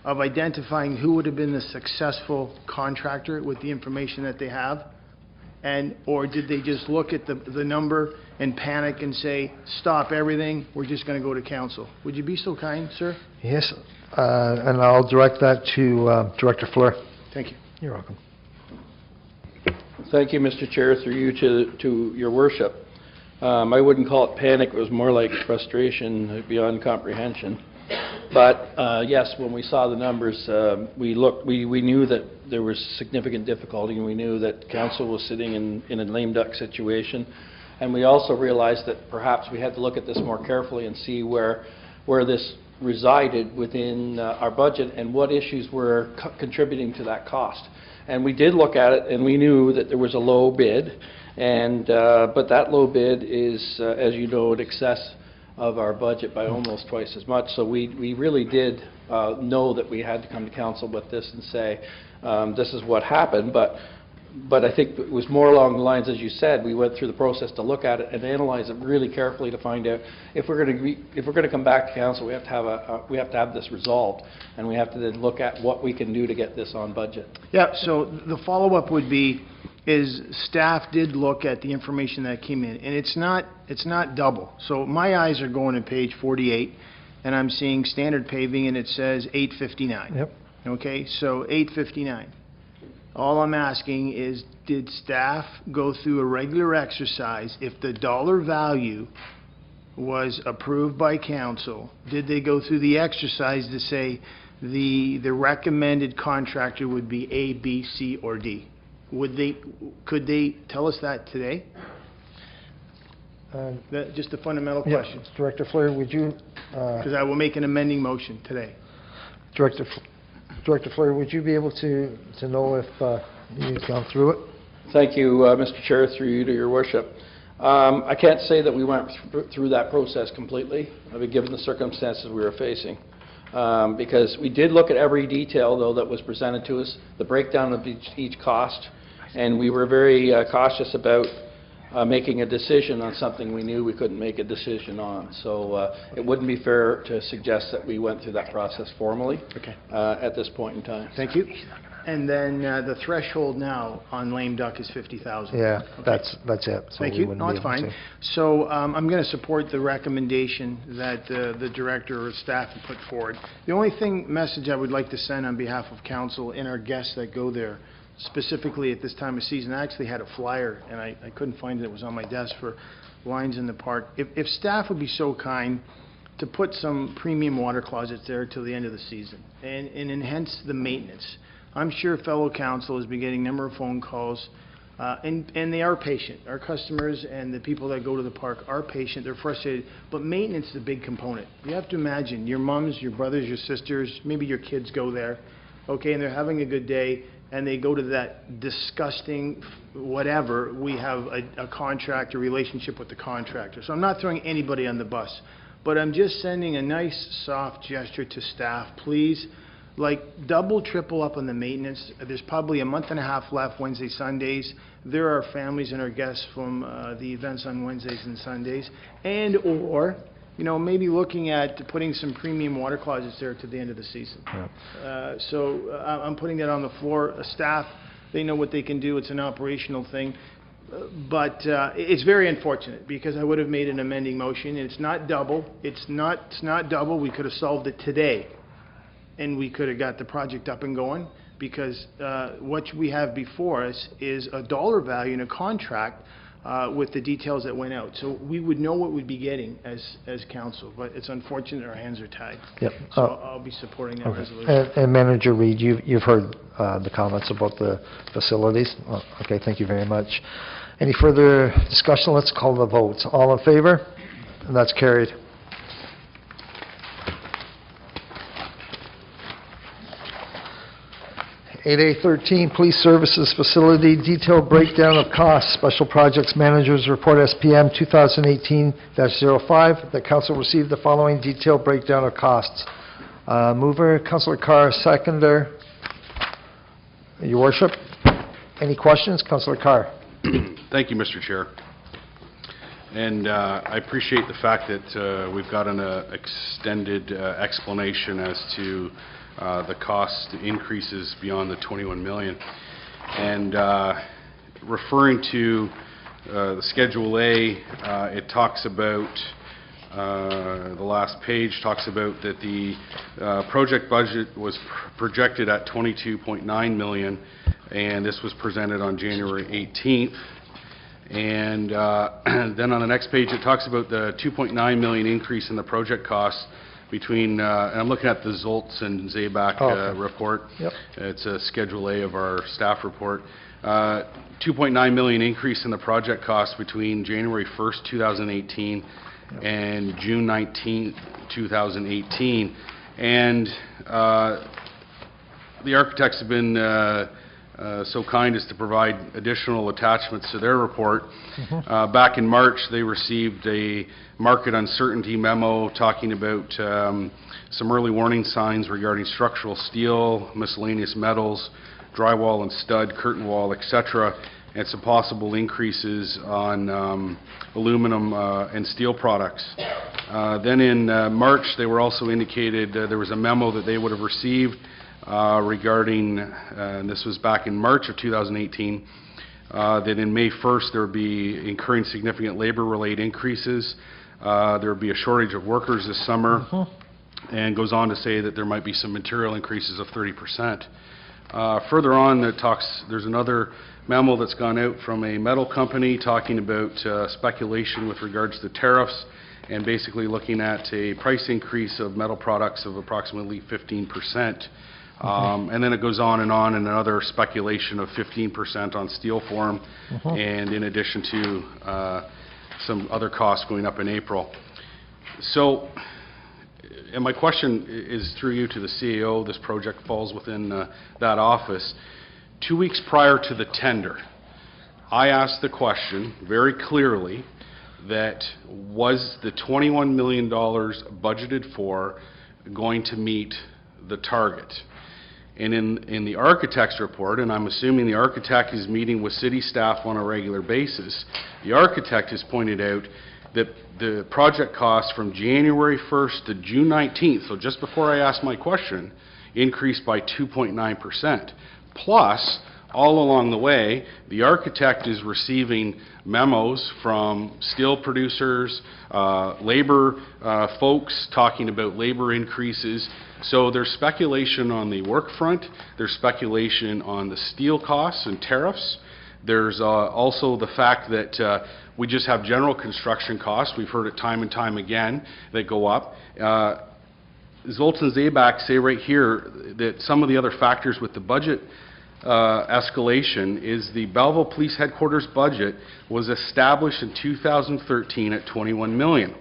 of identifying who would have been the successful contractor with the information that they have? Or did they just look at the number and panic and say, stop everything, we're just going to go to council? Would you be so kind, sir? Yes, and I'll direct that to Director Fleur. Thank you. You're welcome. Thank you, Mr. Chair, through you to your worship. I wouldn't call it panic, it was more like frustration beyond comprehension. But yes, when we saw the numbers, we knew that there was significant difficulty, and we knew that council was sitting in a lame duck situation. And we also realized that perhaps we had to look at this more carefully and see where this resided within our budget and what issues were contributing to that cost. And we did look at it, and we knew that there was a low bid, and but that low bid is, as you know, in excess of our budget by almost twice as much. So we really did know that we had to come to council with this and say, this is what happened. But I think it was more along the lines, as you said, we went through the process to look at it and analyze it really carefully to find out if we're going to come back to council, we have to have this resolved, and we have to then look at what we can do to get this on budget. Yeah. So the follow-up would be, is staff did look at the information that came in, and it's not double. So my eyes are going to page 48, and I'm seeing standard paving, and it says 859. Yep. Okay, so 859. All I'm asking is, did staff go through a regular exercise? If the dollar value was approved by council, did they go through the exercise to say the recommended contractor would be A, B, C, or D? Could they tell us that today? Just a fundamental question. Yes, Director Fleur, would you? Because I will make an amending motion today. Director Fleur, would you be able to know if you've gone through it? Thank you, Mr. Chair, through you to your worship. I can't say that we went through that process completely, given the circumstances we were facing. Because we did look at every detail, though, that was presented to us, the breakdown of each cost, and we were very cautious about making a decision on something we knew we couldn't make a decision on. So it wouldn't be fair to suggest that we went through that process formally at this point in time. Thank you. And then the threshold now on lame duck is 50,000. Yeah, that's it. So Thank you. No, it's fine. So I'm going to support the recommendation that the director or staff have put forward. The only message I would like to send on behalf of council and our guests that go there, specifically at this time of season, I actually had a flyer, and I couldn't find it. It was on my desk for Lines in the Park. If staff would be so kind to put some premium water closets there till the end of the season and enhance the maintenance. I'm sure fellow council has been getting a number of phone calls And they are patient. Our customers and the people that go to the park are patient, they're frustrated, but maintenance is a big component. You have to imagine, your moms, your brothers, your sisters, maybe your kids go there, okay, and they're having a good day, and they go to that disgusting whatever, we have a contract, a relationship with the contractor. So I'm not throwing anybody on the bus, but I'm just sending a nice, soft gesture to staff. Please, like, double, triple up on the maintenance. There's probably a month and a half left, Wednesday, Sundays. There are families and our guests from the events on Wednesdays and Sundays. And or, you know, maybe looking at putting some premium water closets there to the end of the season. I'm putting that on the floor. Staff, they know what they can do. It's an operational thing. But it's very unfortunate because I would have made an amending motion. And it's not double. It's not double. We could have solved it today, and we could have got the project up and going, because what we have before us is a dollar value in a contract with the details that went out. So we would know what we'd be getting as council, but it's unfortunate our hands are tied. Yep. So I'll be supporting that resolution. And Manager Reid, you've heard the comments about the facilities. Okay, thank you very much. Any further discussion? Let's call the vote. All in favor? And that's carried. 8A13, Police Services Facility Detailed Breakdown of Costs, Special Projects Managers Report SPM 2018-05. The council received the following detailed breakdown of costs. Mover, Councillor Carr, seconder. Your Worship. Any questions? Councillor Carr. Thank you, Mr. Chair. And I appreciate the fact that we've got an extended explanation as to the cost increases beyond the 21 million. And referring to the Schedule A, it talks about, the last page talks about that the project budget was projected at 22.9 million, and this was presented on January 18th. And then on the next page, it talks about the 2.9 million increase in the project costs between, and I'm looking at the Zoltz and Zabak report. Yep. It's a Schedule A of our staff report. 2.9 million increase in the project costs between January 1st, 2018 and June 19th, 2018. And the architects have been so kind as to provide additional attachments to their report. Back in March, they received a market uncertainty memo talking about some early warning signs regarding structural steel, miscellaneous metals, drywall and stud, curtain wall, etc., and some possible increases on aluminum and steel products. Then in March, they were also indicated there was a memo that they would have received regarding, and this was back in March of 2018, that in May 1st there would be incurring significant labor-related increases. There would be a shortage of workers this summer, and goes on to say that there might be some material increases of 30%. Further on, it talks, there's another memo that's gone out from a metal company talking about speculation with regards to tariffs, and basically looking at a price increase of metal products of approximately 15%. And then it goes on and another speculation of 15% on steel form, and in addition to some other costs going up in April. So, and my question is through you to the CAO. This project falls within that office. 2 weeks prior to the tender, I asked the question very clearly that was the $21 million budgeted for going to meet the target? And in the architect's report, and I'm assuming the architect is meeting with city staff on a regular basis, the architect has pointed out that the project costs from January 1st to June 19th, so just before I asked my question, increased by 2.9%. Plus, all along the way, the architect is receiving memos from steel producers, labor folks talking about labor increases. So there's speculation on the work front, there's speculation on the steel costs and tariffs. There's also the fact that we just have general construction costs. We've heard it time and time again that go up. Zoltz and Zabak say right here that some of the other factors with the budget escalation is the Belleville Police Headquarters budget was established in 2013 at $21 million.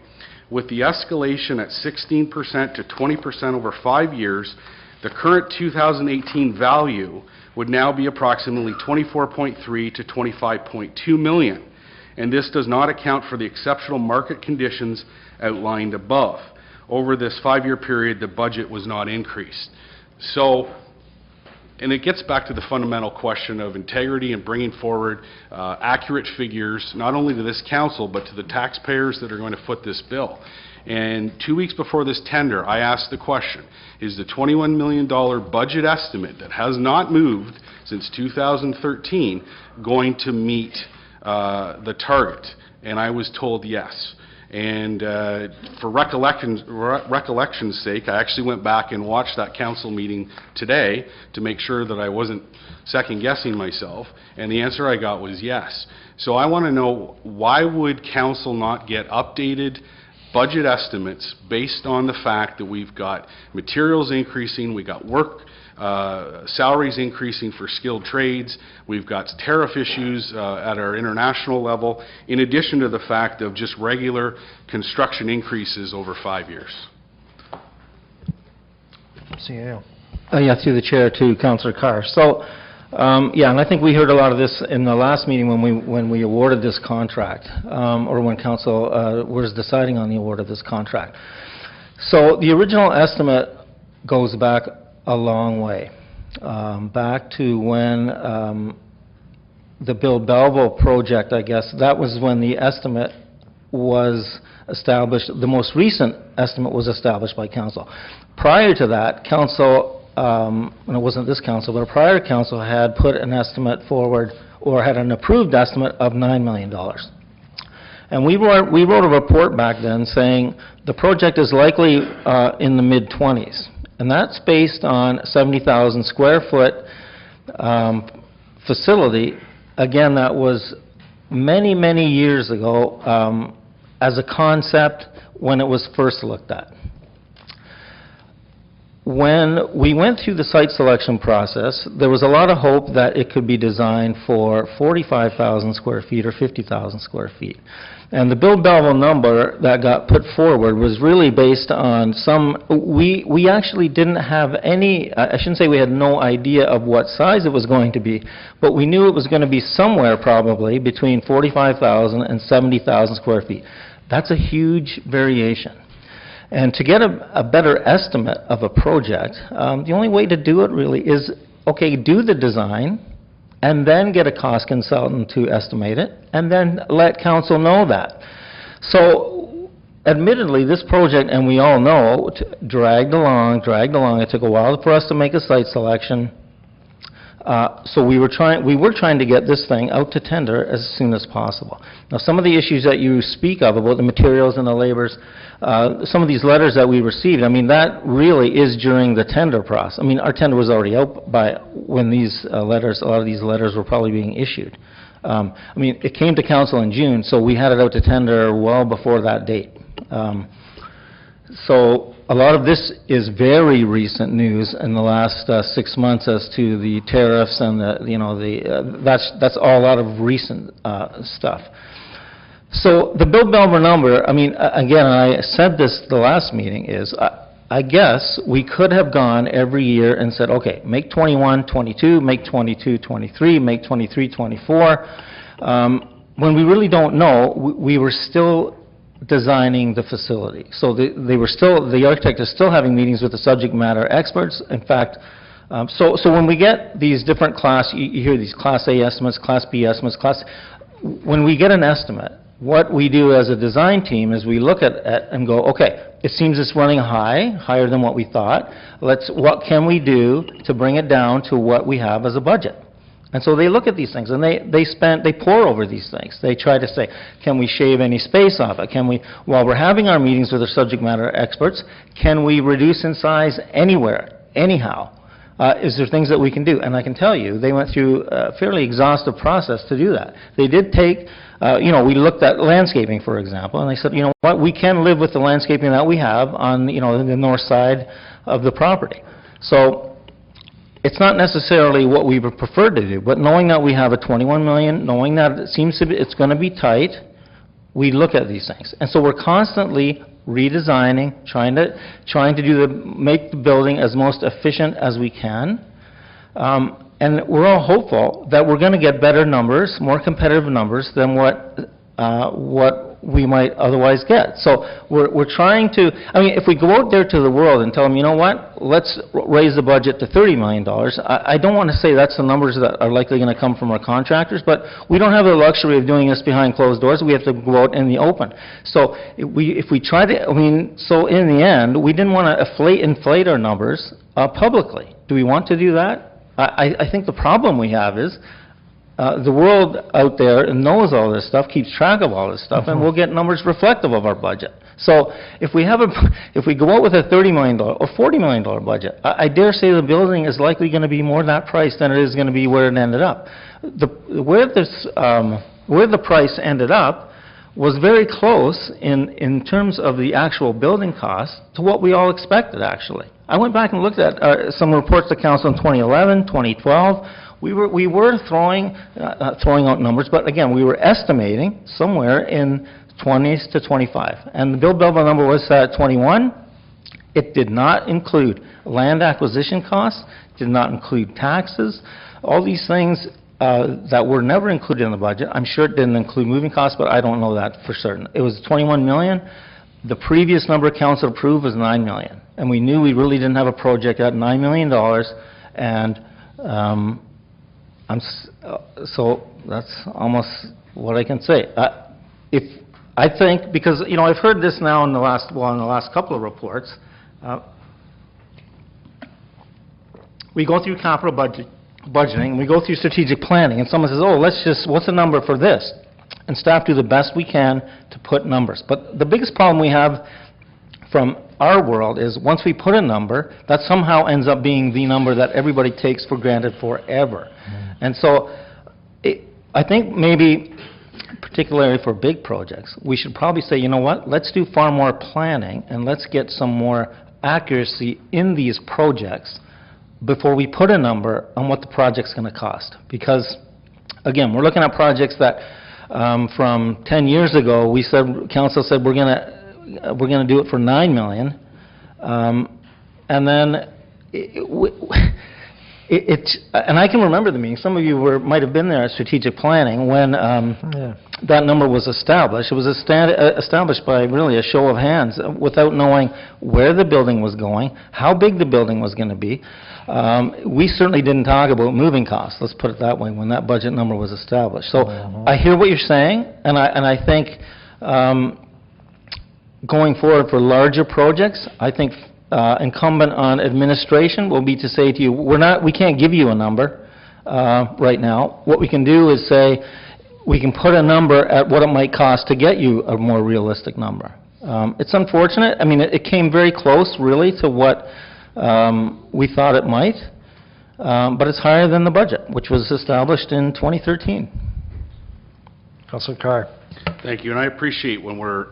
With the escalation at 16% to 20% over 5 years, the current 2018 value would now be approximately $24.3 to $25.2 million. And this does not account for the exceptional market conditions outlined above. Over this 5-year period, the budget was not increased. So, and it gets back to the fundamental question of integrity and bringing forward accurate figures, not only to this council, but to the taxpayers that are going to foot this bill. And 2 weeks before this tender, I asked the question, is the $21 million budget estimate that has not moved since 2013 going to meet the target? And I was told yes. And for recollection's sake, I actually went back and watched that council meeting today to make sure that I wasn't second-guessing myself, and the answer I got was yes. So I want to know, why would council not get updated budget estimates based on the fact that we've got materials increasing, we got work salaries increasing for skilled trades, we've got tariff issues at our international level, in addition to the fact of just regular construction increases over 5 years. CEO. Yeah, through the chair to Councillor Carr. So, yeah, and I think we heard a lot of this in the last meeting when we awarded this contract, or when council was deciding on the award of this contract. So the original estimate goes back a long way, back to when the Build Belleville project, I guess, that was when the estimate was established. The most recent estimate was established by council. Prior to that, council, and it wasn't this council, but a prior council had put an estimate forward, or had an approved estimate of $9 million. And we wrote a report back then saying the project is likely in the mid-20s. And that's based on a 70,000 square foot facility. Again, that was many, many years ago as a concept when it was first looked at. When we went through the site selection process, there was a lot of hope that it could be designed for 45,000 square feet or 50,000 square feet. And the Build Belleville number that got put forward was really based on some, we actually didn't have any, I shouldn't say we had no idea of what size it was going to be, but we knew it was going to be somewhere probably between 45,000 and 70,000 square feet. That's a huge variation. And to get a better estimate of a project, the only way to do it really is, okay, do the design, and then get a cost consultant to estimate it, and then let council know that. So, admittedly, this project, and we all know, dragged along. It took a while for us to make a site selection. So we were trying to get this thing out to tender as soon as possible. Now, some of the issues that you speak of about the materials and the labors, some of these letters that we received, I mean, that really is during the tender process. I mean, our tender was already out by when these letters, a lot of these letters were probably being issued. I mean, it came to council in June, so we had it out to tender well before that date. So a lot of this is very recent news in the last 6 months as to the tariffs and that's all a lot of recent stuff. So the Build Belleville number, I mean, again, and I said this the last meeting, is I guess we could have gone every year and said, okay, make 21, 22, make 22, 23, make 23, 24. When we really don't know, we were still designing the facility. So the architect is still having meetings with the subject matter experts. In fact, so when we get these different you hear these Class A estimates, Class B estimates, when we get an estimate, what we do as a design team is we look at it and go, okay, it seems it's running higher than what we thought. What can we do to bring it down to what we have as a budget? And so they look at these things, and they pore over these things. They try to say, can we shave any space off it? Can we, while we're having our meetings with our subject matter experts, can we reduce in size anywhere, anyhow? Is there things that we can do? And I can tell you, they went through a fairly exhaustive process to do that. They did take, we looked at landscaping, for example, and they said, you know what, we can live with the landscaping that we have on, the north side of the property. So it's not necessarily what we would prefer to do, but knowing that we have a 21 million, knowing that it seems to be, it's going to be tight, we look at these things. And so we're constantly redesigning, trying to make the building as most efficient as we can. And we're all hopeful that we're going to get better numbers, more competitive numbers than what we might otherwise get. So we're trying to, I mean, if we go out there to the world and tell them, you know what, let's raise the budget to $30 million, I don't want to say that's the numbers that are likely going to come from our contractors, but we don't have the luxury of doing this behind closed doors. We have to go out in the open. So if we try to, I mean, so in the end, we didn't want to inflate our numbers publicly. Do we want to do that? I think the problem we have is the world out there knows all this stuff, keeps track of all this stuff, and we'll get numbers reflective of our budget. So if we go out with a $30 million or $40 million budget, I dare say the building is likely going to be more that price than it is going to be where it ended up. Where the price ended up was very close in terms of the actual building cost to what we all expected, actually. I went back and looked at some reports to council in 2011, 2012. We were throwing out numbers, but again, we were estimating somewhere in 20s to 25. And the Bill Belleville number was 21. It did not include land acquisition costs, did not include taxes, all these things that were never included in the budget. I'm sure it didn't include moving costs, but I don't know that for certain. It was 21 million. The previous number council approved was 9 million. And we knew we really didn't have a project at $9 million, and so that's almost what I can say. I think, because, you know, I've heard this now in the last couple of reports, we go through capital budgeting, we go through strategic planning, and someone says, oh, what's the number for this? And staff do the best we can to put numbers. But the biggest problem we have from our world is once we put a number, that somehow ends up being the number that everybody takes for granted forever. And so I think maybe, particularly for big projects, we should probably say, you know what, let's do far more planning and let's get some more accuracy in these projects before we put a number on what the project's going to cost. Because, again, we're looking at projects that from 10 years ago, council said we're going to do it for $9 million, and then and I can remember the meeting. Some of you might have been there at strategic planning when that number was established. It was established by really a show of hands, without knowing where the building was going, how big the building was going to be. We certainly didn't talk about moving costs, let's put it that way, when that budget number was established. So I hear what you're saying, and I think going forward for larger projects, I think incumbent on administration will be to say to you, we can't give you a number right now. What we can do is say, we can put a number at what it might cost to get you a more realistic number. It's unfortunate. I mean, it came very close, really, to what we thought it might, but it's higher than the budget, which was established in 2013. Councilor Carr. Thank you, and I appreciate when we're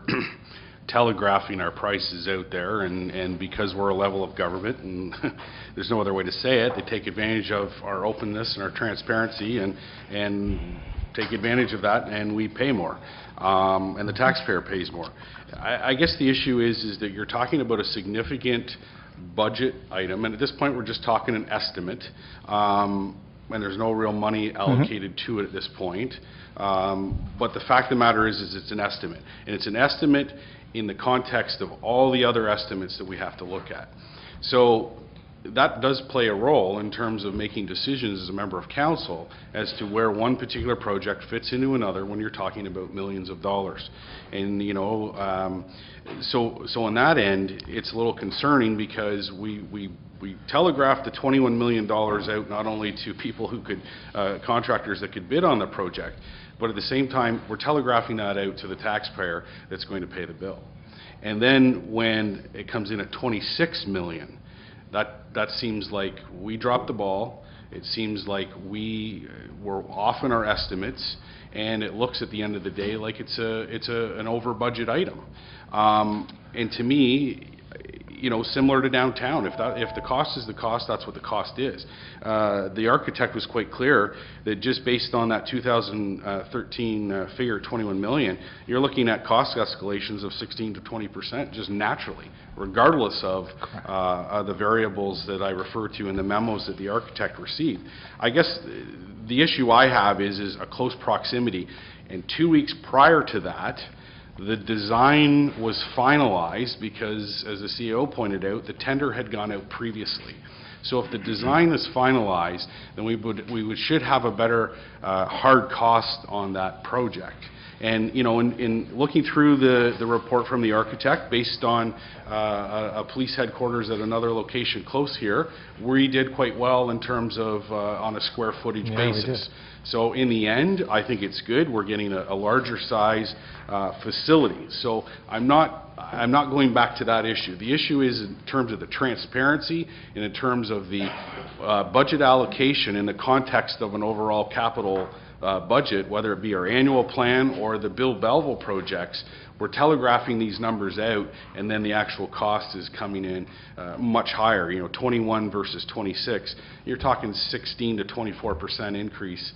telegraphing our prices out there, and because we're a level of government, and there's no other way to say it, they take advantage of our openness and our transparency, and take advantage of that, and we pay more, and the taxpayer pays more. I guess the issue is that you're talking about a significant budget item, and at this point we're just talking an estimate, and there's no real money allocated to it at this point. But the fact of the matter is it's an estimate, and it's an estimate in the context of all the other estimates that we have to look at. So that does play a role in terms of making decisions as a member of council as to where one particular project fits into another when you're talking about millions of dollars. And, you know, so on that end, it's a little concerning because we telegraphed the $21 million out not only to people who could, contractors that could bid on the project, but at the same time, we're telegraphing that out to the taxpayer that's going to pay the bill. And then when it comes in at 26 million, that seems like we dropped the ball. It seems like we were off in our estimates, and it looks at the end of the day like it's an over budget item. And to me, similar to downtown. If the cost is the cost, that's what the cost is. The architect was quite clear that just based on that 2013 figure, 21 million, you're looking at cost escalations of 16 to 20% just naturally, regardless of the variables that I refer to in the memos that the architect received. I guess the issue I have is a close proximity, and 2 weeks prior to that, the design was finalized because, as the CEO pointed out, the tender had gone out previously. So if the design is finalized, then we should have a better hard cost on that project. And in looking through the report from the architect, based on a police headquarters at another location close here, we did quite well in terms of on a square footage basis. So in the end, I think it's good. We're getting a larger size facility. So I'm not going back to that issue. The issue is in terms of the transparency and in terms of the budget allocation in the context of an overall capital budget, whether it be our annual plan or the Belleville projects. We're telegraphing these numbers out, and then the actual cost is coming in much higher. 21 versus 26, you're talking 16 to 24% increase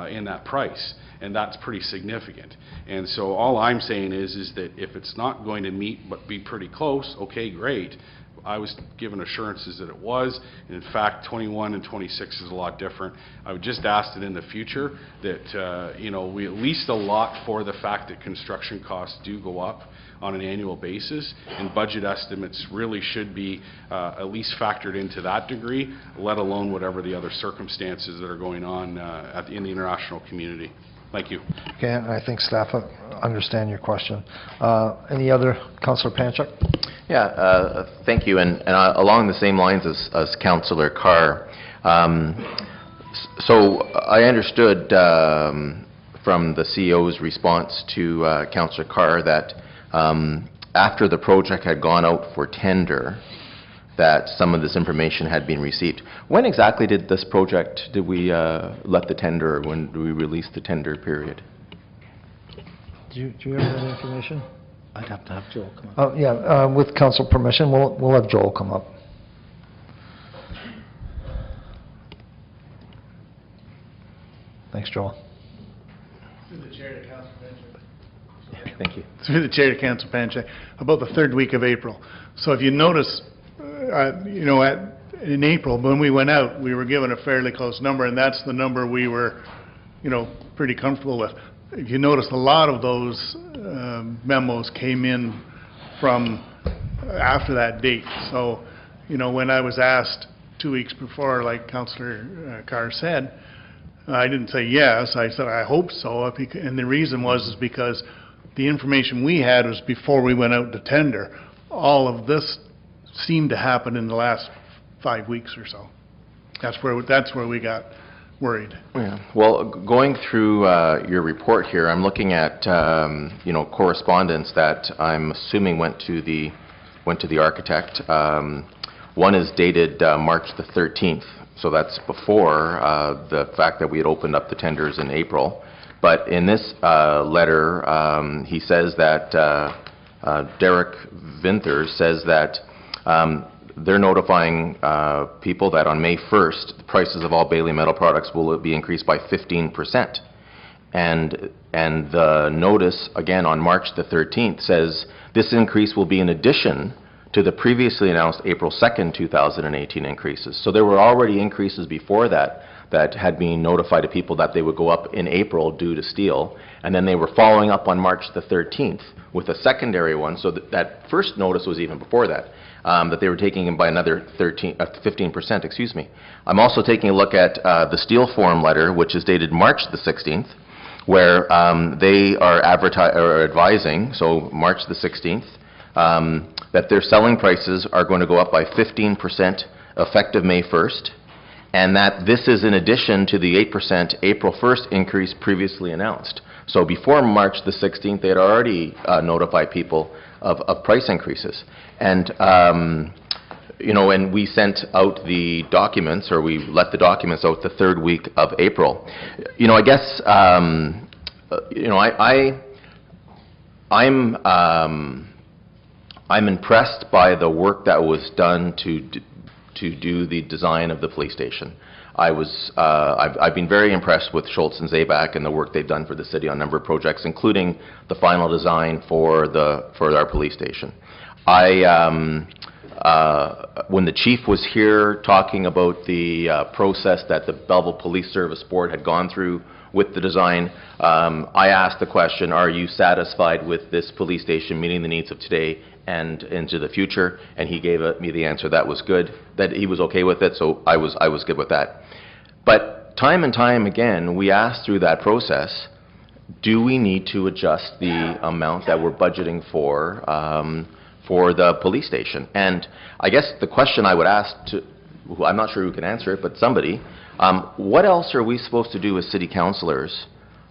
in that price, and that's pretty significant. And so all I'm saying is that if it's not going to meet but be pretty close, okay, great. I was given assurances that it was, and in fact 21 and 26 is a lot different. I would just ask that in the future that we at least allot for the fact that construction costs do go up on an annual basis, and budget estimates really should be at least factored into that degree, let alone whatever the other circumstances that are going on in the international community. Thank you. Okay, I think staff understand your question. Any other, Councillor Panchuk? Yeah, thank you. And along the same lines as Councillor Carr, so I understood from the CEO's response to Councillor Carr that after the project had gone out for tender, that some of this information had been received. When exactly did we let the tender, or when do we release the tender period? Do you have that information? I'd have to have Joel come up. Oh, yeah, with council permission, we'll have Joel come up. Thanks, Joel. Through the chair to Council Panchak. Thank you. Through the chair to Council Panchak, about the third week of April. So if you notice, in April, when we went out, we were given a fairly close number, and that's the number we were, pretty comfortable with. If you notice, a lot of those memos came in from after that date. So, when I was asked 2 weeks before, like Councillor Carr said, I didn't say yes. I said I hope so. And the reason is because the information we had was before we went out to tender. All of this seemed to happen in the last 5 weeks or so. That's where we got worried. Yeah. Well, going through your report here, I'm looking at correspondence that I'm assuming went to the architect. One is dated March the 13th, so that's before the fact that we had opened up the tenders in April. But in this letter, he says that Derek Vinther says that they're notifying people that on May 1st, the prices of all Bailey metal products will be increased by 15%. And the notice, again, on March the 13th, says this increase will be in addition to the previously announced April 2nd, 2018 increases. So there were already increases before that had been notified to people that they would go up in April due to steel. And then they were following up on March the 13th with a secondary one. So that first notice was even before that. That they were taking in by another 15%, excuse me. I'm also taking a look at the steel forum letter, which is dated March the 16th, where they are advising, so March the 16th, that their selling prices are going to go up by 15% effective May 1st, and that this is in addition to the 8% April 1st increase previously announced. So before March the 16th, they had already notified people of price increases. And, and we sent out the documents, or we let the documents out the third week of April. I guess, I'm impressed by the work that was done to do the design of the police station. I've been very impressed with Schultz and Zabak and the work they've done for the city on a number of projects, including the final design for our police station. When the chief was here talking about the process that the Belleville Police Service Board had gone through with the design, I asked the question, are you satisfied with this police station meeting the needs of today and into the future? And he gave me the answer that was good, that he was okay with it, so I was good with that. But time and time again, we asked through that process, do we need to adjust the amount that we're budgeting for the police station? And I guess the question I would ask to, I'm not sure who can answer it, but somebody, what else are we supposed to do as city councillors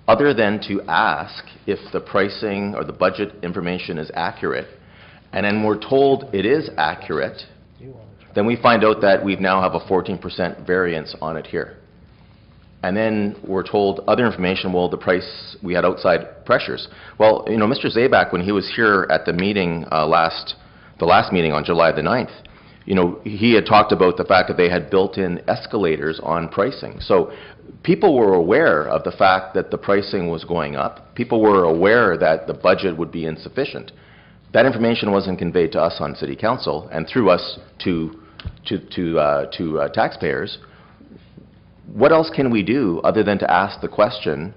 other than to ask if the pricing or the budget information is accurate? And then we're told it is accurate, then we find out that we now have a 14% variance on it here. And then we're told other information, well, the price, we had outside pressures. Well, you know, Mr. Zabak, when he was here at the meeting the last meeting on July the 9th, you know, he had talked about the fact that they had built-in escalators on pricing. So people were aware of the fact that the pricing was going up. People were aware that the budget would be insufficient. That information wasn't conveyed to us on City Council and through us to taxpayers. What else can we do other than to ask the question,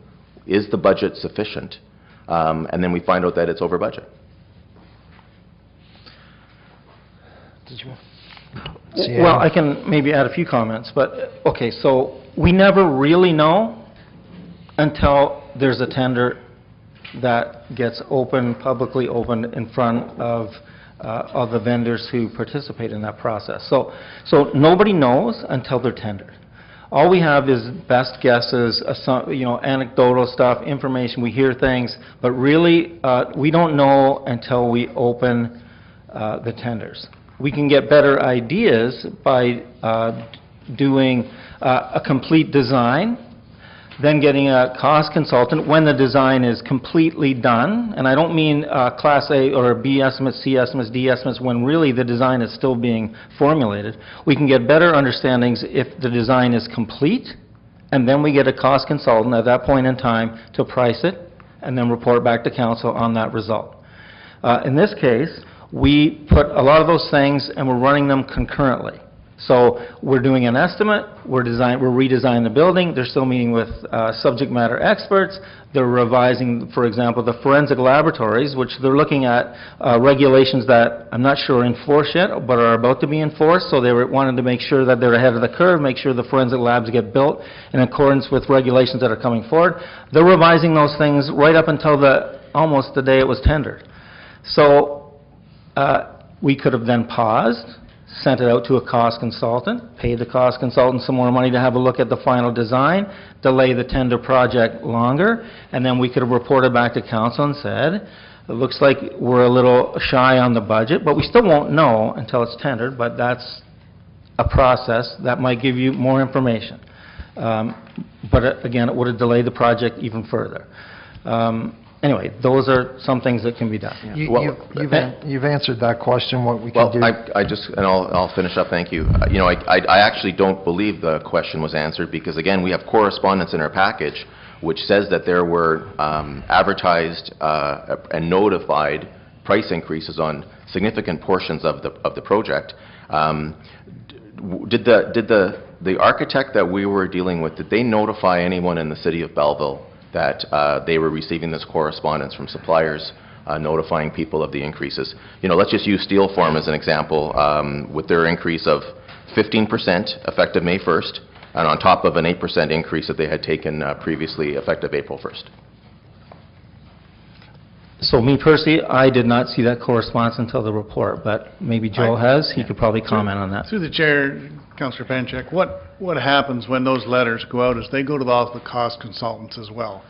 is the budget sufficient? And then we find out that it's over budget. Did you? Well, I can maybe add a few comments, but, okay, so we never really know until there's a tender that gets open, publicly opened in front of the vendors who participate in that process. So nobody knows until they're tendered. All we have is best guesses, you know, anecdotal stuff, information, we hear things, but really we don't know until we open the tenders. We can get better ideas by doing a complete design, then getting a cost consultant when the design is completely done. And I don't mean Class A or B estimates, C estimates, D estimates, when really the design is still being formulated. We can get better understandings if the design is complete, and then we get a cost consultant at that point in time to price it, and then report back to council on that result. In this case, we put a lot of those things and we're running them concurrently. So we're doing an estimate, we're redesigning the building, they're still meeting with subject matter experts, they're revising, for example, the forensic laboratories, which they're looking at regulations that I'm not sure are enforced yet, but are about to be enforced, so they wanted to make sure that they're ahead of the curve, make sure the forensic labs get built in accordance with regulations that are coming forward. They're revising those things right up until almost the day it was tendered. So we could have then paused, sent it out to a cost consultant, paid the cost consultant some more money to have a look at the final design, delay the tender project longer, and then we could have reported back to council and said, it looks like we're a little shy on the budget, but we still won't know until it's tendered, but that's a process that might give you more information. But again, it would have delayed the project even further. Anyway, those are some things that can be done. You've answered that question, what we can do. Well, I'll finish up, thank you. You know, I actually don't believe the question was answered because, again, we have correspondence in our package which says that there were advertised and notified price increases on significant portions of the project. Did the architect that we were dealing with, did they notify anyone in the city of Belleville that they were receiving this correspondence from suppliers notifying people of the increases? You know, let's just use steel form as an example, with their increase of 15% effective May 1st, and on top of an 8% increase that they had taken previously effective April 1st. So me personally, I did not see that correspondence until the report, but maybe Joel has. He could probably comment on that. Through the chair, Councillor Panchak, what happens when those letters go out is they go to all the cost consultants as well.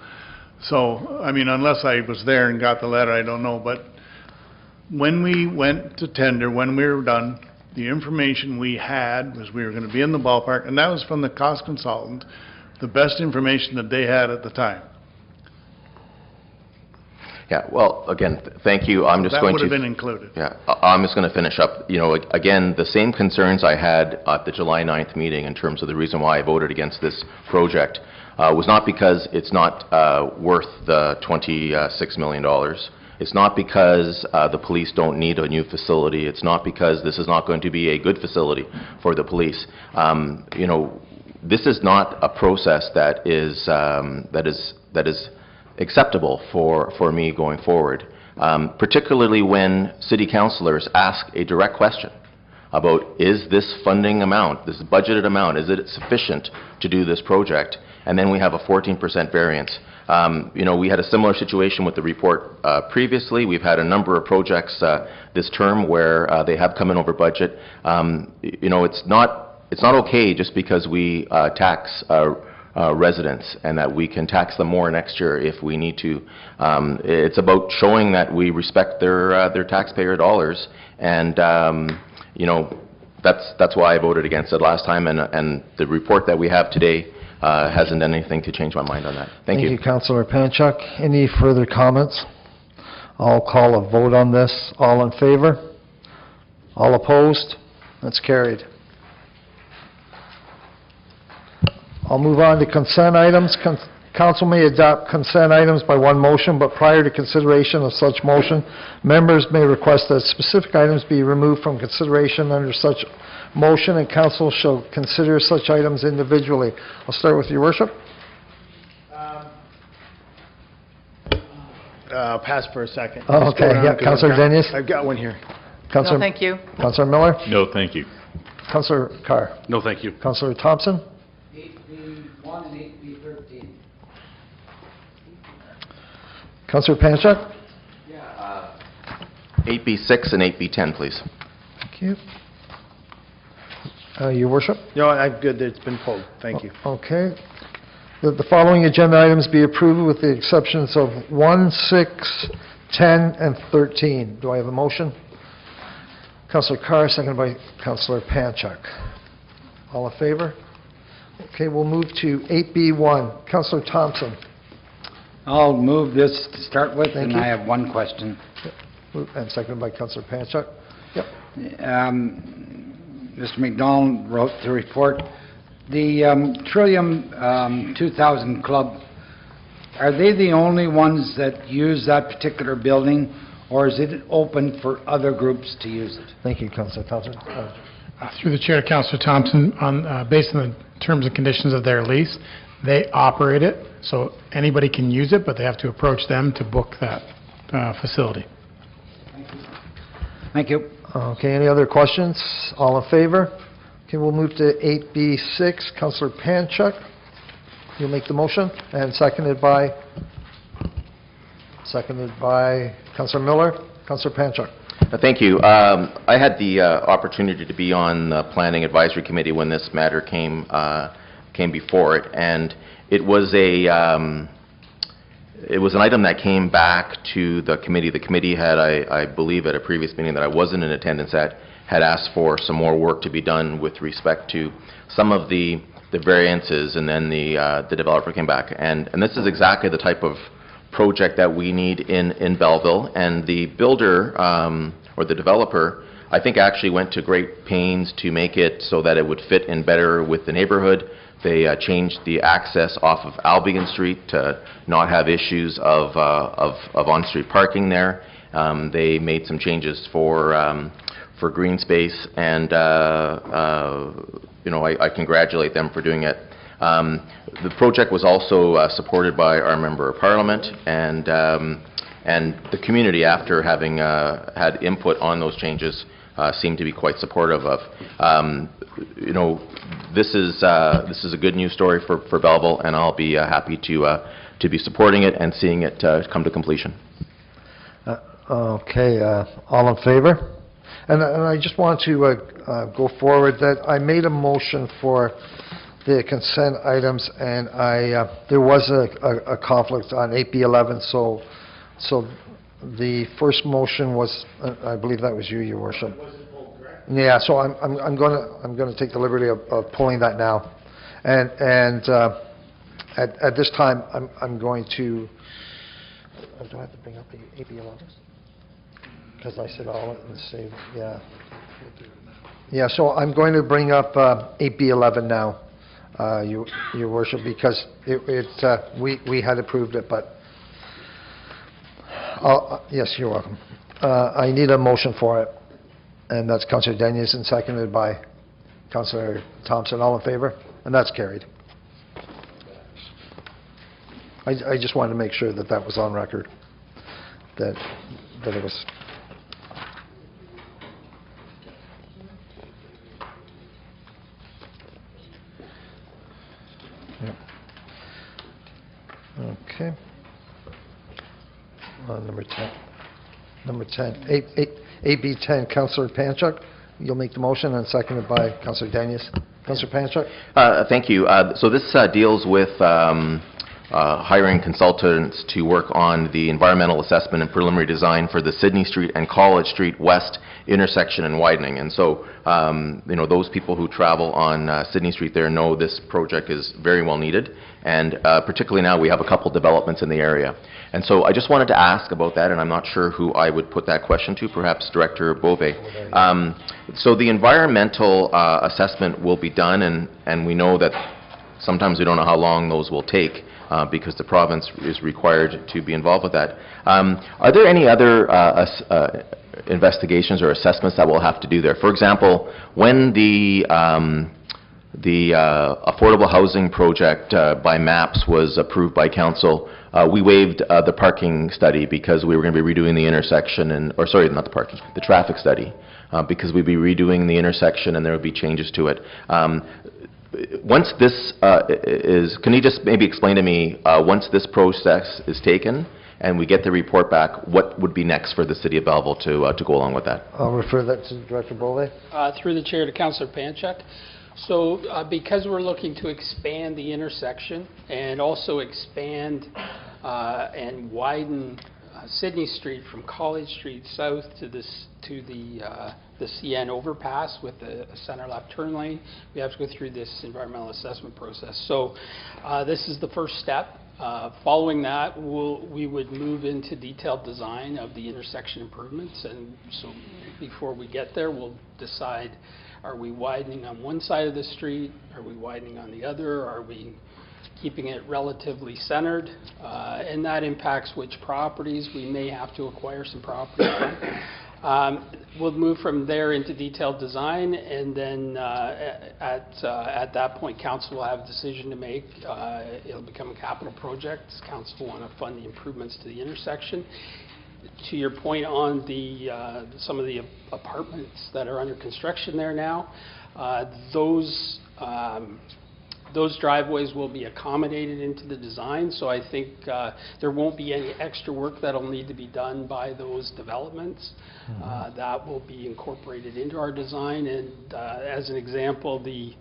So, I mean, unless I was there and got the letter, I don't know, but when we went to tender, when we were done, the information we had was we were going to be in the ballpark, and that was from the cost consultant, the best information that they had at the time. Yeah, well, again, thank you. I'm just That going would to... have been included. Yeah, I'm just going to finish up. You know, again, the same concerns I had at the July 9th meeting in terms of the reason why I voted against this project was not because it's not worth the $26 million. It's not because the police don't need a new facility. It's not because this is not going to be a good facility for the police. You know, this is not a process that is acceptable for me going forward, particularly when city councillors ask a direct question about, is this funding amount, this budgeted amount, is it sufficient to do this project? And then we have a 14% variance. You know, we had a similar situation with the report previously. We've had a number of projects this term where they have come in over budget. You know, it's not okay just because we tax residents and that we can tax them more next year if we need to. It's about showing that we respect their taxpayer dollars, and you know, that's why I voted against it last time, and the report that we have today hasn't done anything to change my mind on that. Thank you. Thank you, Councillor Panchuk. Any further comments? I'll call a vote on this. All in favor? All opposed? That's carried. I'll move on to consent items. Council may adopt consent items by one motion, but prior to consideration of such motion, members may request that specific items be removed from consideration under such motion, and council shall consider such items individually. I'll start with your worship. Pass for a second. Oh, Just go okay. around, Yeah, 'cause Councillor Denius. I've got one here. Councillor, No, thank you. Councillor Miller. No, thank you. Councillor Carr. No, thank you. Councillor Thompson. 8B1 and 8B13. Councillor Panchuk. 8B6 and 8B10, please. Thank you. Your worship. No, I'm good. It's been pulled. Thank you. Okay. That the following agenda items be approved with the exceptions of 1, 6, 10, and 13. Do I have a motion? Councillor Carr, seconded by Councillor Panchuk. All in favor? Okay, we'll move to 8B1. Councillor Thompson. I'll move this to start with, Thank and you. I have one question. And seconded by Councillor Panchuk. Yep. Mr. McDonald wrote the report. The Trillium 2000 Club, are they the only ones that use that particular building, or is it open for other groups to use it? Thank you, Councillor Thompson. Through the chair, Councillor Thompson, based on the terms and conditions of their lease, they operate it, so anybody can use it, but they have to approach them to book that facility. Thank you. Okay, any other questions? All in favor? Okay, we'll move to 8B6. Councillor Panchuk, you'll make the motion, and seconded by Councillor Miller. Councillor Panchuk. Thank you. I had the opportunity to be on the Planning Advisory Committee when this matter came before it, and it was an item that came back to the committee. The committee had, I believe at a previous meeting that I wasn't in attendance at, had asked for some more work to be done with respect to some of the variances, and then the developer came back. And this is exactly the type of project that we need in Belleville, and the builder or the developer, I think, actually went to great pains to make it so that it would fit in better with the neighborhood. They changed the access off of Albion Street to not have issues of on-street parking there. They made some changes for green space, and you know, I congratulate them for doing it. The project was also supported by our Member of Parliament, and the community, after having had input on those changes, seemed to be quite supportive of. You know, this is a good news story for Belleville, and I'll be happy to be supporting it and seeing it come to completion. Okay, all in favor? And I just want to go forward that I made a motion for the consent items, and there was a conflict on 8B11, so the first motion was, I believe that was you, Your Worship. Yeah, so I'm going to take the liberty of pulling that now, and at this time I'm going to do I have to bring up AB 11? Because I said all in the same, yeah. Yeah, so I'm going to bring up AB 11 now, Your Worship, because we had approved it, but, yes, you're welcome. I need a motion for it, and that's Councillor Denius and seconded by Councillor Thompson. All in favor? And that's carried. I just wanted to make sure that that was on record, that it was. Yep. Okay. Number 10. Number 10. AB 10, Councillor Panchuk. You'll make the motion, and seconded by Councillor Denius. Councillor Panchuk? Thank you. So this deals with hiring consultants to work on the environmental assessment and preliminary design for the Sydney Street and College Street West intersection and widening. And so, you know, those people who travel on Sydney Street there know this project is very well needed, and particularly now we have a couple developments in the area. And so I just wanted to ask about that, and I'm not sure who I would put that question to, perhaps Director Bove. So the environmental assessment will be done, and we know that sometimes we don't know how long those will take, because the province is required to be involved with that. Are there any other investigations or assessments that we'll have to do there? For example, when the affordable housing project by MAPS was approved by council, we waived the parking study because we were going to be redoing the intersection, or sorry, not the parking, the traffic study, because we'd be redoing the intersection and there would be changes to it. Once this can you just maybe explain to me, once this process is taken and we get the report back, what would be next for the City of Belleville to go along with that? I'll refer that to Director Bove. Through the Chair to Councillor Panchuk. So because we're looking to expand the intersection and also expand and widen Sydney Street from College Street south to the CN overpass with a center left turn lane, we have to go through this environmental assessment process. So this is the first step. Following that, we would move into detailed design of the intersection improvements, and so before we get there, we'll decide, are we widening on one side of the street, are we widening on the other, are we keeping it relatively centered, and that impacts which properties we may have to acquire some property from. We'll move from there into detailed design, and then at that point, council will have a decision to make. It'll become a capital project. Council will want to fund the improvements to the intersection. To your point on some of the apartments that are under construction there now, those driveways will be accommodated into the design, so I think there won't be any extra work that'll need to be done by those developments. That will be incorporated into our design, and as an example, the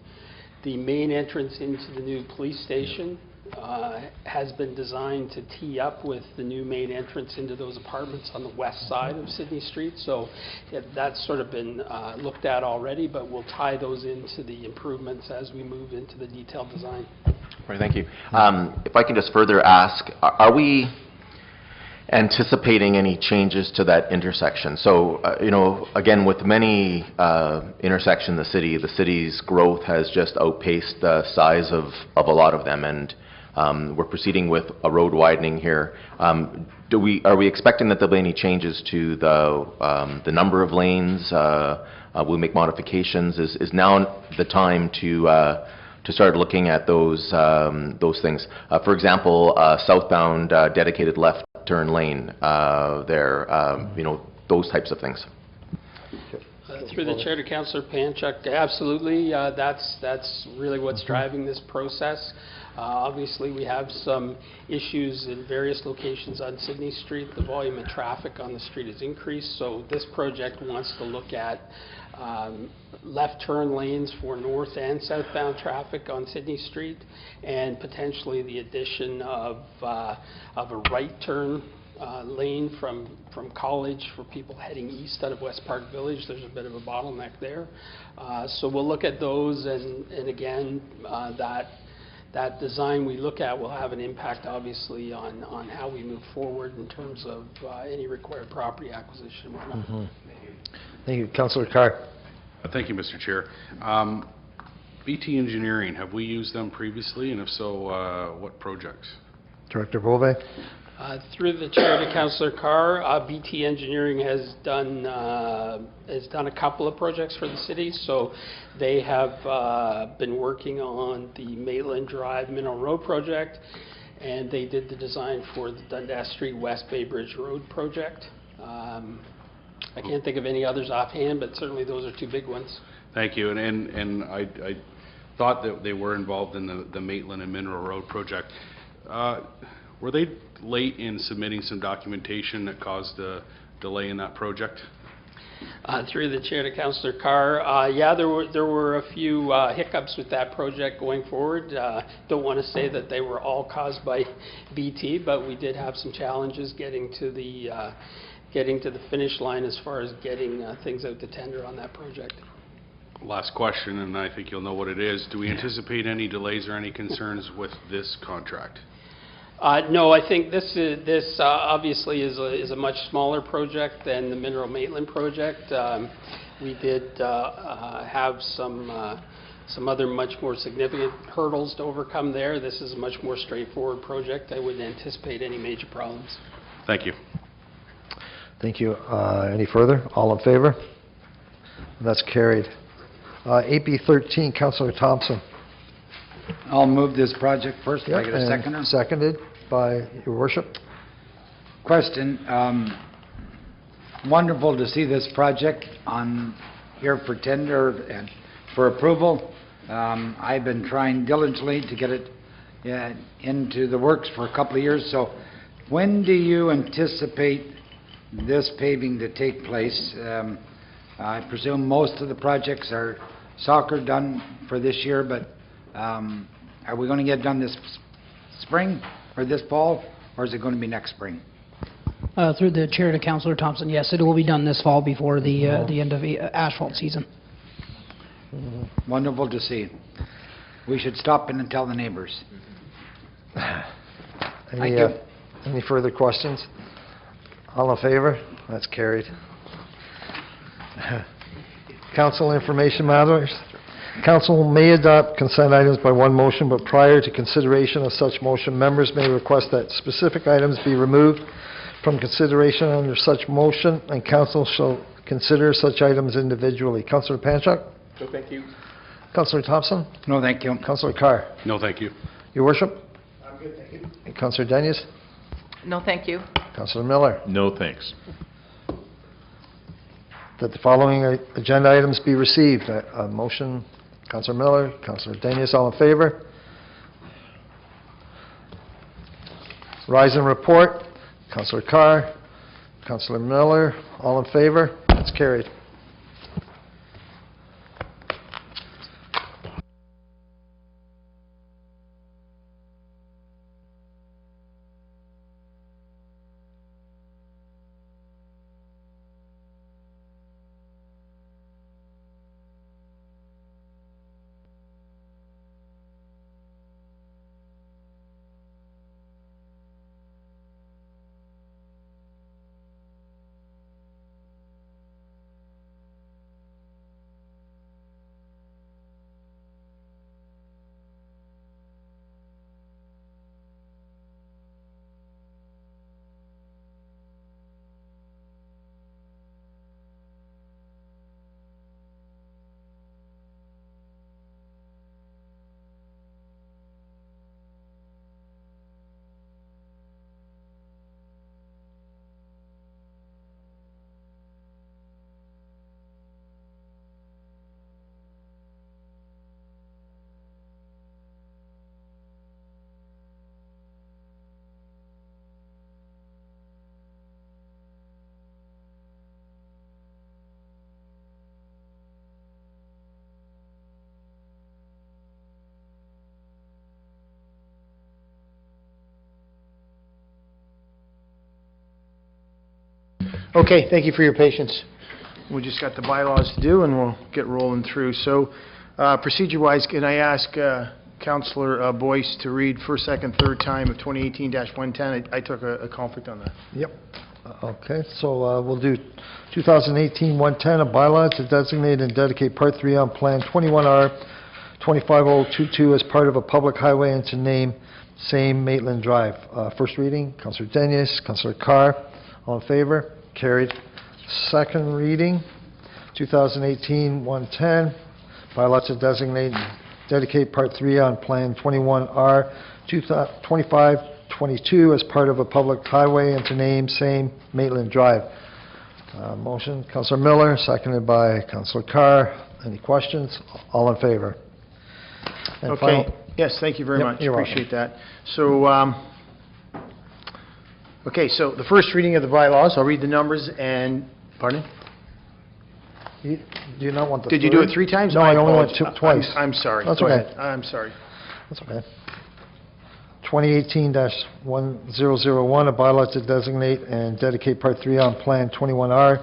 main entrance into the new police station has been designed to tee up with the new main entrance into those apartments on the west side of Sydney Street. So that's sort of been looked at already, but we'll tie those into the improvements as we move into the detailed design. Right, thank you. If I can just further ask, are we anticipating any changes to that intersection? So, you know, again, with many intersections in the city's growth has just outpaced the size of a lot of them, and we're proceeding with a road widening here. Are we expecting that there'll be any changes to the number of lanes? Will we make modifications? Is now the time to start looking at those things? For example, southbound dedicated left turn lane there. You know, those types of things. Through the Chair to Councillor Panchuk, absolutely. That's really what's driving this process. Obviously, we have some issues in various locations on Sydney Street. The volume of traffic on the street has increased, so this project wants to look at left turn lanes for north and southbound traffic on Sydney Street, and potentially the addition of a right turn lane from College for people heading east out of West Park Village. There's a bit of a that design we look at will have an impact, obviously, on how we move forward in terms of any required property acquisition and whatnot. Thank you. Councillor Carr. Thank you, Mr. Chair. BT Engineering, have we used them previously, and if so, what projects? Director Bove. Through the chair to Councillor Carr, BT Engineering has done a couple of projects for the city. So they have been working on the Maitland Drive Mineral Road project, and they did the design for the Dundas Street West Bay Bridge Road project. I can't think of any others offhand, but certainly those are two big ones. Thank you. And I thought that they were involved in the Maitland and Mineral Road project. Were they late in submitting some documentation that caused a delay in that project? Through the chair to Councillor Carr, yeah, there were a few hiccups with that project going forward. Don't want to say that they were all caused by BT, but we did have some challenges getting to the finish line as far as getting things out to tender on that project. Last question, and I think you'll know what it is. Do we anticipate any delays or any concerns with this contract? No, I think this obviously is a much smaller project than the Mineral Maitland project. We did have some other much more significant hurdles to overcome there. This is a much more straightforward project. I wouldn't anticipate any major problems. Thank you. Thank you. Any further? All in favor? That's carried. AB 13, Councillor Thompson. I'll move this project first. If I get a seconder. Seconded by Your Worship. Question. Wonderful to see this project on here for tender and for approval. I've been trying diligently to get it into the works for a couple of years. So when do you anticipate this paving to take place? I presume most of the projects are soccer done for this year, but are we going to get done this spring or this fall, or is it going to be next spring? Through the chair to Councillor Thompson, yes, it will be done this fall before the end of the asphalt season. Wonderful to see. We should stop in and tell the neighbors. Thank you. Any further questions? All in favor? That's carried. Council information matters. Council may adopt consent items by one motion, but prior to consideration of such motion, members may request that specific items be removed from consideration under such motion, and council shall consider such items individually. Councillor Panchak? No, thank you. Councillor Thompson? No, thank you. Councillor Carr? No, thank you. Your Worship? I'm good, thank you. And Councillor Denius? No, thank you. Councillor Miller? No, thanks. That the following agenda items be received. A motion, Councillor Miller, Councillor Denius, all in favor? Rise and report, Councillor Carr, Councillor Miller, all in favor? That's carried. Okay, thank you for your patience. We just got the bylaws to do, and we'll get rolling through. So, procedure-wise, can I ask Councillor Boyce to read first, second, third time of 2018-110. I took a conflict on that. Yep. Okay, so we'll do 2018-110, a bylaw to designate and dedicate Part 3 on Plan 21R 25022 as part of a public highway and to name same Maitland Drive. First reading, Councillor Denius, Councillor Carr. All in favor? Carried. Second reading, 2018-110, bylaw to designate and dedicate Part 3 on Plan 21R 2522 as part of a public highway and to name same Maitland Drive. Motion, Councillor Miller, seconded by Councillor Carr. Any questions? All in favor? And Okay. final- Yes, thank you very Yep, much. you're welcome. Appreciate that. So, okay, so the first reading of the bylaws, I'll read the numbers and, pardon? Do you not want the Did you do it third? 3 times? No, I only went apologize. twice. I'm sorry. That's Go okay. ahead. I'm sorry. That's okay. 2018-1001, a bylaw to designate and dedicate Part 3 on Plan 21R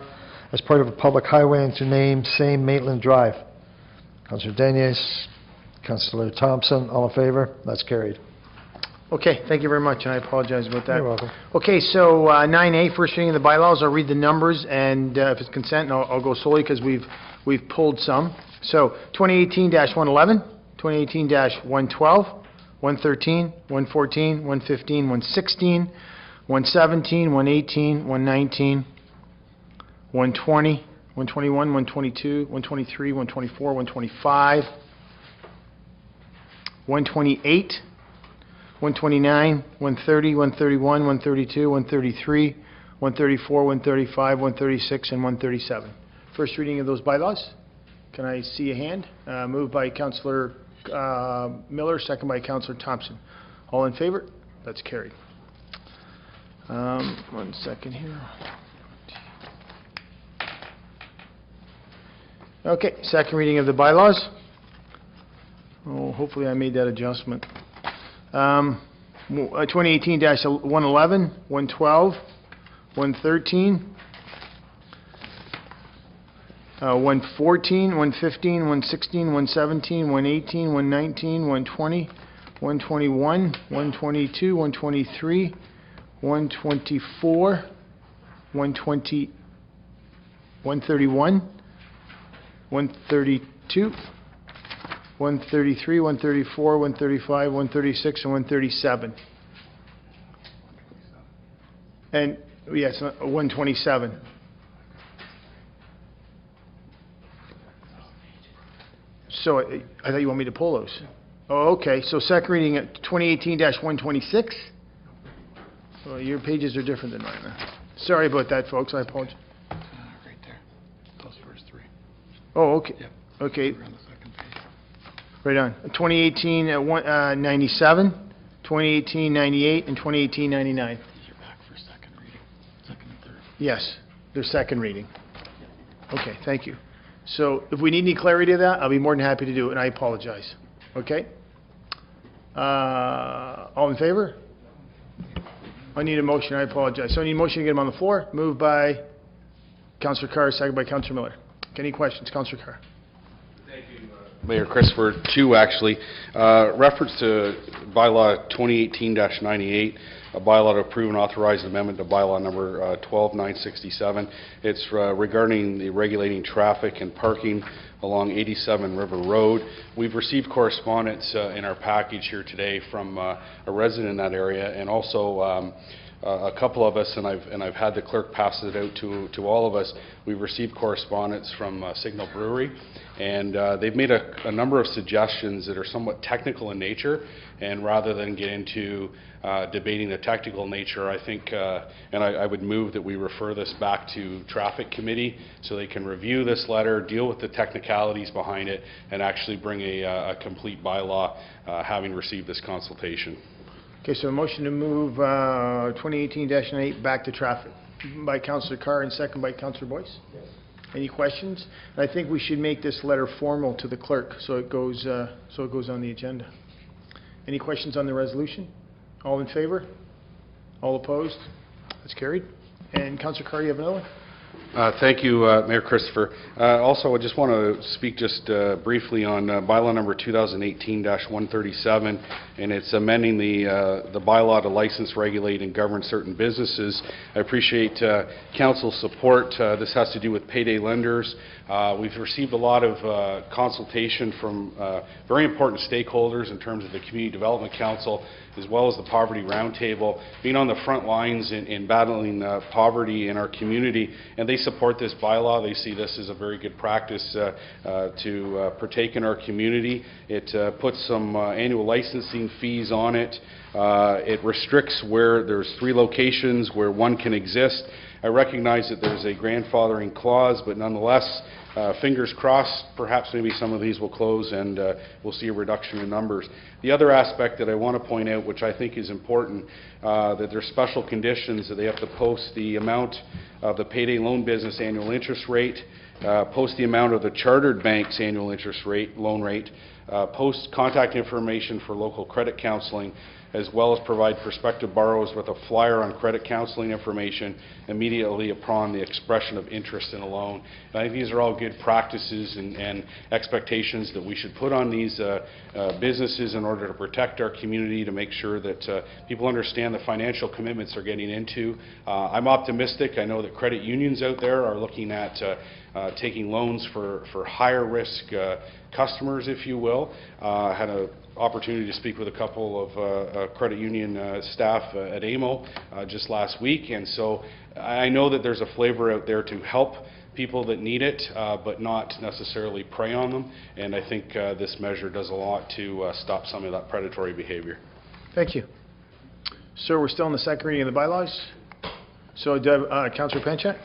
as part of a public highway and to name same Maitland Drive. Councillor Denius, Councillor Thompson, all in favor? That's carried. Okay, thank you very much, and I apologize about that. You're welcome. Okay, so 9A, first reading of the bylaws, I'll read the numbers, and if it's consent, I'll go slowly because we've pulled some. So 2018-111, 2018-112, 113, 114, 115, 116, 117, 118, 119, 120, 121, 122, 123, 124, 125, 128, 129, 130, 131, 132, 133, 134, 135, 136, and 137. First reading of those bylaws. Can I see a hand? Moved by Councillor Miller, second by Councillor Thompson. All in favor? That's carried. 1 second here. Okay, second reading of the bylaws. Oh, hopefully I made that adjustment. 2018-111, 112, 113, 114, 115, 116, 117, 118, 119, 120, 121, 122, 123, 124, 120, 131, 132, 133, 134, 135, 136, and 137. And, yes, 127. So, I thought you want me to pull those. Oh, okay, so second reading at 2018-126. Well, your pages are different than mine. Sorry about that, folks, I apologize. Right there. Those first 3. Oh, okay. Yep. Okay, We're on the second page. right on. 2018-97, 2018-98, and 2018-99. You're back for second reading. Second and third. Yes, their second reading. Okay, thank you. So if we need any clarity of that, I'll be more than happy to do it, and I apologize. Okay? All in favor? I need a motion, I apologize. So I need a motion to get them on the floor. Moved by Councillor Carr, second by Councillor Miller. Any questions, Councillor Carr? Mayor Christopher, 2 actually. Reference to bylaw 2018-98, a bylaw to approve and authorize an amendment to bylaw number 12967. It's regarding the regulating traffic and parking along 87 River Road. We've received correspondence in our package here today from a resident in that area, and also a couple of us, and I've had the clerk pass it out to all of us. We've received correspondence from Signal Brewery, and they've made a number of suggestions that are somewhat technical in nature, and rather than get into debating the technical nature, I think, and I would move that we refer this back to Traffic Committee so they can review this letter, deal with the technicalities behind it, and actually bring a complete bylaw having received this consultation. Okay, so a motion to move 2018-98 back to traffic by Councillor Carr and second by Councillor Boyce. Yes. Any questions? I think we should make this letter formal to the clerk so it goes on the agenda. Any questions on the resolution? All in favor? All opposed? That's carried. And Councillor Carr, you have another one? Thank you, Mayor Christopher. Also, I just want to speak just briefly on bylaw number 2018-137, and it's amending the bylaw to license, regulate, and govern certain businesses. I appreciate council's support. This has to do with payday lenders. We've received a lot of consultation from very important stakeholders in terms of the Community Development Council, as well as the Poverty Roundtable, being on the front lines in battling poverty in our community, and they support this bylaw. They see this as a very good practice to partake in our community. It puts some annual licensing fees on it. It restricts where there's 3 locations where one can exist. I recognize that there's a grandfathering clause, but nonetheless, fingers crossed, perhaps maybe some of these will close and we'll see a reduction in numbers. The other aspect that I want to point out, which I think is important, that there's special conditions that they have to post the amount of the payday loan business annual interest rate, post the amount of the chartered bank's annual interest rate, loan rate, post contact information for local credit counseling, as well as provide prospective borrowers with a flyer on credit counseling information immediately upon the expression of interest in a loan. And I think these are all good practices and expectations that we should put on these businesses in order to protect our community, to make sure that people understand the financial commitments they're getting into. I'm optimistic. I know that credit unions out there are looking at taking loans for higher risk customers, if you will. I had an opportunity to speak with a couple of credit union staff at AMO just last week, and so I know that there's a flavor out there to help people that need it, but not necessarily prey on them, and I think this measure does a lot to stop some of that predatory behavior. Thank you. Sir, we're still in the second reading of the bylaws. So, Councillor Panchak?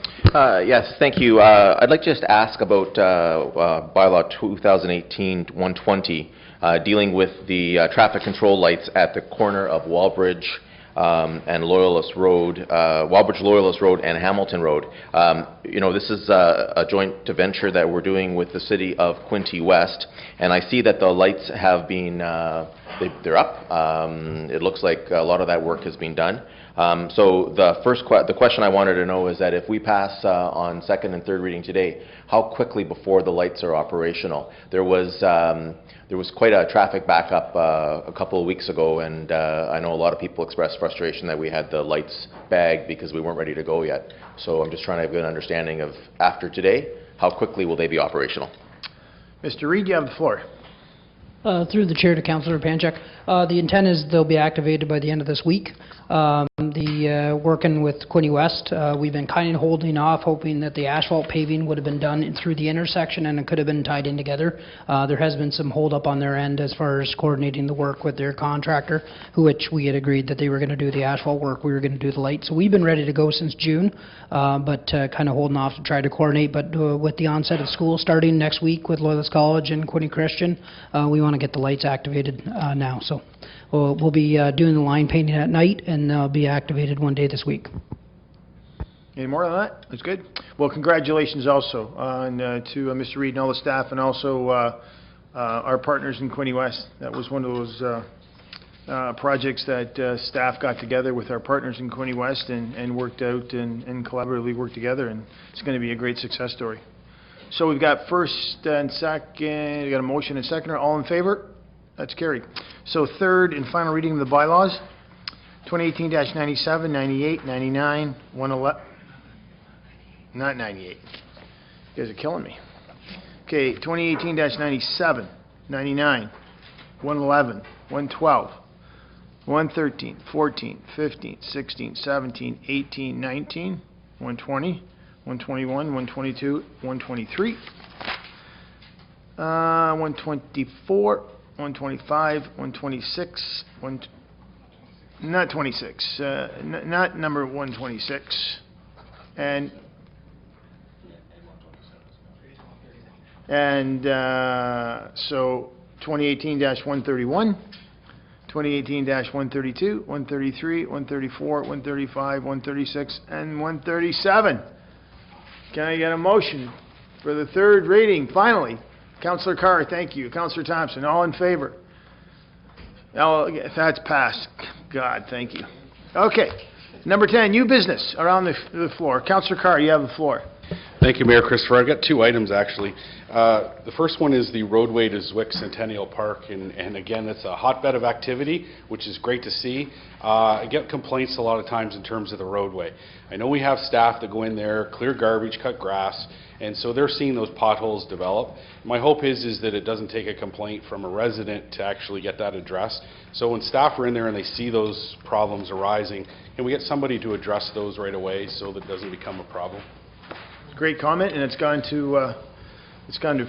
Yes, thank you. I'd like to just ask about bylaw 2018-120, dealing with the traffic control lights at the corner of Walbridge and Loyalist Road, Walbridge Loyalist Road and Hamilton Road. You know, this is a joint venture that we're doing with the city of Quinte West, and I see that the lights have been, they're up. It looks like a lot of that work has been done. So the question I wanted to know is that if we pass on second and third reading today, how quickly before the lights are operational? There was quite a traffic backup a couple of weeks ago, and I know a lot of people expressed frustration that we had the lights bagged because we weren't ready to go yet. So I'm just trying to have a good understanding of, after today, how quickly will they be operational? Mr. Reid, you have the floor. Through the chair to Councillor Panchak, the intent is they'll be activated by the end of this week. Working with Quinte West, we've been kind of holding off, hoping that the asphalt paving would have been done through the intersection and it could have been tied in together. There has been some hold up on their end as far as coordinating the work with their contractor, which we had agreed that they were going to do the asphalt work, we were going to do the lights. So we've been ready to go since June, but kind of holding off to try to coordinate. But with the onset of school starting next week with Loyalist College and Quinte Christian, we want to get the lights activated now. So we'll be doing the line painting at night, and they'll be activated one day this week. Any more on that? That's good. Well, congratulations also on to Mr. Reid and all the staff, and also our partners in Quinte West. That was one of those projects that staff got together with our partners in Quinte West and worked out and collaboratively worked together, and it's going to be a great success story. So we've got first and second, we got a motion and seconder. All in favor? That's carried. So third and final reading of the bylaws, 2018-97, 98, 99, 111. Not 98. You guys are killing me. Okay, 2018-97, 99, 111, 112, 113, 14, 15, 16, 17, 18, 19, 120, 121, 122, 123, 124, 125, 126, not 26, not number 126, and so 2018-131, 2018-132, 133, 134, 135, 136, and 137. Can I get a motion for the third reading, finally? Councillor Carr, thank you. Councillor Thompson, all in favor? Oh, that's passed. God, thank you. Okay, Number 10, new business around the floor. Councillor Carr, you have the floor. Thank you, Mayor Christopher. I've got two items, actually. The first one is the roadway to Zwick Centennial Park, and again, it's a hotbed of activity, which is great to see. I get complaints a lot of times in terms of the roadway. I know we have staff that go in there, clear garbage, cut grass, and so they're seeing those potholes develop. My hope is that it doesn't take a complaint from a resident to actually get that addressed. So when staff are in there and they see those problems arising, can we get somebody to address those right away so that it doesn't become a problem? Great comment, and it's gone to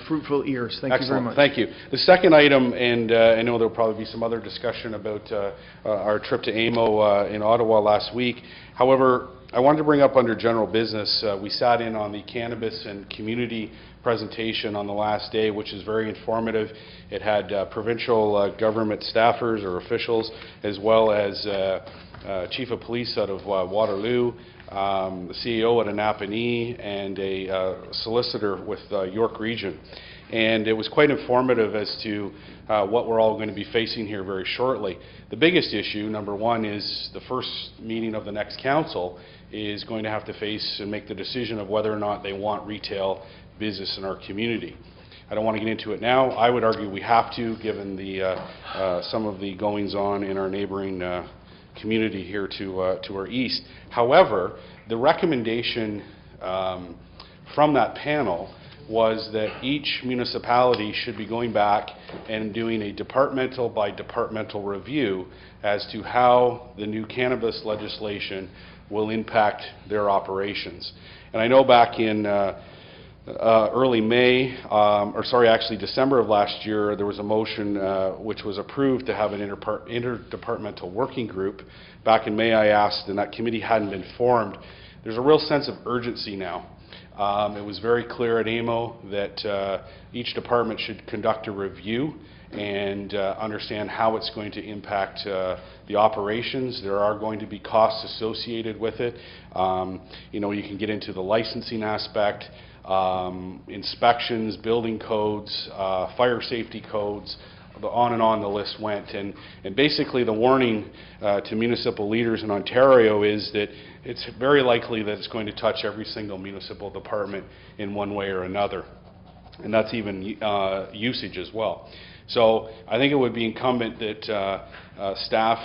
fruitful ears. Thank you very much. Thank you. The second item, and I know there'll probably be some other discussion about our trip to AMO in Ottawa last week. However, I wanted to bring up under general business, we sat in on the cannabis and community presentation on the last day, which is very informative. It had provincial government staffers or officials, as well as Chief of Police out of Waterloo, the CEO at Annapanee, and a solicitor with York Region. And it was quite informative as to what we're all going to be facing here very shortly. The biggest issue, number one, is the first meeting of the next council is going to have to face and make the decision of whether or not they want retail business in our community. I don't want to get into it now. I would argue we have to, given the some of the goings-on in our neighboring community here to our east. However, the recommendation from that panel was that each municipality should be going back and doing a departmental by departmental review as to how the new cannabis legislation will impact their operations. And I know back in early May, actually December of last year, there was a motion which was approved to have an interdepartmental working group. Back in May I asked, and that committee hadn't been formed. There's a real sense of urgency now. It was very clear at AMO that each department should conduct a review and understand how it's going to impact the operations. There are going to be costs associated with it. You know, you can get into the licensing aspect, inspections, building codes, fire safety codes, on and on the list went. And basically the warning to municipal leaders in Ontario is that it's very likely that it's going to touch every single municipal department in one way or another. And that's even usage as well. So I think it would be incumbent that staff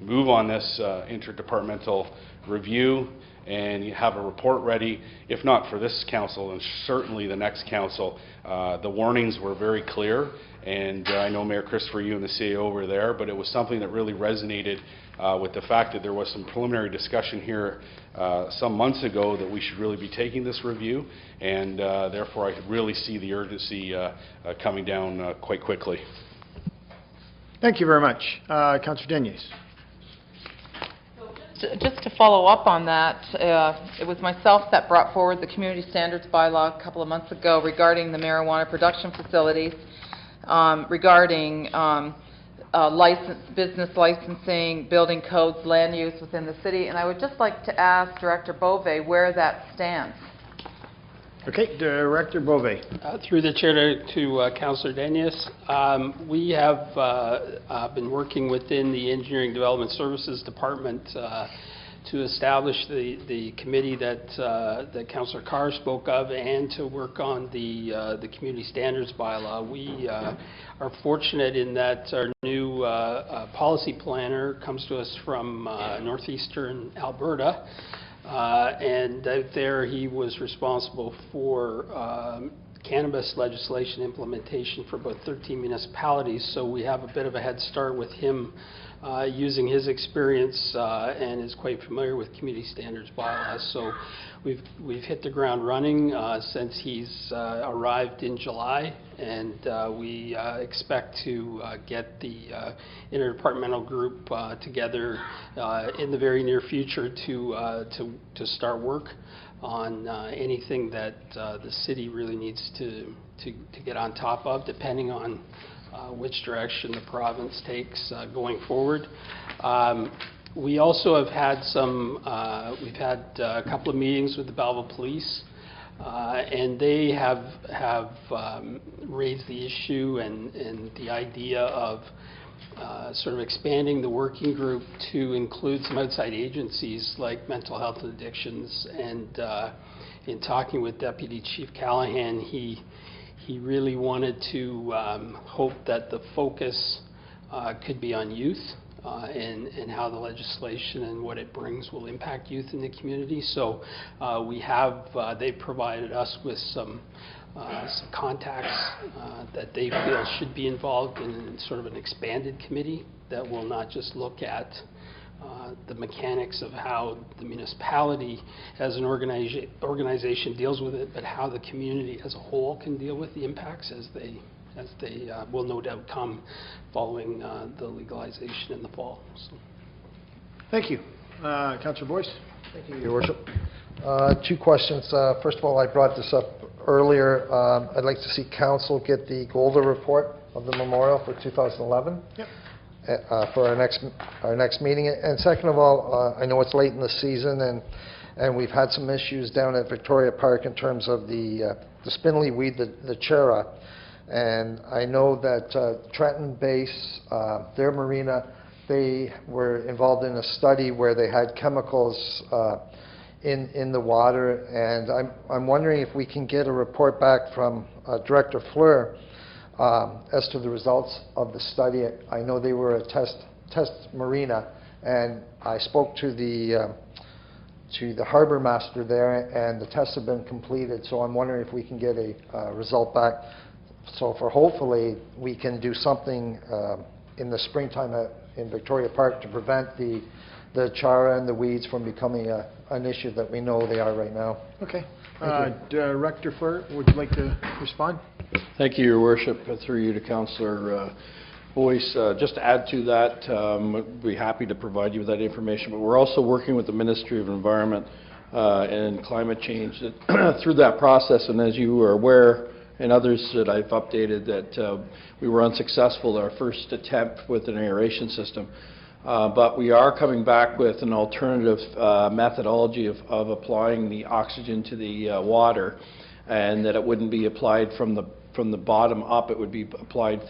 move on this interdepartmental review and you have a report ready, if not for this council and certainly the next council. The warnings were very clear, and I know Mayor Christopher, you and the CEO were there, but it was something that really resonated with the fact that there was some preliminary discussion here some months ago that we should really be taking this review, and therefore I really see the urgency coming down quite quickly. Thank you very much. Councillor Deniers. Just to follow up on that, it was myself that brought forward the community standards bylaw a couple of months ago regarding the marijuana production facilities, regarding business licensing, building codes, land use within the city, and I would just like to ask Director Beauvais where that stands. Okay, Director Beauvais. Through the chair to Councillor Deniers, we have been working within the Engineering Development Services Department to establish the committee that Councillor Carr spoke of, and to work on the community standards bylaw. We are fortunate in that our new policy planner comes to us from northeastern Alberta. And out there he was responsible for cannabis legislation implementation for about 13 municipalities, so we have a bit of a head start with him using his experience and is quite familiar with community standards bylaws. So we've hit the ground running since he's arrived in July, and we expect to get the interdepartmental group together in the very near future to start work on anything that the city really needs to get on top of, depending on which direction the province takes going forward. We also have had we've had a couple of meetings with the Belleville Police, and they have raised the issue and the idea of sort of expanding the working group to include some outside agencies like mental health and addictions. And in talking with Deputy Chief Callahan, he really wanted to hope that the focus could be on youth and how the legislation and what it brings will impact youth in the community. So they've provided us with some contacts that they feel should be involved in sort of an expanded committee that will not just look at the mechanics of how the municipality as an organization deals with it, but how the community as a whole can deal with the impacts as they will no doubt come following the legalization in the fall. So. Thank you. Councillor Boyce. Thank you, Your Worship. 2 questions. First of all, I brought this up earlier. I'd like to see council get the Golder report of the memorial for 2011 for our next meeting. And second of all, I know it's late in the season, and we've had some issues down at Victoria Park in terms of the spindly weed, the chara. And I know that Trenton Base, their marina, they were involved in a study where they had chemicals in the water, and I'm wondering if we can get a report back from Director Fleur as to the results of the study. I know they were a test marina, and I spoke to the harbor master there, and the tests have been completed. So I'm wondering if we can get a result back. So hopefully we can do something in the springtime in Victoria Park to prevent the chara and the weeds from becoming an issue that we know they are right now. Okay. Director Fleur, would you like to respond? Thank you, Your Worship. Through you to Councillor Boyce. Just to add to that, we'd be happy to provide you with that information, but we're also working with the Ministry of Environment and Climate Change through that process. And as you are aware, and others that I've updated, that we were unsuccessful in our first attempt with an aeration system. But we are coming back with an alternative methodology of applying the oxygen to the water, and that it wouldn't be applied from the bottom up, it would be applied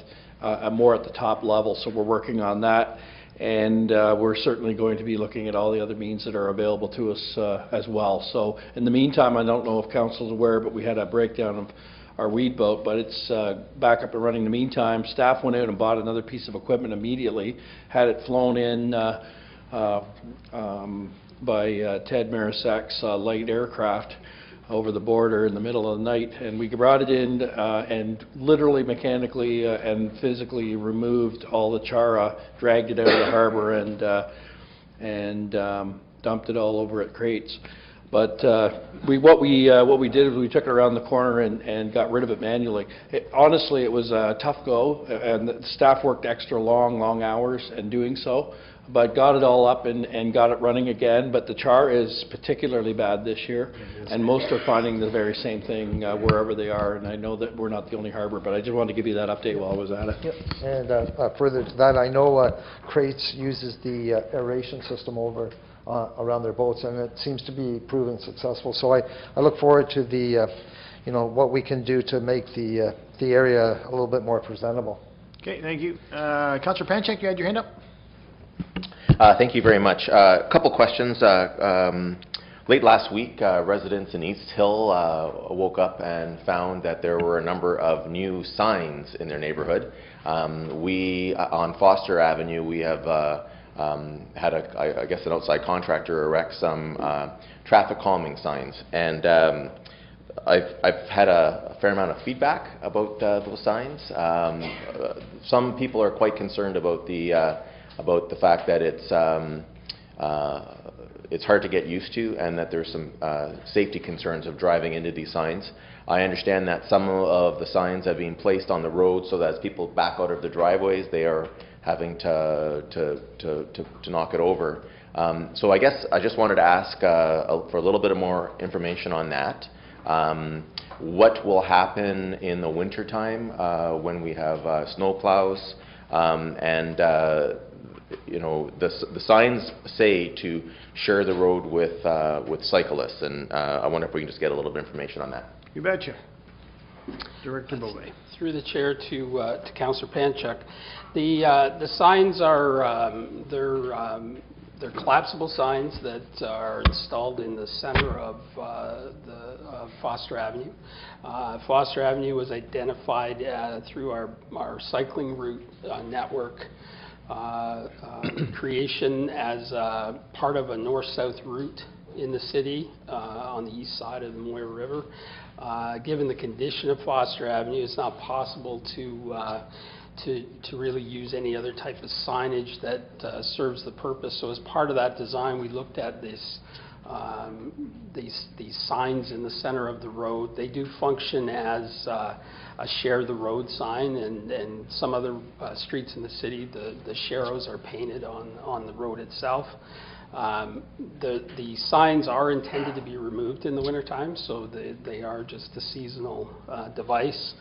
more at the top level. So we're working on that, and we're certainly going to be looking at all the other means that are available to us as well. So in the meantime, I don't know if Council's aware, but we had a breakdown of our weed boat, but it's back up and running. In the meantime, staff went out and bought another piece of equipment immediately, had it flown in by Ted Marisek's light aircraft over the border in the middle of the night, and we brought it in and literally mechanically and physically removed all the chara, dragged it out of the harbor, and dumped it all over at crates. But what we did is we took it around the corner and got rid of it manually. Honestly, it was a tough go, and the staff worked extra long hours in doing so, but got it all up and got it running again. But the char is particularly bad this year, and most are finding the very same thing wherever they are. And I know that we're not the only harbor, but I just wanted to give you that update while I was at it. Yep. And further to that, I know Crates uses the aeration system over around their boats, and it seems to be proving successful. So I look forward to the what we can do to make the area a little bit more presentable. Okay, thank you. Councillor Panchak, you had your hand up. Thank you very much. A couple questions. Late last week, residents in East Hill woke up and found that there were a number of new signs in their neighborhood. On Foster Avenue, we have had I guess an outside contractor erect some traffic calming signs, and I've had a fair amount of feedback about those signs. Some people are quite concerned about the fact that it's hard to get used to, and that there's some safety concerns of driving into these signs. I understand that some of the signs have been placed on the road so that as people back out of the driveways, they are having to knock it over. So I guess I just wanted to ask for a little bit more information on that. What will happen in the wintertime when we have snow plows? And the signs say to share the road with cyclists, and I wonder if we can just get a little bit of information on that. You betcha. Director Beauvais. Through the chair to Councillor Panchuk. The signs are they're collapsible signs that are installed in the center of Foster Avenue. Foster Avenue was identified through our cycling route network creation as part of a north-south route in the city on the east side of the Moira River. Given the condition of Foster Avenue, it's not possible to really use any other type of signage that serves the purpose. So as part of that design, we looked at these signs in the center of the road. They do function as a share the road sign, and some other streets in the city, the sharrows are painted on the road itself. The signs are intended to be removed in the wintertime, so they are just a seasonal device.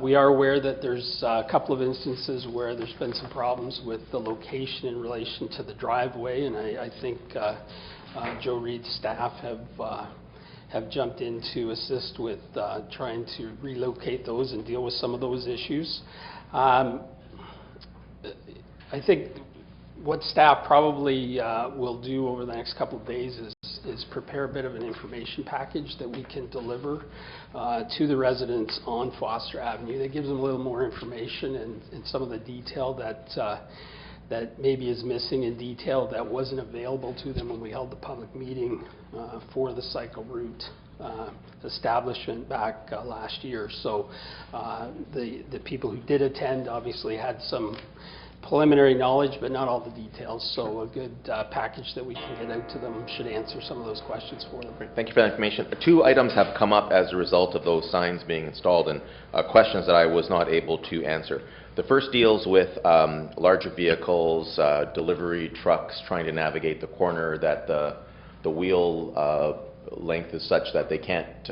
We are aware that there's a couple of instances where there's been some problems with the location in relation to the driveway, and I think Joe Reed's staff have jumped in to assist with trying to relocate those and deal with some of those issues. I think what staff probably will do over the next couple of days is prepare a bit of an information package that we can deliver to the residents on Foster Avenue. That gives them a little more information and some of the detail that maybe is missing in detail that wasn't available to them when we held the public meeting for the cycle route establishment back last year. So the people who did attend obviously had some preliminary knowledge, but not all the details. So a good package that we can get out to them should answer some of those questions for them. Thank you for that information. Two items have come up as a result of those signs being installed, and questions that I was not able to answer. The first deals with larger vehicles, delivery trucks trying to navigate the corner, that the wheel length is such that they can't,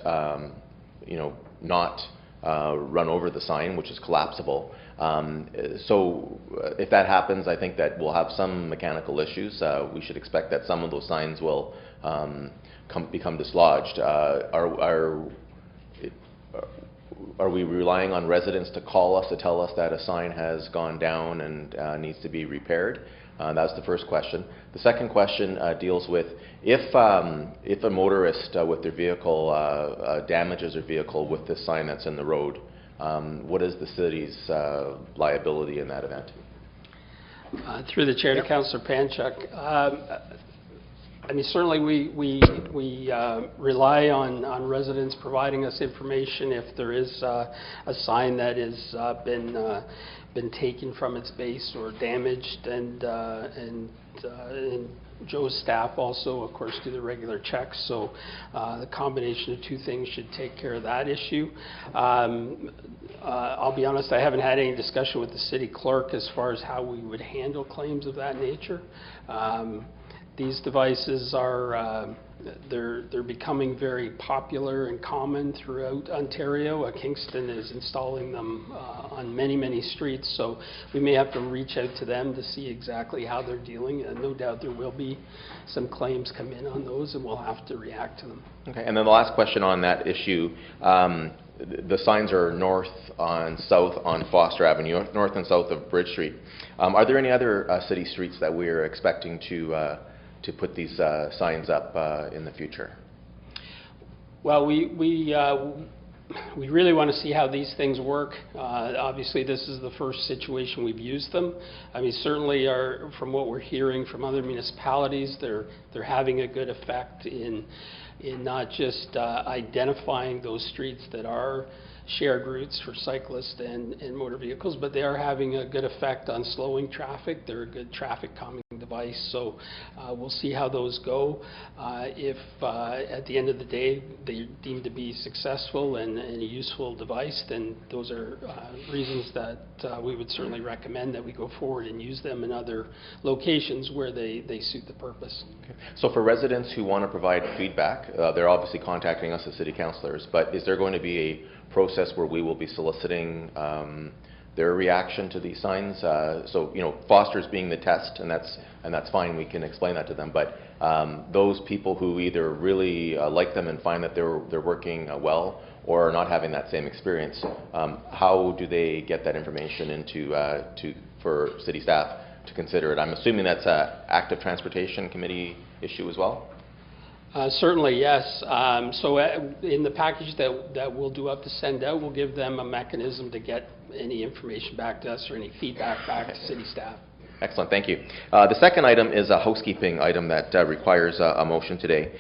not run over the sign, which is collapsible. So if that happens, I think that we'll have some mechanical issues. We should expect that some of those signs will become dislodged. Are we relying on residents to call us to tell us that a sign has gone down and needs to be repaired? That's the first question. The second question deals with if a motorist with their vehicle damages their vehicle with this sign that's in the road, what is the city's liability in that event? Through the chair to Councillor Panchuk. I mean, certainly we rely on residents providing us information if there is a sign that has been taken from its base or damaged, and Joe's staff also, of course, do the regular checks. So the combination of two things should take care of that issue. I'll be honest, I haven't had any discussion with the city clerk as far as how we would handle claims of that nature. These devices are they're becoming very popular and common throughout Ontario. Kingston is installing them on many streets, so we may have to reach out to them to see exactly how they're dealing, and no doubt there will be some claims come in on those, and we'll have to react to them. Okay, and then the last question on that issue. The signs are north and south on Foster Avenue, north and south of Bridge Street. Are there any other city streets that we're expecting to put these signs up in the future? Well, we really want to see how these things work. Obviously, this is the first situation we've used them. I mean, certainly, from what we're hearing from other municipalities, they're having a good effect in not just identifying those streets that are shared routes for cyclists and motor vehicles, but they are having a good effect on slowing traffic. They're a good traffic calming device, so we'll see how those go. If at the end of the day they deem to be successful and a useful device, then those are reasons that we would certainly recommend that we go forward and use them in other locations where they suit the purpose. Okay. So for residents who want to provide feedback, they're obviously contacting us as city councillors, but is there going to be a process where we will be soliciting their reaction to these signs? So, Foster's being the test, and that's fine. We can explain that to them. But those people who either really like them and find that they're working well, or not having that same experience, how do they get that information into for city staff to consider it? I'm assuming that's an active transportation committee issue as well? Certainly, yes. So in the package that we'll do up to send out, we'll give them a mechanism to get any information back to us or any feedback back to city staff. Excellent, thank you. The second item is a housekeeping item that requires a motion today.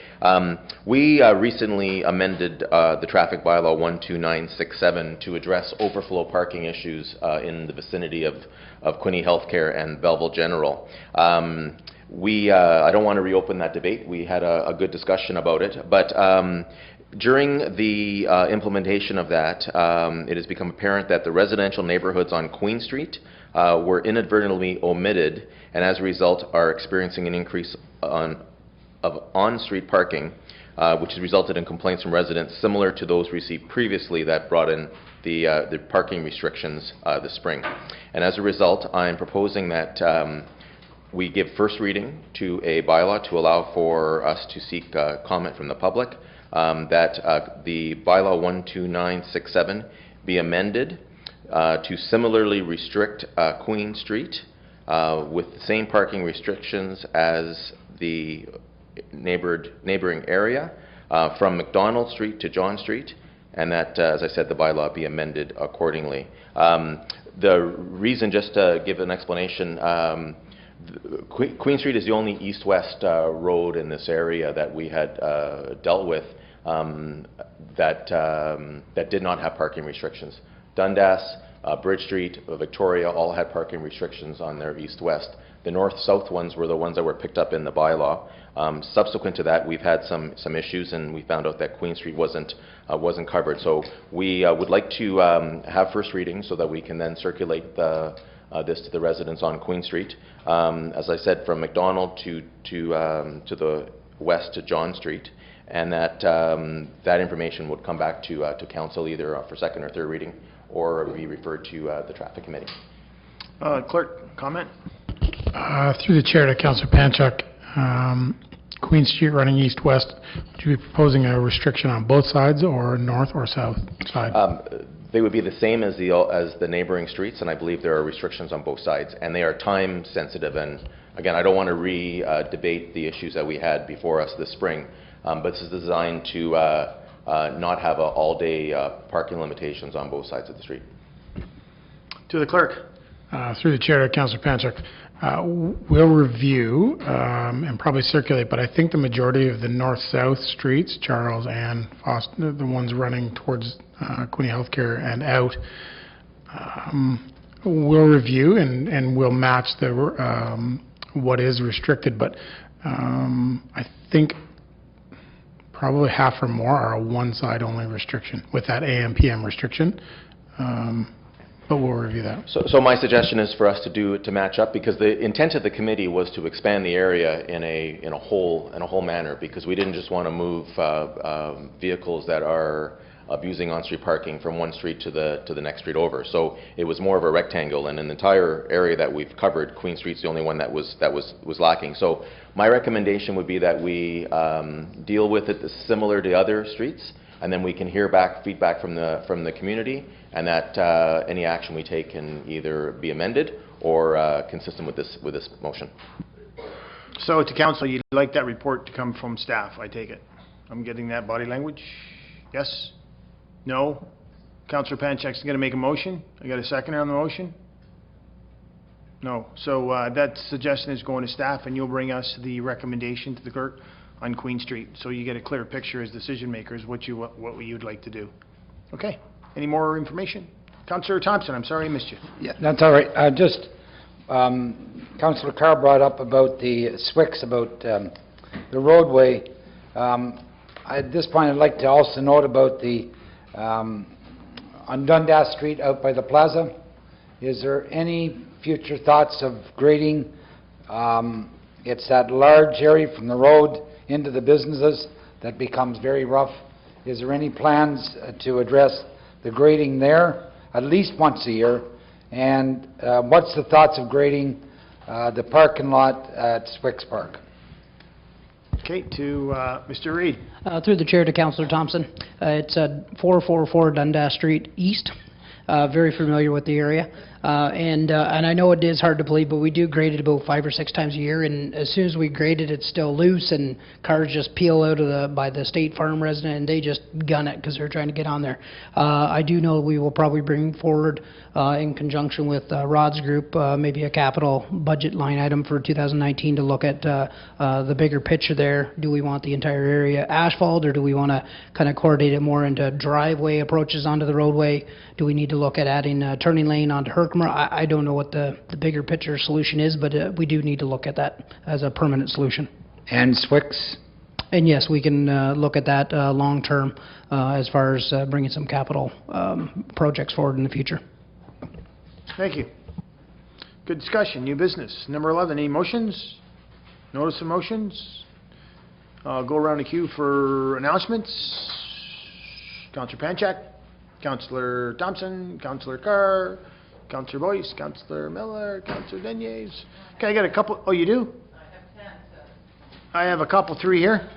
We recently amended the traffic bylaw 12967 to address overflow parking issues in the vicinity of Quinte Healthcare and Belleville General. I don't want to reopen that debate. We had a good discussion about it, but during the implementation of that, it has become apparent that the residential neighborhoods on Queen Street were inadvertently omitted, and as a result are experiencing an increase of on-street parking, which has resulted in complaints from residents similar to those received previously that brought in the parking restrictions this spring. And as a result, I'm proposing that we give first reading to a bylaw to allow for us to seek comment from the public, that the bylaw 12967 be amended to similarly restrict Queen Street with the same parking restrictions as the neighboring area from McDonald Street to John Street, and that, as I said, the bylaw be amended accordingly. The reason, just to give an explanation, Queen Street is the only east-west road in this area that we had dealt with that did not have parking restrictions. Dundas, Bridge Street, Victoria all had parking restrictions on their east-west. The north-south ones were the ones that were picked up in the bylaw. Subsequent to that, we've had some issues, and we found out that Queen Street wasn't covered. So we would like to have first reading so that we can then circulate this to the residents on Queen Street. As I said, from McDonald to the west to John Street, and that information would come back to council either for second or third reading, or be referred to the traffic committee. Clerk, comment? Through the chair to Councillor Panchuk, Queen Street running east-west, would you be proposing a restriction on both sides, or north or south side? They would be the same as the neighboring streets, and I believe there are restrictions on both sides, and they are time sensitive. And again, I don't want to debate the issues that we had before us this spring, but this is designed to not have all-day parking limitations on both sides of the street. To the clerk. Through the chair to Councillor Panchuk, we'll review and probably circulate, but I think the majority of the north-south streets, Charles and Foster, the ones running towards Quinte Healthcare and out, we'll review and we'll match what is restricted, but I think probably half or more are a one-side only restriction with that AM/PM restriction. But we'll review that. So my suggestion is for us to match up, because the intent of the committee was to expand the area in a whole manner, because we didn't just want to move vehicles that are abusing on-street parking from one street to the next street over. So it was more of a rectangle, and in the entire area that we've covered, Queen Street's the only one that was lacking. So my recommendation would be that we deal with it similar to other streets, and then we can hear feedback from the community, and that any action we take can either be amended or consistent with this motion. So to council, you'd like that report to come from staff, I take it? I'm getting that body language? Yes? No? Councillor Panchak's going to make a motion? I got a seconder on the motion? No. So that suggestion is going to staff, and you'll bring us the recommendation to the clerk on Queen Street, so you get a clear picture as decision makers what you'd like to do. Okay. Any more information? Councillor Thompson, I'm sorry I missed you. Yeah, that's all right. Councillor Carr brought up about the SWICs, about the roadway. At this point, I'd like to also note about the on Dundas Street out by the plaza. Is there any future thoughts of grading? It's that large area from the road into the businesses that becomes very rough. Is there any plans to address the grading there at least once a year? And what's the thoughts of grading the parking lot at Swicks Park? Okay, to Mr. Reid. Through the chair to Councillor Thompson. It's 444 Dundas Street East. Very familiar with the area. And I know it is hard to believe, but we do grade it about 5 or 6 times a year, and as soon as we grade it, it's still loose, and cars just peel out of by the State Farm resident, and they just gun it because they're trying to get on there. I do know we will probably bring forward, in conjunction with Rod's group, maybe a capital budget line item for 2019 to look at the bigger picture there. Do we want the entire area asphalt, or do we want to kind of coordinate it more into driveway approaches onto the roadway? Do we need to look at adding a turning lane onto Herkimer? I don't know what the bigger picture solution is, but we do need to look at that as a permanent solution. And Swix? And yes, we can look at that long-term as far as bringing some capital projects forward in the future. Thank you. Good discussion. New business. Number 11, any motions? Notice of motions? I'll go around the queue for announcements. Councillor Panchak, Councillor Thompson, Councillor Carr, Councillor Boyce, Councillor Miller, Councillor Deniers. Okay, I got a couple. Oh, you do? I have a couple, 3 here.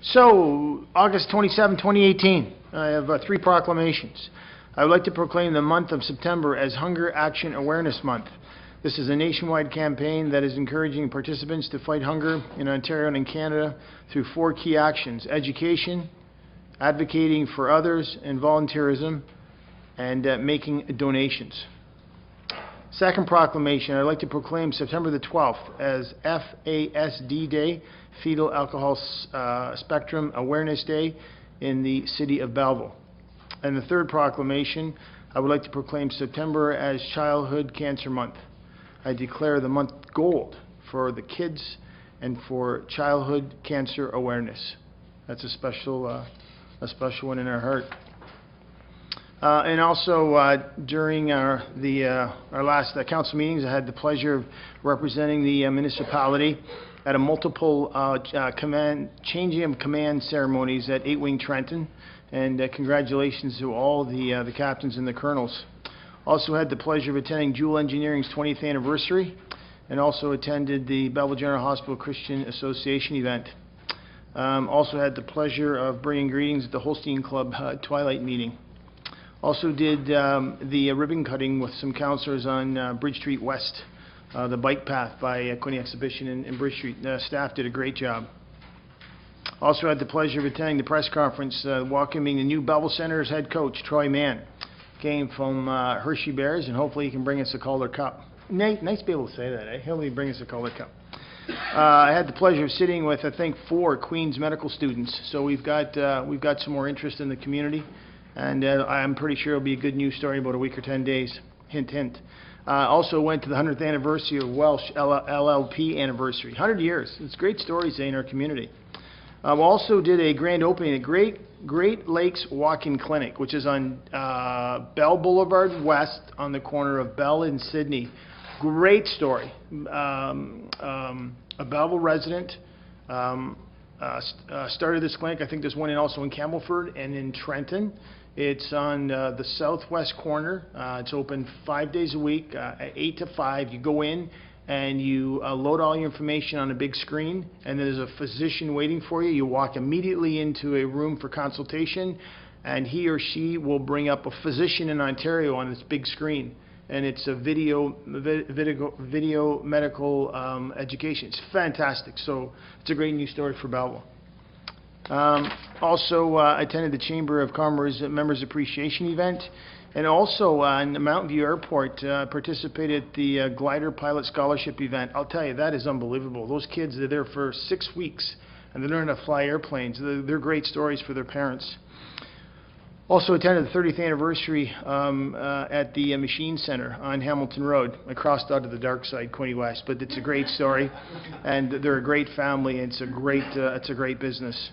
So, August 27, 2018, I have 3 proclamations. I would like to proclaim the month of September as Hunger Action Awareness Month. This is a nationwide campaign that is encouraging participants to fight hunger in Ontario and in Canada through 4 key actions: education, advocating for others, and volunteerism, and making donations. Second proclamation, I'd like to proclaim September the 12th as FASD Day, Fetal Alcohol Spectrum Awareness Day in the city of Belleville. And the third proclamation, I would like to proclaim September as Childhood Cancer Month. I declare the month gold for the kids and for childhood cancer awareness. That's a special one in our heart. And also, during our last council meetings, I had the pleasure of representing the municipality at a multiple changing of command ceremonies at 8 Wing Trenton. And congratulations to all the captains and the colonels. Also had the pleasure of attending Jewel Engineering's 20th anniversary, and also attended the Belleville General Hospital Christian Association event. Also had the pleasure of bringing greetings at the Holstein Club Twilight meeting. Also did the ribbon cutting with some councillors on Bridge Street West, the bike path by Quinny Exhibition in Bridge Street. Staff did a great job. Also had the pleasure of attending the press conference welcoming the new Belleville Center's head coach, Troy Mann. Came from Hershey Bears, and hopefully he can bring us a Calder Cup. Nice to be able to say that, eh? He'll bring us a Calder Cup. I had the pleasure of sitting with, I think, 4 Queen's medical students. So we've got some more interest in the community, and I'm pretty sure it'll be a good news story in about a week or 10 days. Hint, hint. Also went to the 100th anniversary of Welsh LLP anniversary. 100 years. It's great stories in our community. Also did a grand opening at Great Lakes Walk-in Clinic, which is on Bell Boulevard West on the corner of Bell and Sydney. Great story. A Belleville resident started this clinic. I think there's one also in Campbellford and in Trenton. It's on the southwest corner. It's open 5 days a week, 8 to 5. You go in and you load all your information on a big screen, and there's a physician waiting for you. You walk immediately into a room for consultation, and he or she will bring up a physician in Ontario on this big screen, and it's a video medical education. It's fantastic. So it's a great news story for Belleville. Also attended the Chamber of Commerce Members Appreciation event, and also in the Mountain View Airport participated at the Glider Pilot Scholarship event. I'll tell you, that is unbelievable. Those kids are there for 6 weeks, and they learn how to fly airplanes. They're great stories for their parents. Also attended the 30th anniversary at the Machine Center on Hamilton Road. I crossed out to the dark side, Quinny West, but it's a great story, and they're a great family, and it's a great business.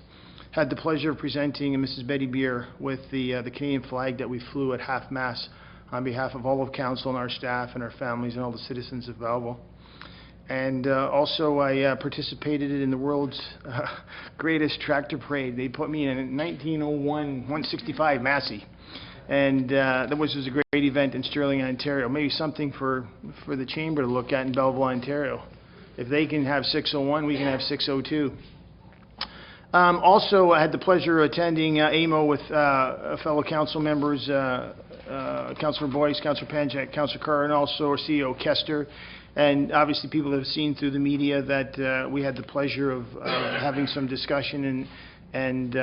Had the pleasure of presenting Mrs. Betty Beer with the Canadian flag that we flew at half-mast on behalf of all of council and our staff and our families and all the citizens of Belleville. And also I participated in the world's greatest tractor parade. They put me in a 1901 165 Massey. And that was a great event in Stirling, Ontario. Maybe something for the Chamber to look at in Belleville, Ontario. If they can have 601, we can have 602. Also, I had the pleasure of attending AMO with fellow council members, Councillor Boyce, Councillor Panchak, Councillor Carr, and also our CEO Kester. And obviously, people have seen through the media that we had the pleasure of having some discussion and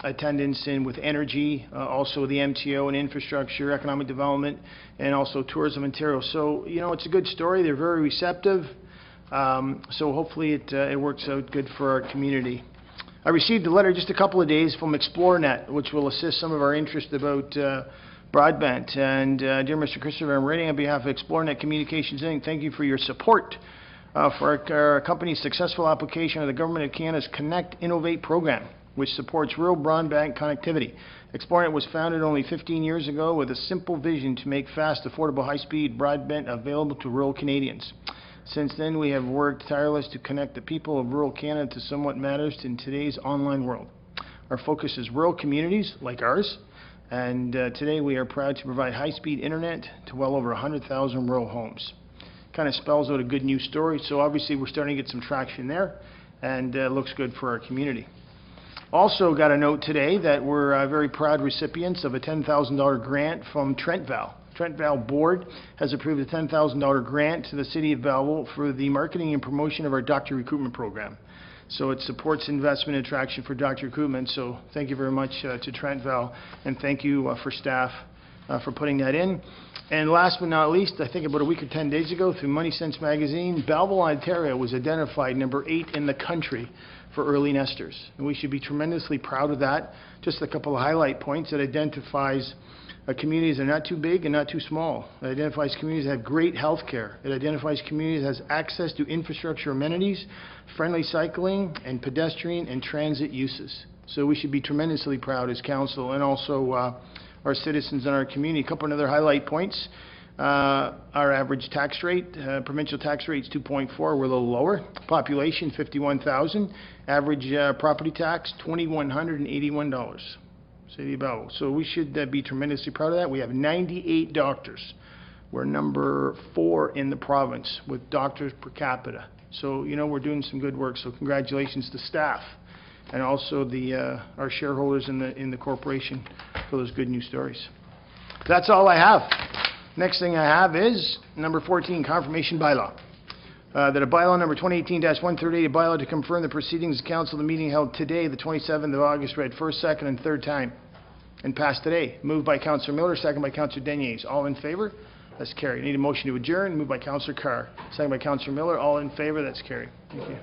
attendance in with energy, also the MTO and infrastructure, economic development, and also Tourism Ontario. So, you know, it's a good story. They're very receptive. So hopefully it works out good for our community. I received a letter just a couple of days from ExploreNet, which will assist some of our interest about broadband. And dear Mr. Christopher, I'm writing on behalf of ExploreNet Communications Inc. Thank you for your support for our company's successful application of the Government of Canada's Connect Innovate program, which supports rural broadband connectivity. ExploreNet was founded only 15 years ago with a simple vision to make fast, affordable, high-speed broadband available to rural Canadians. Since then, we have worked tirelessly to connect the people of rural Canada to what matters in today's online world. Our focus is rural communities like ours, and today we are proud to provide high-speed internet to well over 100,000 rural homes. Kind of spells out a good news story, so obviously we're starting to get some traction there, and looks good for our community. Also got a note today that we're very proud recipients of a $10,000 grant from Trent Val. Trent Val Board has approved a $10,000 grant to the City of Belleville for the marketing and promotion of our doctor recruitment program. So it supports investment and attraction for doctor recruitment. So thank you very much to Trent Val, and thank you for staff for putting that in. And last but not least, I think about a week or 10 days ago through Money Sense magazine, Belleville, Ontario was identified number 8 in the country for early nesters. And we should be tremendously proud of that. Just a couple of highlight points. It identifies communities that are not too big and not too small. It identifies communities that have great health care. It identifies communities that has access to infrastructure amenities, friendly cycling, and pedestrian and transit uses. So we should be tremendously proud as council, and also our citizens in our community. A couple of other highlight points. Our average tax rate, provincial tax rate is 2.4. We're a little lower. Population, 51,000. Average property tax, $2,181. City of Belleville. So we should be tremendously proud of that. We have 98 doctors. We're number 4 in the province with doctors per capita. So, you know, we're doing some good work. So congratulations to staff and also our shareholders in the corporation for those good news stories. That's all I have. Next thing I have is number 14, confirmation bylaw. That a bylaw number 2018-138, a bylaw to confirm the proceedings of council, the meeting held today, the 27th of August, read first, second, and third time, and passed today. Moved by Councillor Miller, second by Councillor Deniers. All in favor? That's carried. Need a motion to adjourn. Moved by Councillor Carr, second by Councillor Miller. All in favor? That's carried. Thank you.